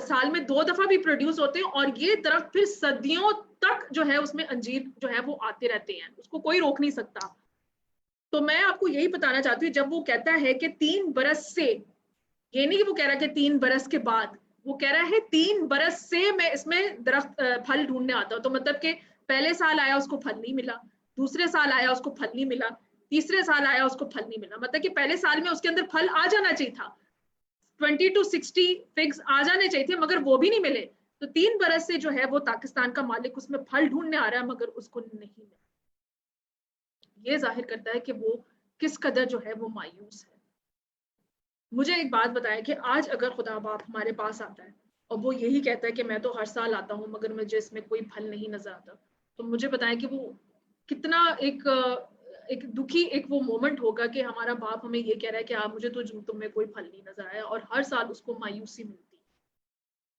साल में 2 दफा भी प्रोड्यूस होते हैं, और ये दरख्त फिर सदियों तक जो है उसमें अंजीर जो है वो आते रहते हैं, उसको कोई रोक नहीं सकता। तो मैं आपको यही बताना चाहती हूँ, जब वो कहता है कि 3 बरस से, ये नहीं कि वो कह रहा है कि 3 बरस के बाद, वो कह रहा है 3 बरस से मैं इसमें दरख्त फल ढूंढने आता हूँ। तो मतलब कि पहले साल आया उसको फल नहीं मिला, दूसरे साल आया उसको फल नहीं मिला, तीसरे साल आया उसको फल नहीं मिला। मतलब कि पहले साल में उसके अंदर फल आ जाना चाहिए था, 20 to 60 फिग्स आ जाने चाहिए थे, मगर वो भी नहीं मिले। तो 3 बरस से जो है वो पाकिस्तान का मालिक उसमें फल ढूंढने आ रहा है, मगर उसको नहीं मिला। ये जाहिर करता है कि वो किस कदर जो है वो मायूस है। मुझे एक बात बताएं कि आज अगर खुदा बाप हमारे पास आता है और वो यही कहता है कि मैं तो हर साल आता हूँ मगर मुझे इसमें कोई फल नहीं नजर आता, तो मुझे बताएं कि वो कितना एक दुखी एक वो मोमेंट होगा कि हमारा बाप हमें ये कह रहा है कि आप मुझे तो तुम्हें कोई फल नहीं नजर आया, और हर साल उसको मायूसी मिलती है।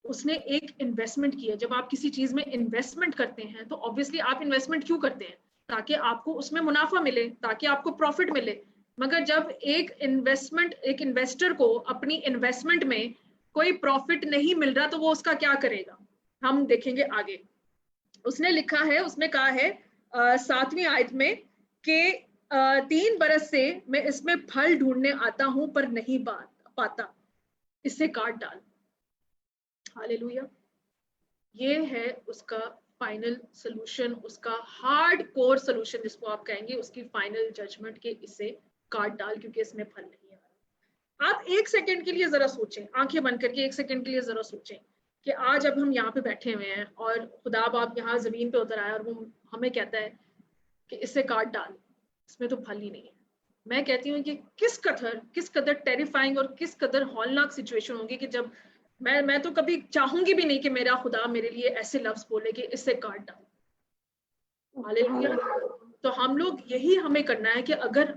उसने एक इन्वेस्टमेंट किया। जब आप किसी चीज में इन्वेस्टमेंट करते हैं तो ऑब्वियसली आप इन्वेस्टमेंट क्यों करते हैं? ताकि आपको उसमें मुनाफा मिले, ताकि आपको प्रॉफिट मिले। मगर जब एक इन्वेस्टर को अपनी इन्वेस्टमेंट में कोई प्रॉफिट नहीं मिल रहा तो वो उसका क्या करेगा, हम देखेंगे आगे। उसने लिखा है, उसमें कहा है 7वीं आयत में कि 3 बरस से मैं इसमें फल ढूंढने आता हूं पर नहीं पाता, इससे काट डाल। हालेलुया। ये है उसका फाइनल सोल्यूशन, उसका हार्ड कोर सोल्यूशन जिसको आप कहेंगे, उसकी फाइनल जजमेंट के इसे काट डाल क्योंकि इसमें फल नहीं आ रहा। आप 1 सेकंड के लिए जरा सोचें, आंखें बंद करके 1 सेकंड के लिए जरा सोचें कि आज अब हम यहाँ पे बैठे हुए हैं और खुदा बाप यहाँ जमीन पे उतर आया और वो हमें कहता है कि इसे काट डाल, इसमें तो फल ही नहीं है। मैं कहती हूँ कि किस कदर टेरिफाइंग और किस कदर हौलनाक सिचुएशन होगी कि जब मैं तो कभी चाहूंगी भी नहीं कि मेरा खुदा मेरे लिए ऐसे लफ्ज बोले कि इससे काट डाल। हालेलुया। तो हम लोग यही हमें करना है कि अगर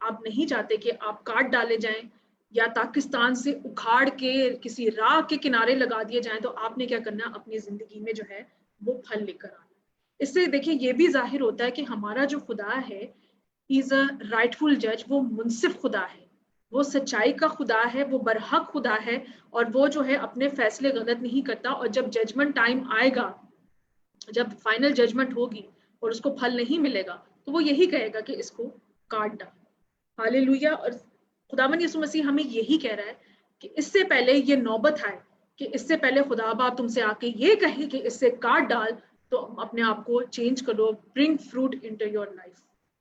आप नहीं चाहते कि आप काट डाले जाएं या पाकिस्तान से उखाड़ के किसी राह के किनारे लगा दिए जाएं, तो आपने क्या करना है, अपनी जिंदगी में जो है वो फल लेकर आना। इससे देखिए ये भी जाहिर होता है कि हमारा जो खुदा है, ही इज अ राइटफुल जज, वो मुनसिफ खुदा है, वो सच्चाई का खुदा है, वो बरहक खुदा है, और वो जो है अपने फैसले गलत नहीं करता। और जब जजमेंट टाइम आएगा, जब फाइनल जजमेंट होगी और उसको फल नहीं मिलेगा, तो वो यही कहेगा कि इसको काट डाल। हालेलुया। और खुदावन यीशु मसीह हमें यही कह रहा है कि इससे पहले ये नौबत आए, कि इससे पहले खुदा बाप तुमसे आके ये कहे कि इससे काट डाल, तो अपने आप को चेंज करो, bring fruit into your life,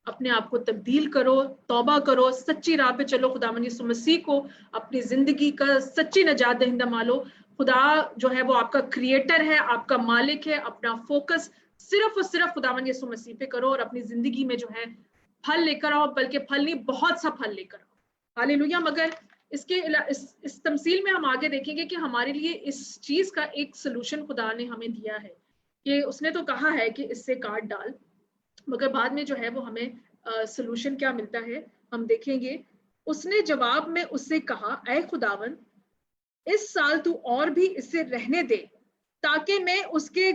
अपने आप को तब्दील करो, तौबा करो, सच्ची राह पे चलो, खुदावन यीशु मसीह को अपनी जिंदगी का सच्ची नजात दहिंदा मानो। खुदा जो है वो आपका क्रिएटर है, आपका मालिक है। अपना फोकस सिर्फ और सिर्फ खुदावन यीशु मसीह पे करो और अपनी जिंदगी में जो है फल लेकर आओ, बल्कि फल नहीं, बहुत सा फल लेकर आओ। हालेलुया। मगर इस तमसील में हम आगे देखेंगे कि हमारे लिए इस चीज का एक सोल्यूशन खुदा ने हमें दिया है, कि उसने तो कहा है कि इससे काट डाल, मगर बाद में जो है वो हमें सोल्यूशन क्या मिलता है हम देखेंगे। उसने जवाब में उससे कहा, ऐ खुदावन, इस साल तू और भी इससे रहने दे, ताकि मैं उसके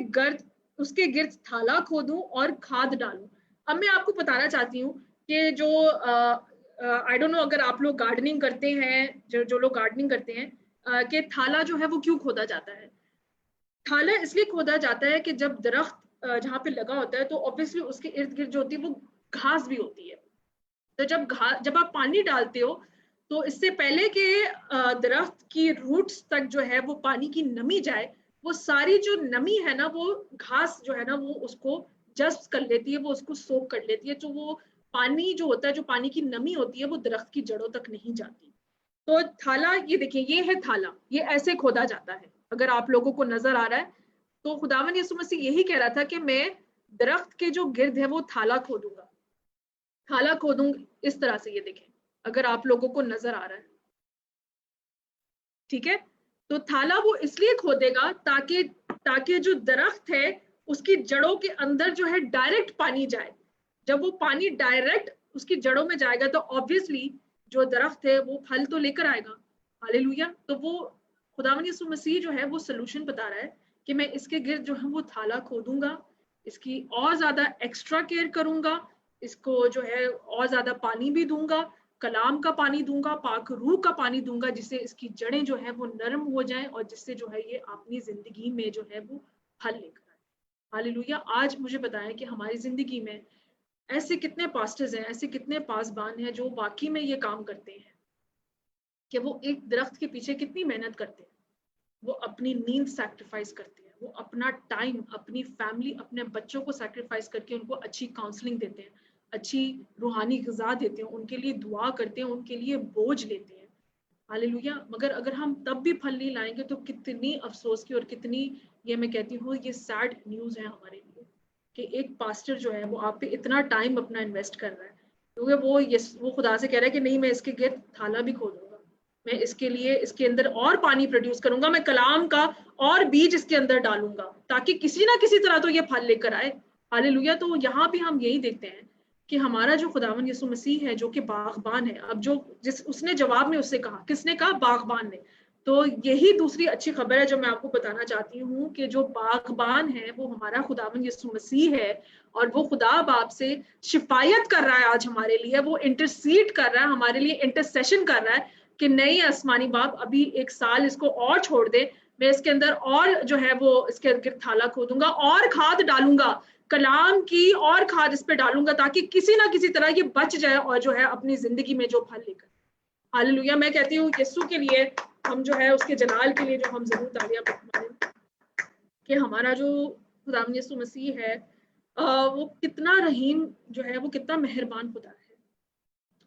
गिर्द थाला खोदूं और खाद डालूं। अब मैं आपको बताना चाहती हूँ कि जो आई डोंट नो अगर आप लोग गार्डनिंग करते हैं, जो लोग गार्डनिंग करते हैं, कि थाला जो है वो क्यों खोदा जाता है। थाला इसलिए खोदा जाता है कि जब दरख्त जहाँ पे लगा होता है तो ऑब्वियसली उसके इर्द गिर्द जो होती है वो घास भी होती है। तो जब आप पानी डालते हो तो इससे पहले कि दरख्त की रूट्स तक जो है वो पानी की नमी जाए, वो सारी जो नमी है ना, वो घास जो है ना वो उसको जज्ब कर लेती है, वो उसको सोख कर लेती है। तो वो पानी जो होता है, जो पानी की नमी होती है, वो दरख्त की जड़ों तक नहीं जाती। तो थाला, ये देखिए, ये है थाला, ये ऐसे खोदा जाता है। अगर आप लोगों को नजर आ रहा है तो खुदावन यीशु मसीह यही कह रहा था कि मैं दरख्त के जो गिर्द है वो थाला खोदूंगा, थाला खोदूंगा इस तरह से। ये देखें, अगर आप लोगों को नजर आ रहा है, ठीक है। तो थाला वो इसलिए खोदेगा ताकि जो दरख्त है उसकी जड़ों के अंदर जो है डायरेक्ट पानी जाए। जब वो पानी डायरेक्ट उसकी जड़ों में जाएगा तो ऑब्वियसली जो दरख्त है वो फल तो लेकर आएगा। हालेलुया। तो वो खुदावन यीशु मसीह जो है वो सोल्यूशन बता रहा है कि मैं इसके गिर्द जो है वो थाला खोदूंगा, इसकी और ज्यादा एक्स्ट्रा केयर करूंगा, इसको जो है और ज्यादा पानी भी दूंगा, कलाम का पानी दूंगा, पाक रूह का पानी दूंगा, जिससे इसकी जड़ें जो है वो नरम हो जाएं और जिससे जो है ये अपनी जिंदगी में जो है वो फल लेकर आए। हालेलुया। आज मुझे बताएं कि हमारी जिंदगी में ऐसे कितने पास्टर्स हैं, ऐसे कितने पासबान हैं जो वाकई में ये काम करते हैं कि वो एक दरख्त के पीछे कितनी मेहनत करते हैं। वो अपनी नींद सैक्रिफाइस करते हैं, वो अपना टाइम, अपनी फैमिली, अपने बच्चों को सैक्रिफाइस करके उनको अच्छी काउंसलिंग देते हैं, अच्छी रूहानी ग़िज़ा देते हैं, उनके लिए दुआ करते हैं, उनके लिए बोझ लेते हैं। हालेलुया। मगर अगर हम तब भी फल नहीं लाएंगे तो कितनी अफसोस की और कितनी, ये मैं कहती हूँ, ये सैड न्यूज़ है हमारे लिए कि एक पास्टर जो है वो आप पे इतना टाइम अपना इन्वेस्ट कर रहा है, क्योंकि वो खुदा से कह रहा है कि नहीं, मैं इसके गिर्द थाला भी खोदूंगा, मैं इसके लिए इसके अंदर और पानी प्रोड्यूस करूंगा, मैं कलाम का और बीज इसके अंदर डालूंगा ताकि किसी ना किसी तरह तो ये फल लेकर आए। हालेलुया। तो यहाँ भी हम यही देखते हैं कि हमारा जो खुदावन यीशु मसीह है जो कि बागबान है, अब उसने जवाब में उससे कहा, किसने कहा? बागबान ने। तो यही दूसरी अच्छी खबर है जो मैं आपको बताना चाहती हूँ कि जो बागबान है वो हमारा खुदावन यीशु मसीह है और वो खुदा बाप से शिफायत कर रहा है आज हमारे लिए, वो इंटरसीड कर रहा है हमारे लिए, इंटरसेशन कर रहा है कि नहीं आसमानी बाप, अभी एक साल इसको और छोड़ दे, मैं इसके अंदर और जो है वो इसके गिर्द थाला खोदूंगा और खाद डालूंगा, कलाम की और खाद इस पे डालूंगा ताकि किसी ना किसी तरह ये बच जाए और जो है अपनी जिंदगी में जो फल लेकर। हालेलुया। मैं कहती हूँ यीशु के लिए हम जो है उसके जलाल के लिए जो हम जरूर तालियां बजाएं कि हमारा जो खुदावंद यीशु मसीह है वो कितना रहीम जो है, वो कितना मेहरबान खुदा है।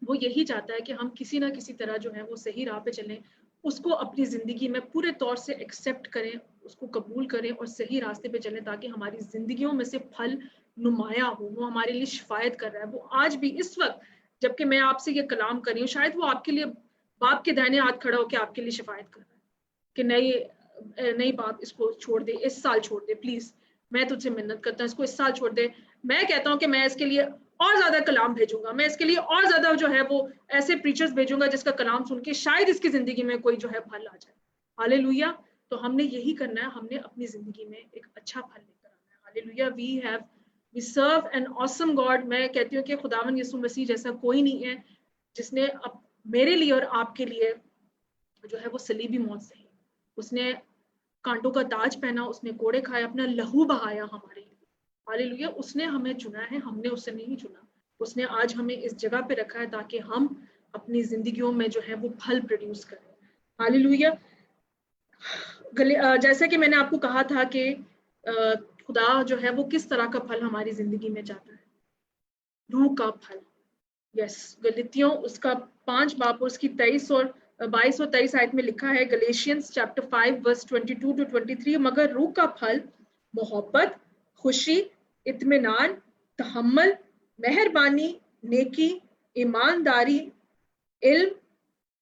वो यही चाहता है कि हम किसी ना किसी तरह जो है वो सही राह पे चलें, उसको अपनी जिंदगी में पूरे तौर से एक्सेप्ट करें, उसको कबूल करें और सही रास्ते पे चलें ताकि हमारी जिंदगियों में से फल नुमाया हो। वो हमारे लिए शिफायत कर रहा है। वो आज भी इस वक्त जबकि मैं आपसे ये कलाम कर रही हूँ, शायद वो आपके लिए बाप के दाहिने हाथ खड़ा होकर आपके लिए शिफायत कर रहा है कि नहीं बाप, इसको छोड़ दे, इस साल छोड़ दे, प्लीज मैं तुझसे मिन्नत करता हूँ, इसको इस साल छोड़ दे। मैं कहता हूँ कि मैं इसके लिए और ज्यादा कलाम भेजूंगा, मैं इसके लिए और ज्यादा जो है वो ऐसे प्रीचर्स भेजूंगा जिसका कलाम सुन के शायद इसकी जिंदगी में कोई जो है फल आ जाए। हालेलुया। तो हमने यही करना है, हमने अपनी जिंदगी में एक अच्छा फल लेकर आना है। Hallelujah. We serve an awesome God. मैं कहती हूँ कि खुदावन यीशु मसीह जैसा कोई नहीं है जिसने अब मेरे लिए और आपके लिए जो है वो सलीबी मौत सही, उसने कांटों का ताज पहना, उसने कोड़े खाए, अपना लहू बहाया हमारे लिए। हालेलुया। उसने हमें चुना है, हमने उसे नहीं चुना। उसने आज हमें इस जगह पे रखा है ताकि हम अपनी जिंदगियों में जो है वो फल प्रोड्यूस करें। हालेलुया। जैसा कि मैंने आपको कहा था कि खुदा जो है वो किस तरह का फल हमारी जिंदगी में चाहता है, रूह का फल। यस, गलतियों उसका 5 बाब और उसकी 22 और 23 आयत में लिखा है, गलेशियंस चैप्टर 5 वर्स 22 टू 23, मगर रूह का फल मोहब्बत, खुशी, इत्मीनान, तहम्मुल, मेहरबानी, नेकी, ईमानदारी, इल्म,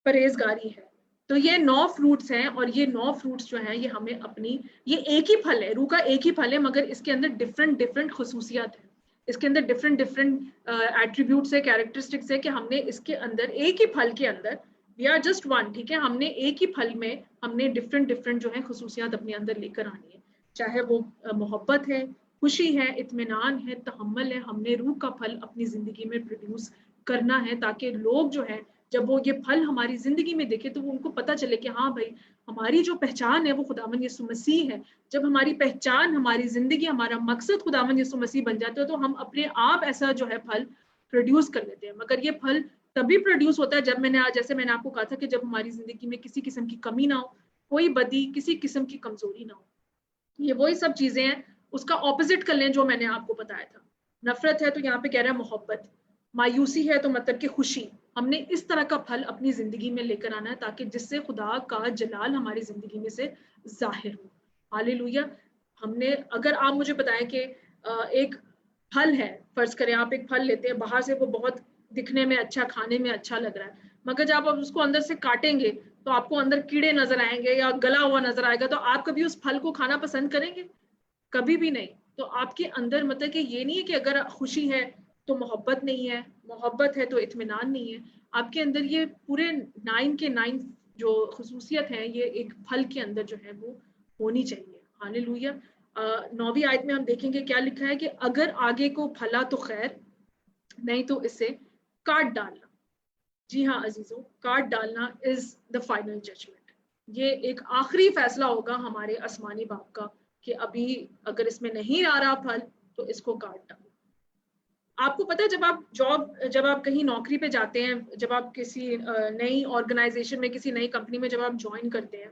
परहेजगारी है। तो ये 9 फ्रूट्स हैं और ये 9 फ्रूट्स जो हैं ये हमें अपनी, ये एक ही फल है, रूह का एक ही फल है, मगर इसके अंदर डिफरेंट खुसूसियात है, इसके अंदर डिफरेंट एट्रीब्यूट्स है, कैरेक्टरिस्टिक्स है कि हमने इसके अंदर एक ही फल के अंदर, वी आर जस्ट वन, ठीक है, हमने एक ही फल में हमने डिफरेंट जो है खुसूसियात अपने अंदर लेकर आनी है, चाहे वो मोहब्बत है, खुशी है, इत्मीनान है, तहम्मुल है, हमने रूह का फल अपनी जिंदगी में प्रोड्यूस करना है ताकि लोग जो है जब वो ये फल हमारी जिंदगी में देखे तो वो उनको पता चले कि हाँ भाई हमारी जो पहचान है वो खुदावंद यीशु मसीह है। जब हमारी पहचान, हमारी जिंदगी, हमारा मकसद खुदावंद यीशु मसीह बन जाता है तो हम अपने आप ऐसा जो है फल प्रोड्यूस कर लेते हैं। मगर ये फल तभी प्रोड्यूस होता है जब जैसे मैंने आपको कहा था कि जब हमारी जिंदगी में किसी किस्म की कमी ना हो, कोई बदी, किसी किस्म की कमजोरी ना हो। ये वही सब चीजें हैं, उसका ऑपोजिट कर लें जो मैंने आपको बताया था। नफरत है तो यहाँ पे कह रहा है मोहब्बत, मायूसी है तो मतलब कि खुशी। हमने इस तरह का फल अपनी जिंदगी में लेकर आना है ताकि जिससे खुदा का जलाल हमारी जिंदगी में से जाहिर हो। हालेलुया। हमने, अगर आप मुझे बताएं कि एक फल है, फर्ज करें आप एक फल लेते हैं, बाहर से वो बहुत दिखने में अच्छा, खाने में अच्छा लग रहा है, मगर जब आप उसको अंदर से काटेंगे तो आपको अंदर कीड़े नजर आएंगे या गला हुआ नजर आएगा, तो आप कभी उस फल को खाना पसंद करेंगे? कभी भी नहीं। तो आपके अंदर मतलब कि ये नहीं है कि अगर खुशी है तो मोहब्बत नहीं है, मोहब्बत है तो इत्मीनान नहीं है। आपके अंदर ये पूरे 9 के 9 जो खुसूसियत है ये एक फल के अंदर जो है वो होनी चाहिए। हालेलुया। 9वीं आयत में हम देखेंगे क्या लिखा है कि अगर आगे को फला तो खैर, नहीं तो इसे काट डालना। जी हाँ अजीजों, काट डालना इज द फाइनल जजमेंट। ये एक आखिरी फैसला होगा हमारे आसमानी बाप का कि अभी अगर इसमें नहीं आ रहा फल तो इसको काट डालो। आपको पता है जब आप कहीं नौकरी पे जाते हैं, जब आप किसी नई ऑर्गेनाइजेशन में, किसी नई कंपनी में जब आप ज्वाइन करते हैं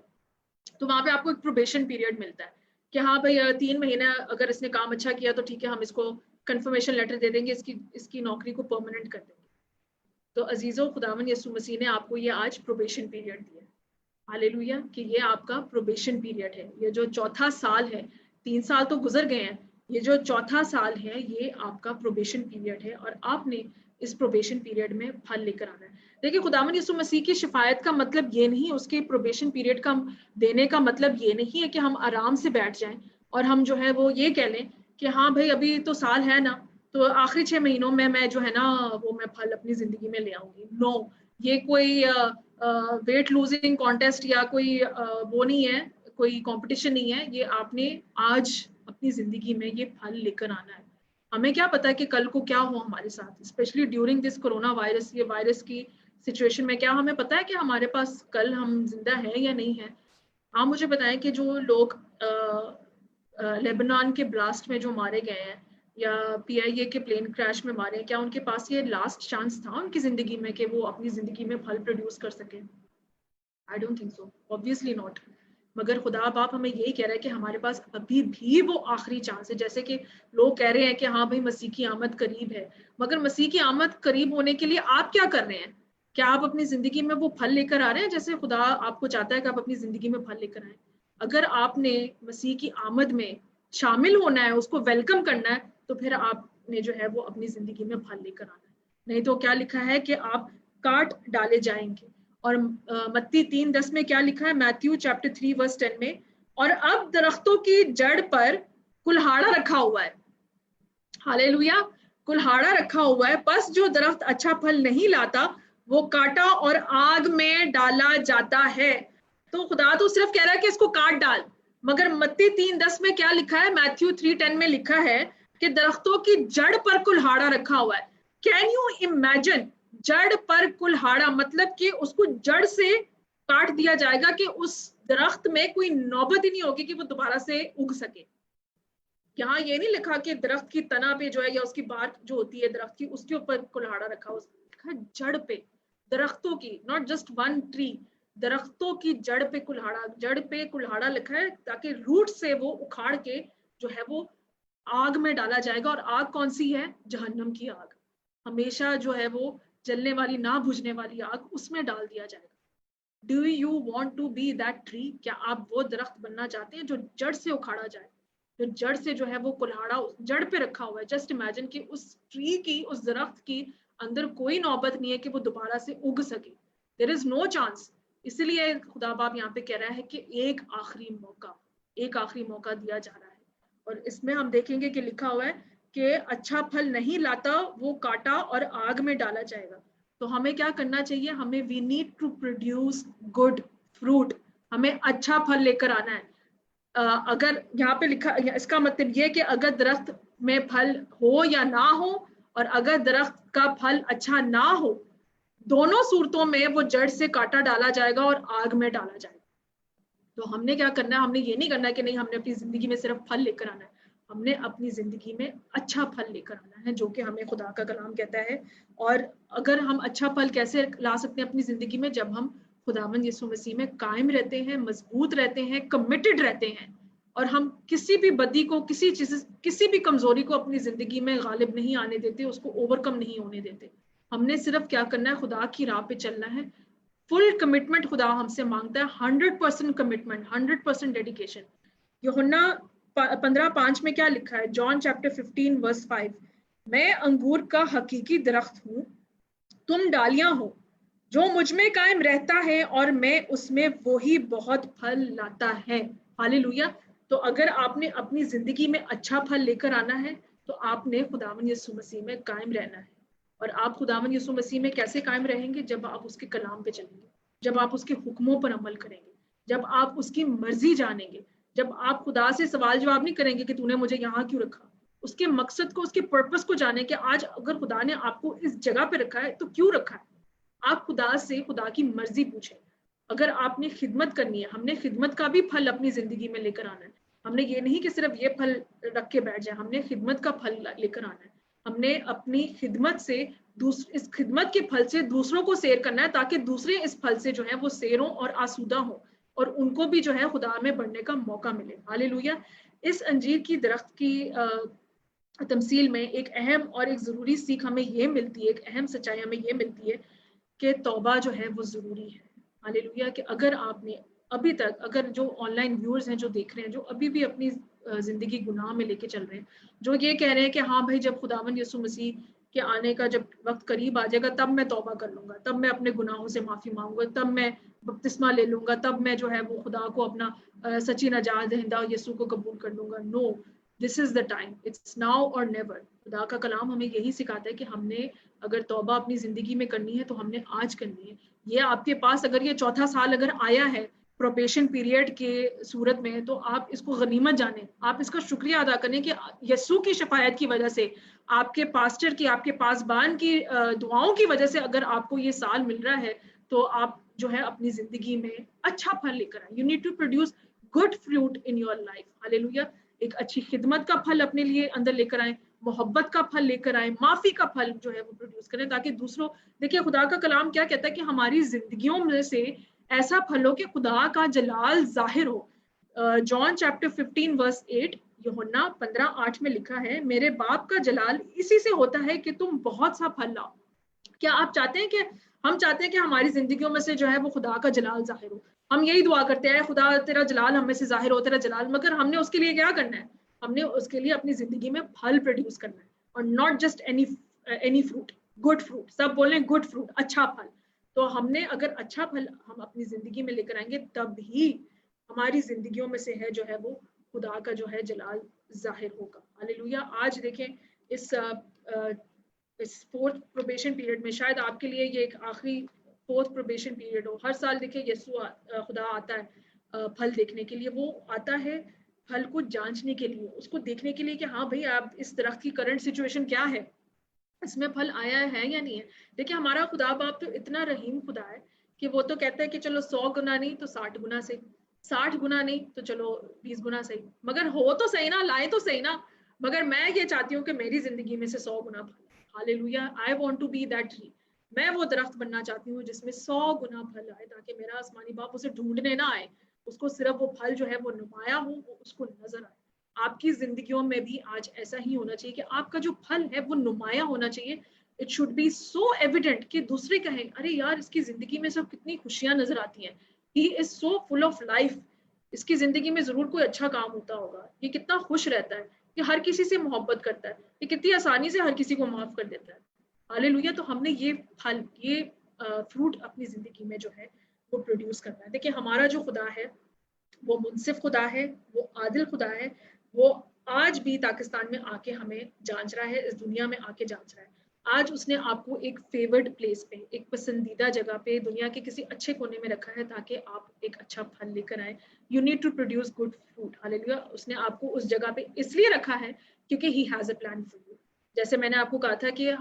तो वहां पे आपको एक प्रोबेशन पीरियड मिलता है कि हाँ भाई 3 महीने अगर इसने काम अच्छा किया तो ठीक है, हम इसको कंफर्मेशन लेटर दे देंगे, इसकी नौकरी को परमानेंट कर देंगे। तो अजीजों, खुदावंद यीशु मसीह ने आपको ये आज प्रोबेशन पीरियड दिया। हालेलुया, कि ये आपका प्रोबेशन पीरियड है। ये जो चौथा साल है, 3 साल तो गुजर गए हैं, ये जो चौथा साल है ये आपका प्रोबेशन पीरियड है और आपने इस प्रोबेशन पीरियड में फल लेकर आना है। देखिए, खुदावंद यीशु मसीह की शिफायत का मतलब ये नहीं, उसके प्रोबेशन पीरियड का देने का मतलब ये नहीं है कि हम आराम से बैठ जाएं और हम जो है वो ये कह लें कि हाँ भाई अभी तो साल है ना, तो आखिरी 6 महीनों में मैं जो है ना वो मैं फल अपनी जिंदगी में ले आऊंगी। नो, ये कोई वेट लूजिंग कॉन्टेस्ट या कोई वो नहीं है, कोई कंपटीशन नहीं है। ये आपने आज अपनी जिंदगी में ये फल लेकर आना है। हमें क्या पता है कि कल को क्या हो हमारे साथ, specially during this corona virus, ये वायरस की सिचुएशन में क्या हमें पता है कि हमारे पास कल हम जिंदा हैं या नहीं है? आप मुझे बताएं कि जो लोग लेबनान के ब्लास्ट में जो मारे गए हैं या PIA के प्लेन क्रैश में मारे हैं, क्या उनके पास ये लास्ट चांस था उनकी जिंदगी में कि वो अपनी जिंदगी में फल प्रोड्यूस कर सके? I don't think so, obviously not. मगर खुदा बाप हमें यही कह रहा है कि हमारे पास अभी भी वो आखिरी चांस है। जैसे कि लोग कह रहे हैं कि हाँ भाई मसीह की आमद करीब है, मगर मसीह की आमद करीब होने के लिए आप क्या कर रहे हैं? क्या आप अपनी जिंदगी में वो फल लेकर आ रहे हैं जैसे खुदा आपको चाहता है कि आप अपनी जिंदगी में फल लेकर आए? अगर आपने मसीह की आमद में शामिल होना है, उसको वेलकम करना है, तो फिर आपने जो है वो अपनी जिंदगी में फल लेकर आना है। नहीं तो क्या लिखा है कि आप काट डाले जाएंगे। और मत्ती 3:10 में क्या लिखा है? मैथ्यू चैप्टर 3 वर्स 10 में, और अब दरख्तों की जड़ पर कुल्हाड़ा रखा हुआ है। हालेलुया, कुल्हाड़ा रखा हुआ है, बस जो दरख्त अच्छा फल नहीं लाता वो काटा और आग में डाला जाता है। तो खुदा तो सिर्फ कह रहा है कि इसको काट डाल, मगर मत्ती 3:10 में क्या लिखा है? मैथ्यू 3:10 में लिखा है कि दरख्तों की जड़ पर कुल्हाड़ा रखा हुआ है। Can you imagine? जड़ पर कुल्हाड़ा मतलब कि उसको जड़ से काट दिया जाएगा कि उस दरख्त में कोई नौबत ही नहीं होगी कि वो दोबारा से उग सके। यहाँ ये नहीं लिखा कि दरख्त की तना पे जो है या उसकी बार्क जो होती है दरख्त की उसके ऊपर कुल्हाड़ा रखा हो, लिखा जड़ पे, दरख्तों की, नॉट जस्ट वन ट्री, दरख्तों की जड़ पे कुल्हाड़ा, जड़ पे कुल्हाड़ा लिखा है ताकि रूट से वो उखाड़ के जो है वो आग में डाला जाएगा। और आग कौन सी है? जहन्नम की आग, हमेशा जो है वो जलने वाली, ना बुझने वाली आग, उसमें डाल दिया जाएगा। Do you want to be that tree? क्या आप वो दरख्त बनना चाहते हैं जो जड़ से उखाड़ा जाए, जो जड़ से जो है वो कुल्हाड़ा जड़ पे रखा हुआ है? जस्ट इमेजिन कि उस ट्री की, उस दरख्त की अंदर कोई नौबत नहीं है कि वो दोबारा से उग सके, देयर इज नो चांस। इसलिए खुदा बाप यहाँ पे कह रहा है कि एक आखिरी मौका दिया जा रहा है। और इसमें हम देखेंगे कि लिखा हुआ है कि अच्छा फल नहीं लाता वो काटा और आग में डाला जाएगा। तो हमें क्या करना चाहिए? हमें we need to produce good fruit, हमें अच्छा फल लेकर आना है। अगर यहाँ पे लिखा, इसका मतलब ये कि अगर दरख्त में फल हो या ना हो, और अगर दरख्त का फल अच्छा ना हो, दोनों सूरतों में वो जड़ से काटा डाला जाएगा और आग में डाला जाएगा। तो हमने क्या करना है? हमने ये नहीं करना है कि नहीं हमने अपनी जिंदगी में सिर्फ फल लेकर आना है, हमने अपनी जिंदगी में अच्छा फल लेकर आना है, जो कि हमें खुदा का कलाम कहता है। और अगर हम अच्छा फल कैसे ला सकते हैं अपनी जिंदगी में? जब हम खुदावंद यीशु मसीह में कायम रहते हैं, मजबूत रहते हैं, कमिटेड रहते हैं, और हम किसी भी बदी को, किसी भी कमजोरी को अपनी जिंदगी में गालिब नहीं आने देते, उसको ओवरकम नहीं होने देते। हमने सिर्फ क्या करना है? खुदा की राह पे चलना है। फुल कमिटमेंट खुदा हमसे मांगता है, 100% कमिटमेंट, 100% डेडिकेशन। यूहन्ना 15:5 में क्या लिखा है? जॉन चैप्टर 15 वर्स 5, मैं अंगूर का हकीकी दरख्त हूँ, तुम डालियां हो। जो मुझ में कायम रहता है और मैं उसमें, वो ही बहुत फल लाता है। हालेलुया। तो अगर आपने अपनी जिंदगी में अच्छा फल लेकर आना है तो आपने खुदावंद यीशु मसीह में कायम रहना है। और आप खुदावंद यीशु मसीह में कैसे कायम रहेंगे? जब आप उसके कलाम पे चलेंगे, जब आप उसके हुक्मों पर अमल करेंगे, जब आप उसकी मर्जी जानेंगे, जब आप खुदा से सवाल जवाब नहीं करेंगे कि तूने मुझे यहाँ क्यों रखा, उसके मकसद को, उसके पर्पस को जाने कि आज अगर खुदा ने आपको इस जगह पे रखा है तो क्यों रखा है। आप खुदा से खुदा की मर्जी पूछें। अगर आपने खिदमत करनी है, हमने खिदमत का भी फल अपनी जिंदगी में लेकर आना है। हमने ये नहीं कि सिर्फ ये फल रख के बैठ जाए, हमने खिदमत का फल लेकर आना है। हमने अपनी खिदमत से, इस खिदमत के फल से दूसरों को सैर करना है, ताकि दूसरे इस फल से जो है वो सैरों और आसूदा हो और उनको भी जो है खुदा में बढ़ने का मौका मिले। हालेलुया। इस अंजीर की दरख्त की तमसील में एक अहम और एक ज़रूरी सीख हमें ये मिलती है, एक अहम सच्चाई हमें ये मिलती है कि तौबा जो है वो ज़रूरी है। हालेलुया। कि अगर आपने अभी तक, अगर जो ऑनलाइन व्यूअर्स हैं जो देख रहे हैं, जो अभी भी अपनी ज़िंदगी गुनाह में लेके चल रहे हैं, जो ये कह रहे हैं कि हाँ भाई जब खुदावंद यीशु मसीह के आने का जब वक्त करीब आ जाएगा तब मैं तौबा कर लूँगा, तब मैं अपने गुनाहों से माफ़ी मांगूंगा, तब मैं बपतिस्मा ले लूँगा, तब मैं जो है वो खुदा को अपना सच्ची नजात दहिंदा यीशु को कबूल कर लूँगा। No, this is the time, it's now और नेवर। खुदा का कलाम हमें यही सिखाता है कि हमने अगर तौबा अपनी ज़िंदगी में करनी है तो हमने आज करनी है। ये आपके पास अगर ये चौथा साल अगर आया है प्रोबेशन पीरियड के सूरत में, तो आप इसको गनीमत जाने, आप इसका शुक्रिया अदा करें कि यीशु की शफायत की वजह से, आपके पास्टर की, आपके पासबान की दुआओं की वजह से अगर आपको ये साल मिल रहा है, तो आप जो है अपनी जिंदगी में अच्छा फल लेकर आए। You need to produce good fruit in your life. Hallelujah. एक अच्छी खिदमत का फल अपने लिए अंदर लेकर आए, मोहब्बत का फल लेकर आए, माफी का फल जो है वो प्रोड्यूस करें, ताकि दूसरों, देखिए खुदा का कलाम क्या कहता है कि हमारी जिंदगियों में से ऐसा फल हो कि खुदा का जलाल जाहिर हो। जॉन चैप्टर 15 वर्स 8, यूहन्ना 15:8 में लिखा है, मेरे बाप का जलाल इसी से होता है कि तुम बहुत सा फल लाओ। क्या आप चाहते हैं कि, हम चाहते हैं कि हमारी जिंदगियों में से जो है वो खुदा का जलाल जाहिर हो। हम यही दुआ करते हैं, खुदा तेरा जलाल हम में से जाहिर हो, तेरा जलाल। मगर हमने उसके लिए क्या करना है? हमने उसके लिए अपनी जिंदगी में फल प्रोड्यूस करना है, और not just any fruit, good fruit. सब बोले गुड फ्रूट, अच्छा फल। तो हमने अगर अच्छा फल हम अपनी जिंदगी में लेकर आएंगे तब ही हमारी जिंदगियों में से है जो है वो खुदा का जो है जलाल जाहिर होगा। हालेलुया। आज देखें इस फोर्थ प्रोबेशन पीरियड में, शायद आपके लिए ये एक आखिरी फोर्थ प्रोबेशन पीरियड हो। हर साल देखिए यीशु खुदा आता है फल देखने के लिए। वो आता है फल को जांचने के लिए, उसको देखने के लिए कि हाँ भाई आप इस दरख्त की करंट सिचुएशन क्या है, इसमें फल आया है या नहीं है। देखिए हमारा खुदा बाप तो इतना रहीम खुदा है कि वो तो कहता है कि चलो 100 गुना नहीं तो 60 गुना से, 60 गुना नहीं तो चलो 20 गुना सही, मगर हो तो सही ना, लाए तो सही ना। मगर मैं ये चाहती हूँ कि मेरी जिंदगी में से 100 गुना फल। Hallelujah, I want to be that tree. मैं वो दरख्त बनना चाहती हूँ जिसमें 100 गुना फल आए, ताकि मेरा आसमानी बाप उसे ढूंढने ना आए, उसको सिर्फ वो फल जो है वो नुमाया हो, वो उसको नजर आए। आपकी जिंदगियों में भी आज ऐसा ही होना चाहिए कि आपका जो फल है वो नुमाया होना चाहिए। It should be so evident कि दूसरे कहें, अरे यार इसकी जिंदगी में सब कितनी खुशियां नजर आती हैं, he is so full of life, इसकी जिंदगी में जरूर कोई अच्छा काम होता होगा, ये कितना खुश रहता है, ये हर किसी से मोहब्बत करता है, ये कितनी आसानी से हर किसी को माफ कर देता है। हालेलुया। तो हमने ये फल, ये फ्रूट अपनी जिंदगी में जो है वो प्रोड्यूस करना है। देखिए हमारा जो खुदा है वो मुनसिफ खुदा है, वो आदिल खुदा है, वो आज भी पाकिस्तान में आके हमें जांच रहा है, इस दुनिया में आके जांच रहा है। आज उसने आपको एक फेवर्ड प्लेस पे, एक पसंदीदा जगह पे, दुनिया के किसी अच्छे कोने में रखा है ताकि आप एक अच्छा फल लेकर आए। You need to produce good fruit. Hallelujah. उसने आपको उस जगह पे इसलिए रखा है क्योंकि he has a plan for you. जैसे मैंने आपको कहा था कि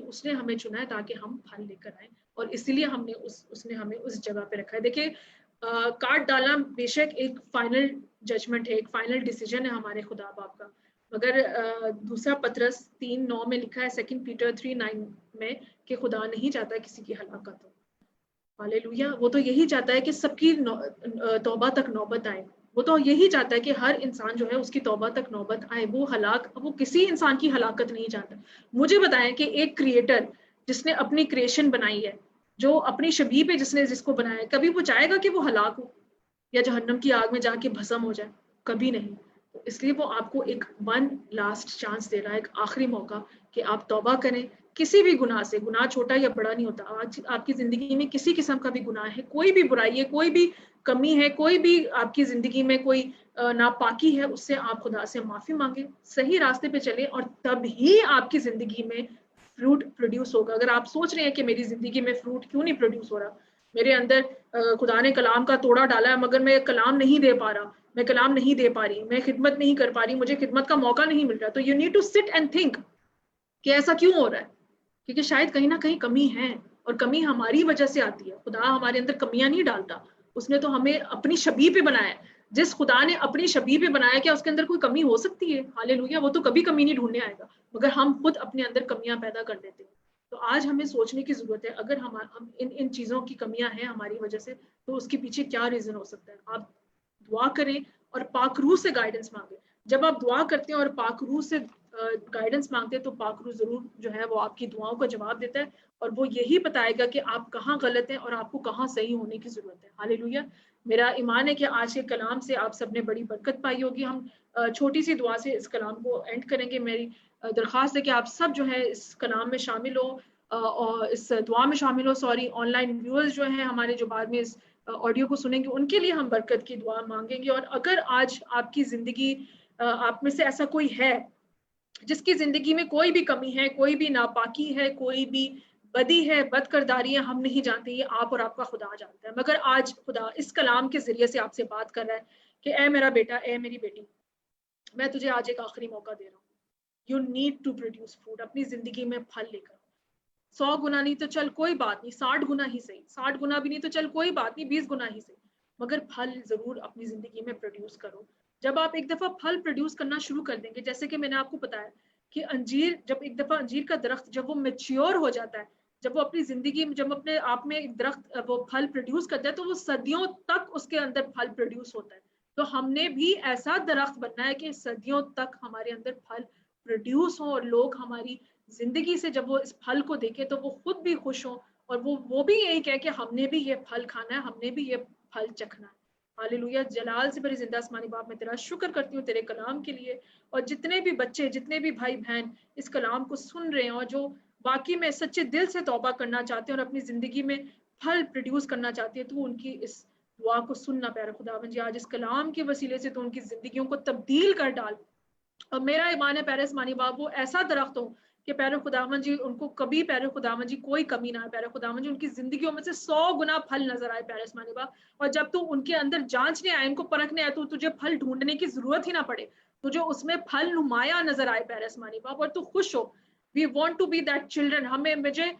उसने हमें चुना है ताकि हम फल लेकर आए, और इसीलिए उसने हमें उस जगह पे रखा है। देखिए काट डालना बेशक एक फाइनल जजमेंट है, एक फाइनल डिसीजन है हमारे खुदा बाप का, मगर दूसरा पतरस 3:9 में लिखा है, 2 पीटर 3:9 में, कि खुदा नहीं चाहता किसी की हलाकत हो। हालेलुया। वो तो यही चाहता है कि सबकी तौबा तक नौबत आए। वो तो यही चाहता है कि हर इंसान जो है उसकी तौबा तक नौबत आए। वो किसी इंसान की हलाकत नहीं चाहता। मुझे बताएं कि एक क्रिएटर जिसने अपनी क्रिएशन बनाई है, जो अपनी शबीह पे जिसको बनाया है, कभी वो चाहेगा कि वो हलाक हो या जहन्नम की आग में जाके भस्म हो जाए? कभी नहीं। तो इसलिए वो आपको एक वन लास्ट चांस दे रहा है, एक आखिरी मौका, कि आप तौबा करें किसी भी गुनाह से। गुनाह छोटा या बड़ा नहीं होता। आज आपकी जिंदगी में किसी किस्म का भी गुनाह है, कोई भी बुराई है, कोई भी कमी है, कोई भी आपकी जिंदगी में कोई नापाकी है, उससे आप खुदा से माफी मांगे, सही रास्ते पे चले, और तब ही आपकी जिंदगी में फ्रूट प्रोड्यूस होगा। अगर आप सोच रहे हैं कि मेरी जिंदगी में फ्रूट क्यों नहीं प्रोड्यूस हो रहा, मेरे अंदर खुदा ने कलाम का तोड़ा डाला है मगर मैं कलाम नहीं दे पा रहा, मैं कलाम नहीं दे पा रही, मैं खिदमत नहीं कर पा रही, मुझे खिदमत का मौका नहीं मिल रहा, तो you need to sit and think कि ऐसा क्यों हो रहा है। क्योंकि शायद कहीं ना कहीं कमी है, और कमी हमारी वजह से आती है। खुदा हमारे अंदर कमियां नहीं डालता, उसने तो हमें अपनी शबीह पे बनाया है। जिस खुदा ने अपनी शबीह पे बनाया, क्या उसके अंदर कोई कमी हो सकती है? हालेलुया। वो तो कभी कमी नहीं ढूंढने आएगा, मगर हम खुद अपने अंदर कमियां पैदा कर देते हैं। तो आज हमें सोचने की जरूरत है, अगर हम इन चीजों की कमियां हैं हमारी वजह से, तो उसके पीछे क्या रीजन हो सकता है। आप दुआ करें और पाक रूह से गाइडेंस मांगे। जब आप दुआ करते हैं और पाक रूह से गाइडेंस मांगते हैं, तो पाक रूह जरूर जो है वो आपकी दुआओं का जवाब देता है, और वो यही बताएगा कि आप कहाँ गलत हैं और आपको कहाँ सही होने की जरूरत है। हालेलुया। मेरा ईमान है कि आज के कलाम से आप सबने बड़ी बरकत पाई होगी। हम छोटी सी दुआ से इस कलाम को एंड करेंगे। मेरी दरख्वास्त है कि आप सब जो है इस कलाम में शामिल हो, और इस दुआ में शामिल हो। सॉरी, ऑनलाइन व्यूअर्स जो हैं हमारे, जो बाद में इस ऑडियो को सुनेंगे, उनके लिए हम बरकत की दुआ मांगेंगे। और अगर आज आपकी जिंदगी, आप में से ऐसा कोई है जिसकी जिंदगी में कोई भी कमी है, कोई भी नापाकी है, कोई भी बदी है, बदकिरदारी है, हम नहीं जानते, ये आप और आपका खुदा जानता है। मगर आज खुदा इस कलाम के जरिए से आपसे बात कर रहा है कि ए मेरा बेटा, ए मेरी बेटी, मैं तुझे आज एक आखिरी मौका दे रहा हूँ। You need to produce fruit. अपनी जिंदगी में फल लेकर 100 गुना नहीं तो चल कोई बात नहीं, 60 गुना ही सही, 60 गुना भी नहीं तो चल कोई बात नहीं, 20 गुना ही सही, मगर फल जरूर अपनी जिंदगी में प्रोड्यूस करो। जब आप एक दफा फल प्रोड्यूस करना शुरू कर देंगे, जैसे कि मैंने आपको बताया कि अंजीर, जब एक दफा अंजीर का दरख्त जब वो मैच्योर हो जाता है, जब वो अपनी जिंदगी में, जब अपने आप में एक दरख्त वो फल प्रोड्यूस करता है, तो वो सदियों तक उसके अंदर फल प्रोड्यूस होता है। तो हमने भी ऐसा दरख्त बनना है कि सदियों तक हमारे अंदर फल प्रोड्यूस हो, और लोग हमारी जिंदगी से जब वो इस फल को देखे तो वो खुद भी खुश हो, और वो भी यही कहे कि हमने भी ये फल खाना है, हमने भी ये फल चखना है। हालेलुया। जलाल से बड़ी जिंदा आसमानी बाप, मैं तेरा शुक्र करती हूँ तेरे कलाम के लिए, और जितने भी बच्चे, जितने भी भाई बहन इस कलाम को सुन रहे हैं, और जो वाकई में सच्चे दिल से तौबा करना चाहते हैं और अपनी जिंदगी में फल प्रोड्यूस करना चाहते हैं, तो उनकी इस दुआ को सुनना प्यारा खुदावन जी। आज इस कलाम के वसीले से तो उनकी जिंदगियों को तब्दील कर डाल। और मेरा ईमान है प्यारे आसमानी बाप, वो ऐसा दरख्त हो कि प्यारे खुदावन जी उनको कभी, प्यारे खुदावन जी, कोई कमी ना है। प्यारे खुदावन जी उनकी जिंदगियों में से 100 गुना फल नजर आए प्यारे आसमानी बाप। और जब तू उनके अंदर जांचने आए, उनको परखने आए, तो तुझे फल ढूंढने की जरूरत ही ना पड़े, तुझे उसमें फल नुमाया नजर आए प्यारे आसमानी बाप, और तू खुश हो। We want to be that children. मुझे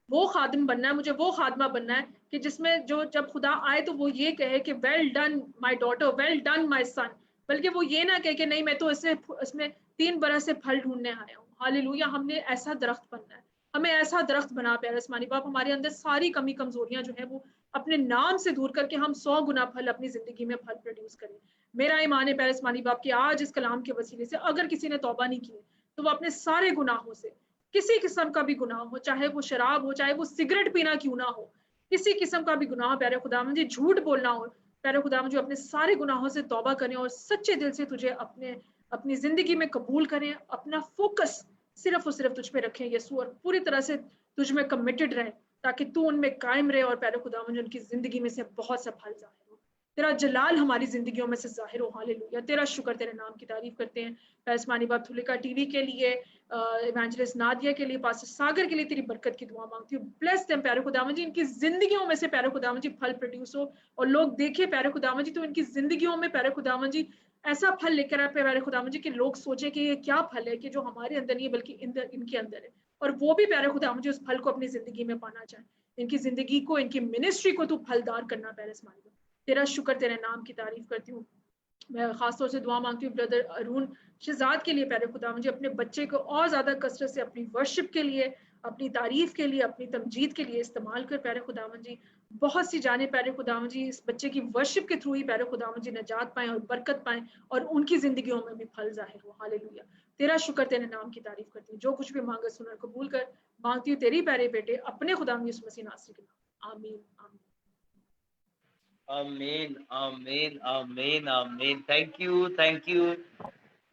वो खादिम बनना है, मुझे वो खादमा बनना है कि जिसमें जो जब खुदा आए तो वो ये कहे कि well done my daughter, well done my son, बल्कि वो ये ना कहे कि नहीं मैं तो इसमें 3 बरस से फल ढूंढने आया हूँ। हालेलुया, हमने ऐसा दरख्त बनना है, हमें ऐसा दरख्त बना प्यारे आसमानी बाप, हमारे अंदर सारी कमी कमजोरियां जो है वो अपने नाम से दूर करके हम 100 गुना फल अपनी जिंदगी में फल प्रोड्यूस करें। मेरा ईमान है प्यारे आसमानी बाप कि आज इस कलाम के वसीले से अगर किसी ने तौबा नहीं की तो वो अपने सारे गुनाहों से, किसी किस्म का भी गुनाह हो, चाहे वो शराब हो, चाहे वो सिगरेट पीना क्यों ना हो, किसी किस्म का भी गुनाह प्यारे खुदावंद जी, झूठ बोलना हो, प्यारे खुदावंद जी अपने सारे गुनाहों से तौबा करें और सच्चे दिल से तुझे अपनी जिंदगी में कबूल करें, अपना फोकस सिर्फ और सिर्फ तुझ पे रखें यीशु, और पूरी तरह से तुझ में कमिटेड रहे ताकि तू उनमें कायम रहे और प्यारे खुदावंद उनकी जिंदगी में से बहुत सा फल जाहिर हो, तेरा जलाल हमारी जिंदगियों में से जाहिर हो। हालेलुया, तेरा शुक्र, तेरे नाम की तारीफ करते हैं। आसमानी बाप थुलिका टीवी के लिए, इवेंजलिस्ट नादिया के लिए, पास्टर सागर के लिए तेरी बरकत की दुआ मांगती हूँ। ब्लेस देम प्यारे खुदावंद जी, इनकी जिंदगियों में से प्यारे खुदावंद जी फल प्रोड्यूस हो और लोग देखे प्यारे खुदावंद जी तो इनकी जिंदगियों में प्यारे खुदावंद जी ऐसा फल लेकर आए प्यारे खुदावंद जी कि लोग सोचे कि ये क्या फल है कि जो हमारे अंदर नहीं है बल्कि इनके अंदर है, और वो भी प्यारे खुदावंद जी उस फल को अपनी जिंदगी में पाना चाहे। इनकी जिंदगी को, इनकी मिनिस्ट्री को तू फलदार करना प्यारे आसमानी बाप, तेरा शुक्र, तेरे नाम की तारीफ करती हूँ। मैं खासतौर से दुआ मांगती हूँ ब्रदर अरुण शहजाद के लिए प्यारे खुदा, मुझे अपने बच्चे को और ज्यादा कसरत से अपनी वर्शिप के लिए, अपनी तारीफ के लिए, अपनी तमजीद के लिए इस्तेमाल कर प्यारे खुदावन जी। बहुत सी जाने प्यारे खुदावन जी इस बच्चे की वर्शिप के थ्रू ही प्यारे खुदावन जी नजात पाएं और बरकत पाएं और उनकी जिंदगियों में भी फल जाहिर हो। हालेलुया, तेरा शुक्र, तेरे नाम की तारीफ करती हूँ। जो कुछ भी मांगा सुनर कबूल कर, मांगती हूँ तेरी प्यारे बेटे अपने खुदावन यीशु मसीह नासरी के नाम, आमीन आमीन आमीन आमीन आमीन आमीन। थैंक यू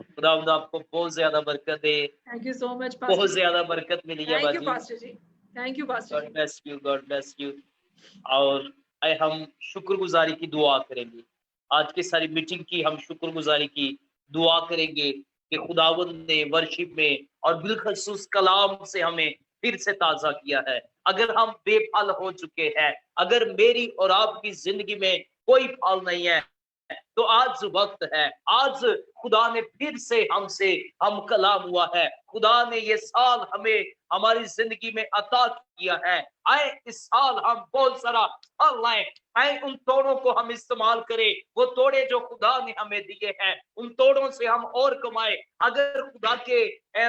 खुदावंद आपको बहुत ज्यादा बरकत दे। थैंक यू सो मच, बहुत ज्यादा बरकत मिली है थैंक यू बाजी। Pastor ji, thank you pastor ji. God bless you. और हम शुक्रगुजारी की दुआ करेंगे। आज की सारी मीटिंग की हम शुक्रगुजारी की दुआ करेंगे कि खुदावंद ने वर्शिप में और बिलखसूस कलाम से हमें फिर से ताजा किया है। अगर हम बेफल हो चुके हैं, अगर मेरी और आपकी जिंदगी में कोई फल नहीं है, तो आज वक्त है। आज खुदा ने फिर से हम कलाम हुआ है। खुदा ने ये साल हमें हमारी जिंदगी में अता किया है। आए इस साल हम बहुत सारा फल लाएं, आए उन तोड़ों को हम इस्तेमाल करें। वो तोड़े जो खुदा ने हमें दिए हैं, उन तोड़ों से हम और कमाए। अगर खुदा के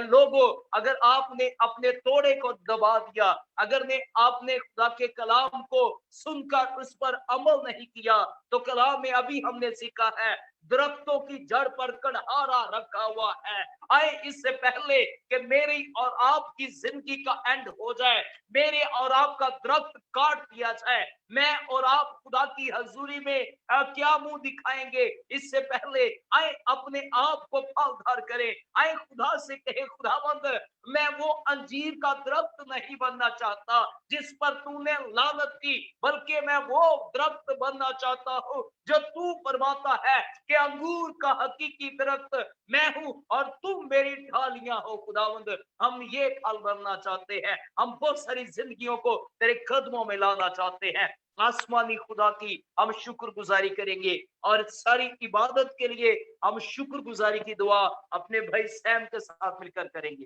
लोगों, अगर आपने अपने तोड़े को दबा दिया, अगर आपने खुदा के कलाम को सुनकर उस पर अमल नहीं किया, तो कलाम में अभी हमने सीखा है दरख्तों की जड़ पर कड़हारा रखा हुआ है। आए इससे पहले कि मेरी और आपकी जिंदगी का एंड हो जाए, मेरे और आपका दरख्त काट दिया जाए, मैं और आप खुदा की हजूरी में क्या मुंह दिखाएंगे? इससे पहले आए अपने आप को फलदार करें। आए खुदा से कहे, खुदावंद मैं वो अंजीर का दरख्त नहीं बनना चाहता जिस पर तूने लानत की, बल्कि मैं वो दरख्त बनना चाहता हूँ जो तू फरमाता है कि अंगूर का हकीकी दरख्त मैं हूँ और तुम मेरी ढालियां हो। खुदावंद हम ये फल बनना चाहते हैं। हम बहुत सारी जिंदगियों को तेरे कदमों में लाना चाहते हैं। आसमानी खुदा की हम शुक्रगुजारी करेंगे और सारी इबादत के लिए हम शुक्रगुजारी की दुआ अपने भाई सैम के साथ मिलकर करेंगे।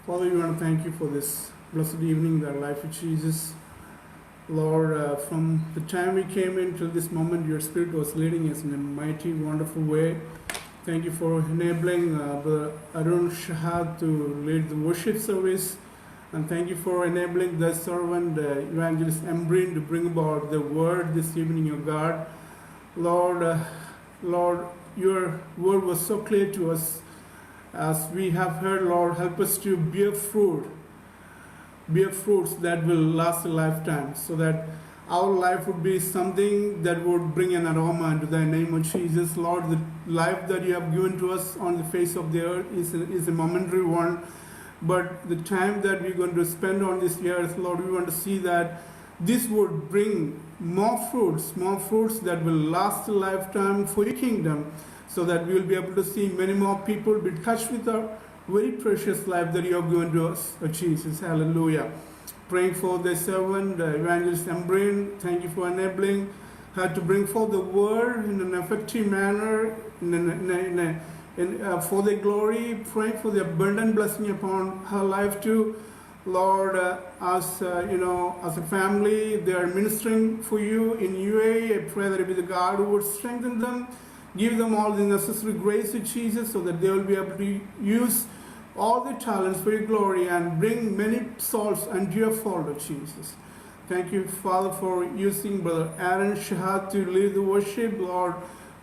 Father, we want to thank you for this blessed evening, the life of Jesus. Lord, from the time we came in till this moment, your Spirit was leading us in a mighty, wonderful way. Thank you for enabling Brother Arun Shahad to lead the worship service. And thank you for enabling the servant, Evangelist Embrin, to bring about the word this evening, O God. Lord, your word was so clear to us. As we have heard, Lord, help us to bear fruits that will last a lifetime, so that our life would be something that would bring an aroma into the name of Jesus. Lord, the life that you have given to us on the face of the earth is a momentary one, but the time that we're going to spend on this earth, Lord, we want to see that this would bring more fruits that will last a lifetime for your kingdom, so that we will be able to see many more people be touched with our very precious life that you have given to us, oh Jesus. Hallelujah. praying for the servant, Evangelist Embrin. Thank you for enabling her to bring forth the word in an effective manner, for the glory, praying for the abundant blessing upon her life too. Lord, as a family, they are ministering for you in UAE. I pray that it be the God who would strengthen them, give them all the necessary grace to Jesus, so that they will be able to use all their talents for your glory and bring many souls unto your fold, of Jesus. Thank you, Father, for using Brother Aaron Shahad to lead the worship. Lord,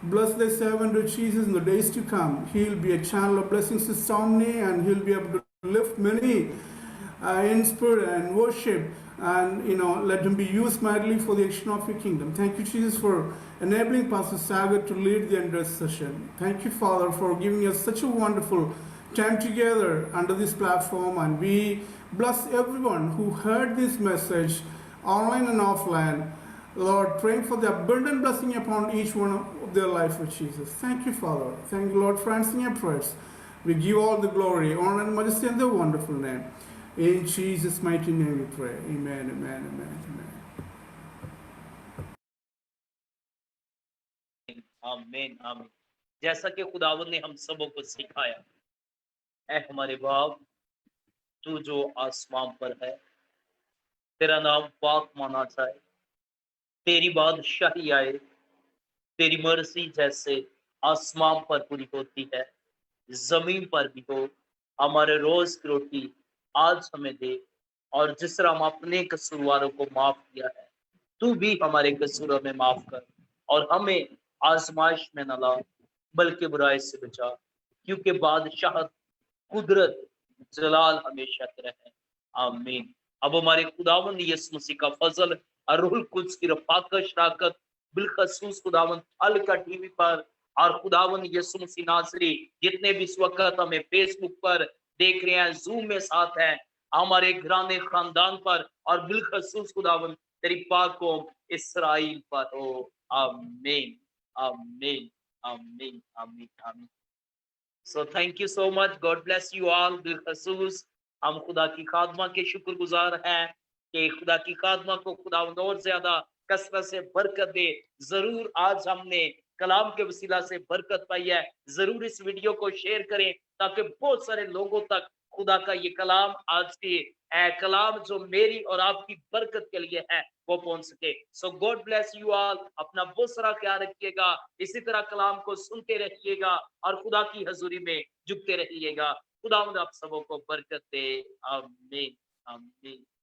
bless the servant of Jesus in the days to come. He'll be a channel of blessings to Somni, and he'll be able to lift many in spirit and worship, and let him be used mightily for the action of your kingdom. Thank you, Jesus, for enabling Pastor Sagar to lead the intercession. Thank you, Father, for giving us such a wonderful time together under this platform, and we bless everyone who heard this message online and offline. Lord, praying for the abundant blessing upon each one of their life with Jesus. Thank you, Father. Thank you, Lord, for answering our prayers. We give all the glory, honor, and majesty in the wonderful name. In Jesus' mighty name we pray. Amen, amen, amen, amen. आमीन आमीन। जैसा कि खुदावंद ने हम सबों को सिखाया, ऐ हमारे बाप, तू जो आसमान पर है, तेरा नाम पाक माना जाए, तेरी बादशाही आए, तेरी मर्जी जैसे आसमान पर पूरी होती है, जमीन पर भी हो। हमारे रोज की रोटी आज हमें दे, और जिस तरह हम अपने कसूरवारों को माफ किया है, तू भी हमारे कसूरों में माफ कर, और हमें आजमाइश में न ला, बल्कि बुराई से बचा, क्योंकि बादशाहत, कुदरत, जलाल हमेशा तेरा है। आमीन। अब हमारे खुदावंद यीशु मसीह का फजल और रूहुल कुद्स की रफ़ाकत शराकत बिलखसूस खुदावंद अल का टीवी पर और खुदावंद यीशु मसीह नासरी जितने भी इस वक्त हमें फेसबुक पर देख रहे हैं, जूम में साथ हैं, हमारे घराने खानदान पर और बिलखसूस खुदावंद तेरी पाक कौम इस्राइल पर हो। आमीन आमीन आमीन आमीन आमीन। So thank you so much. God bless you all. बिलखसूस हम खुदा की खादमा के शुक्रगुजार हैं कि खुदा की खादमा को खुदा और ज्यादा कसरत से बरकत दे। जरूर आज हमने कलाम के वसीला से बरकत पाई है। जरूर इस वीडियो को शेयर करें ताकि बहुत सारे लोगों तक खुदा का ये कलाम, आज के कलाम जो मेरी और आपकी बरकत के लिए है, वो पहुंच सके। सो गॉड ब्लेस यू ऑल। अपना बहुत सारा ख्याल रखिएगा, इसी तरह कलाम को सुनते रहिएगा और खुदा की हजूरी में झुकते रहिएगा। खुदा आप सबों को बरकत दे। आमीन आमीन।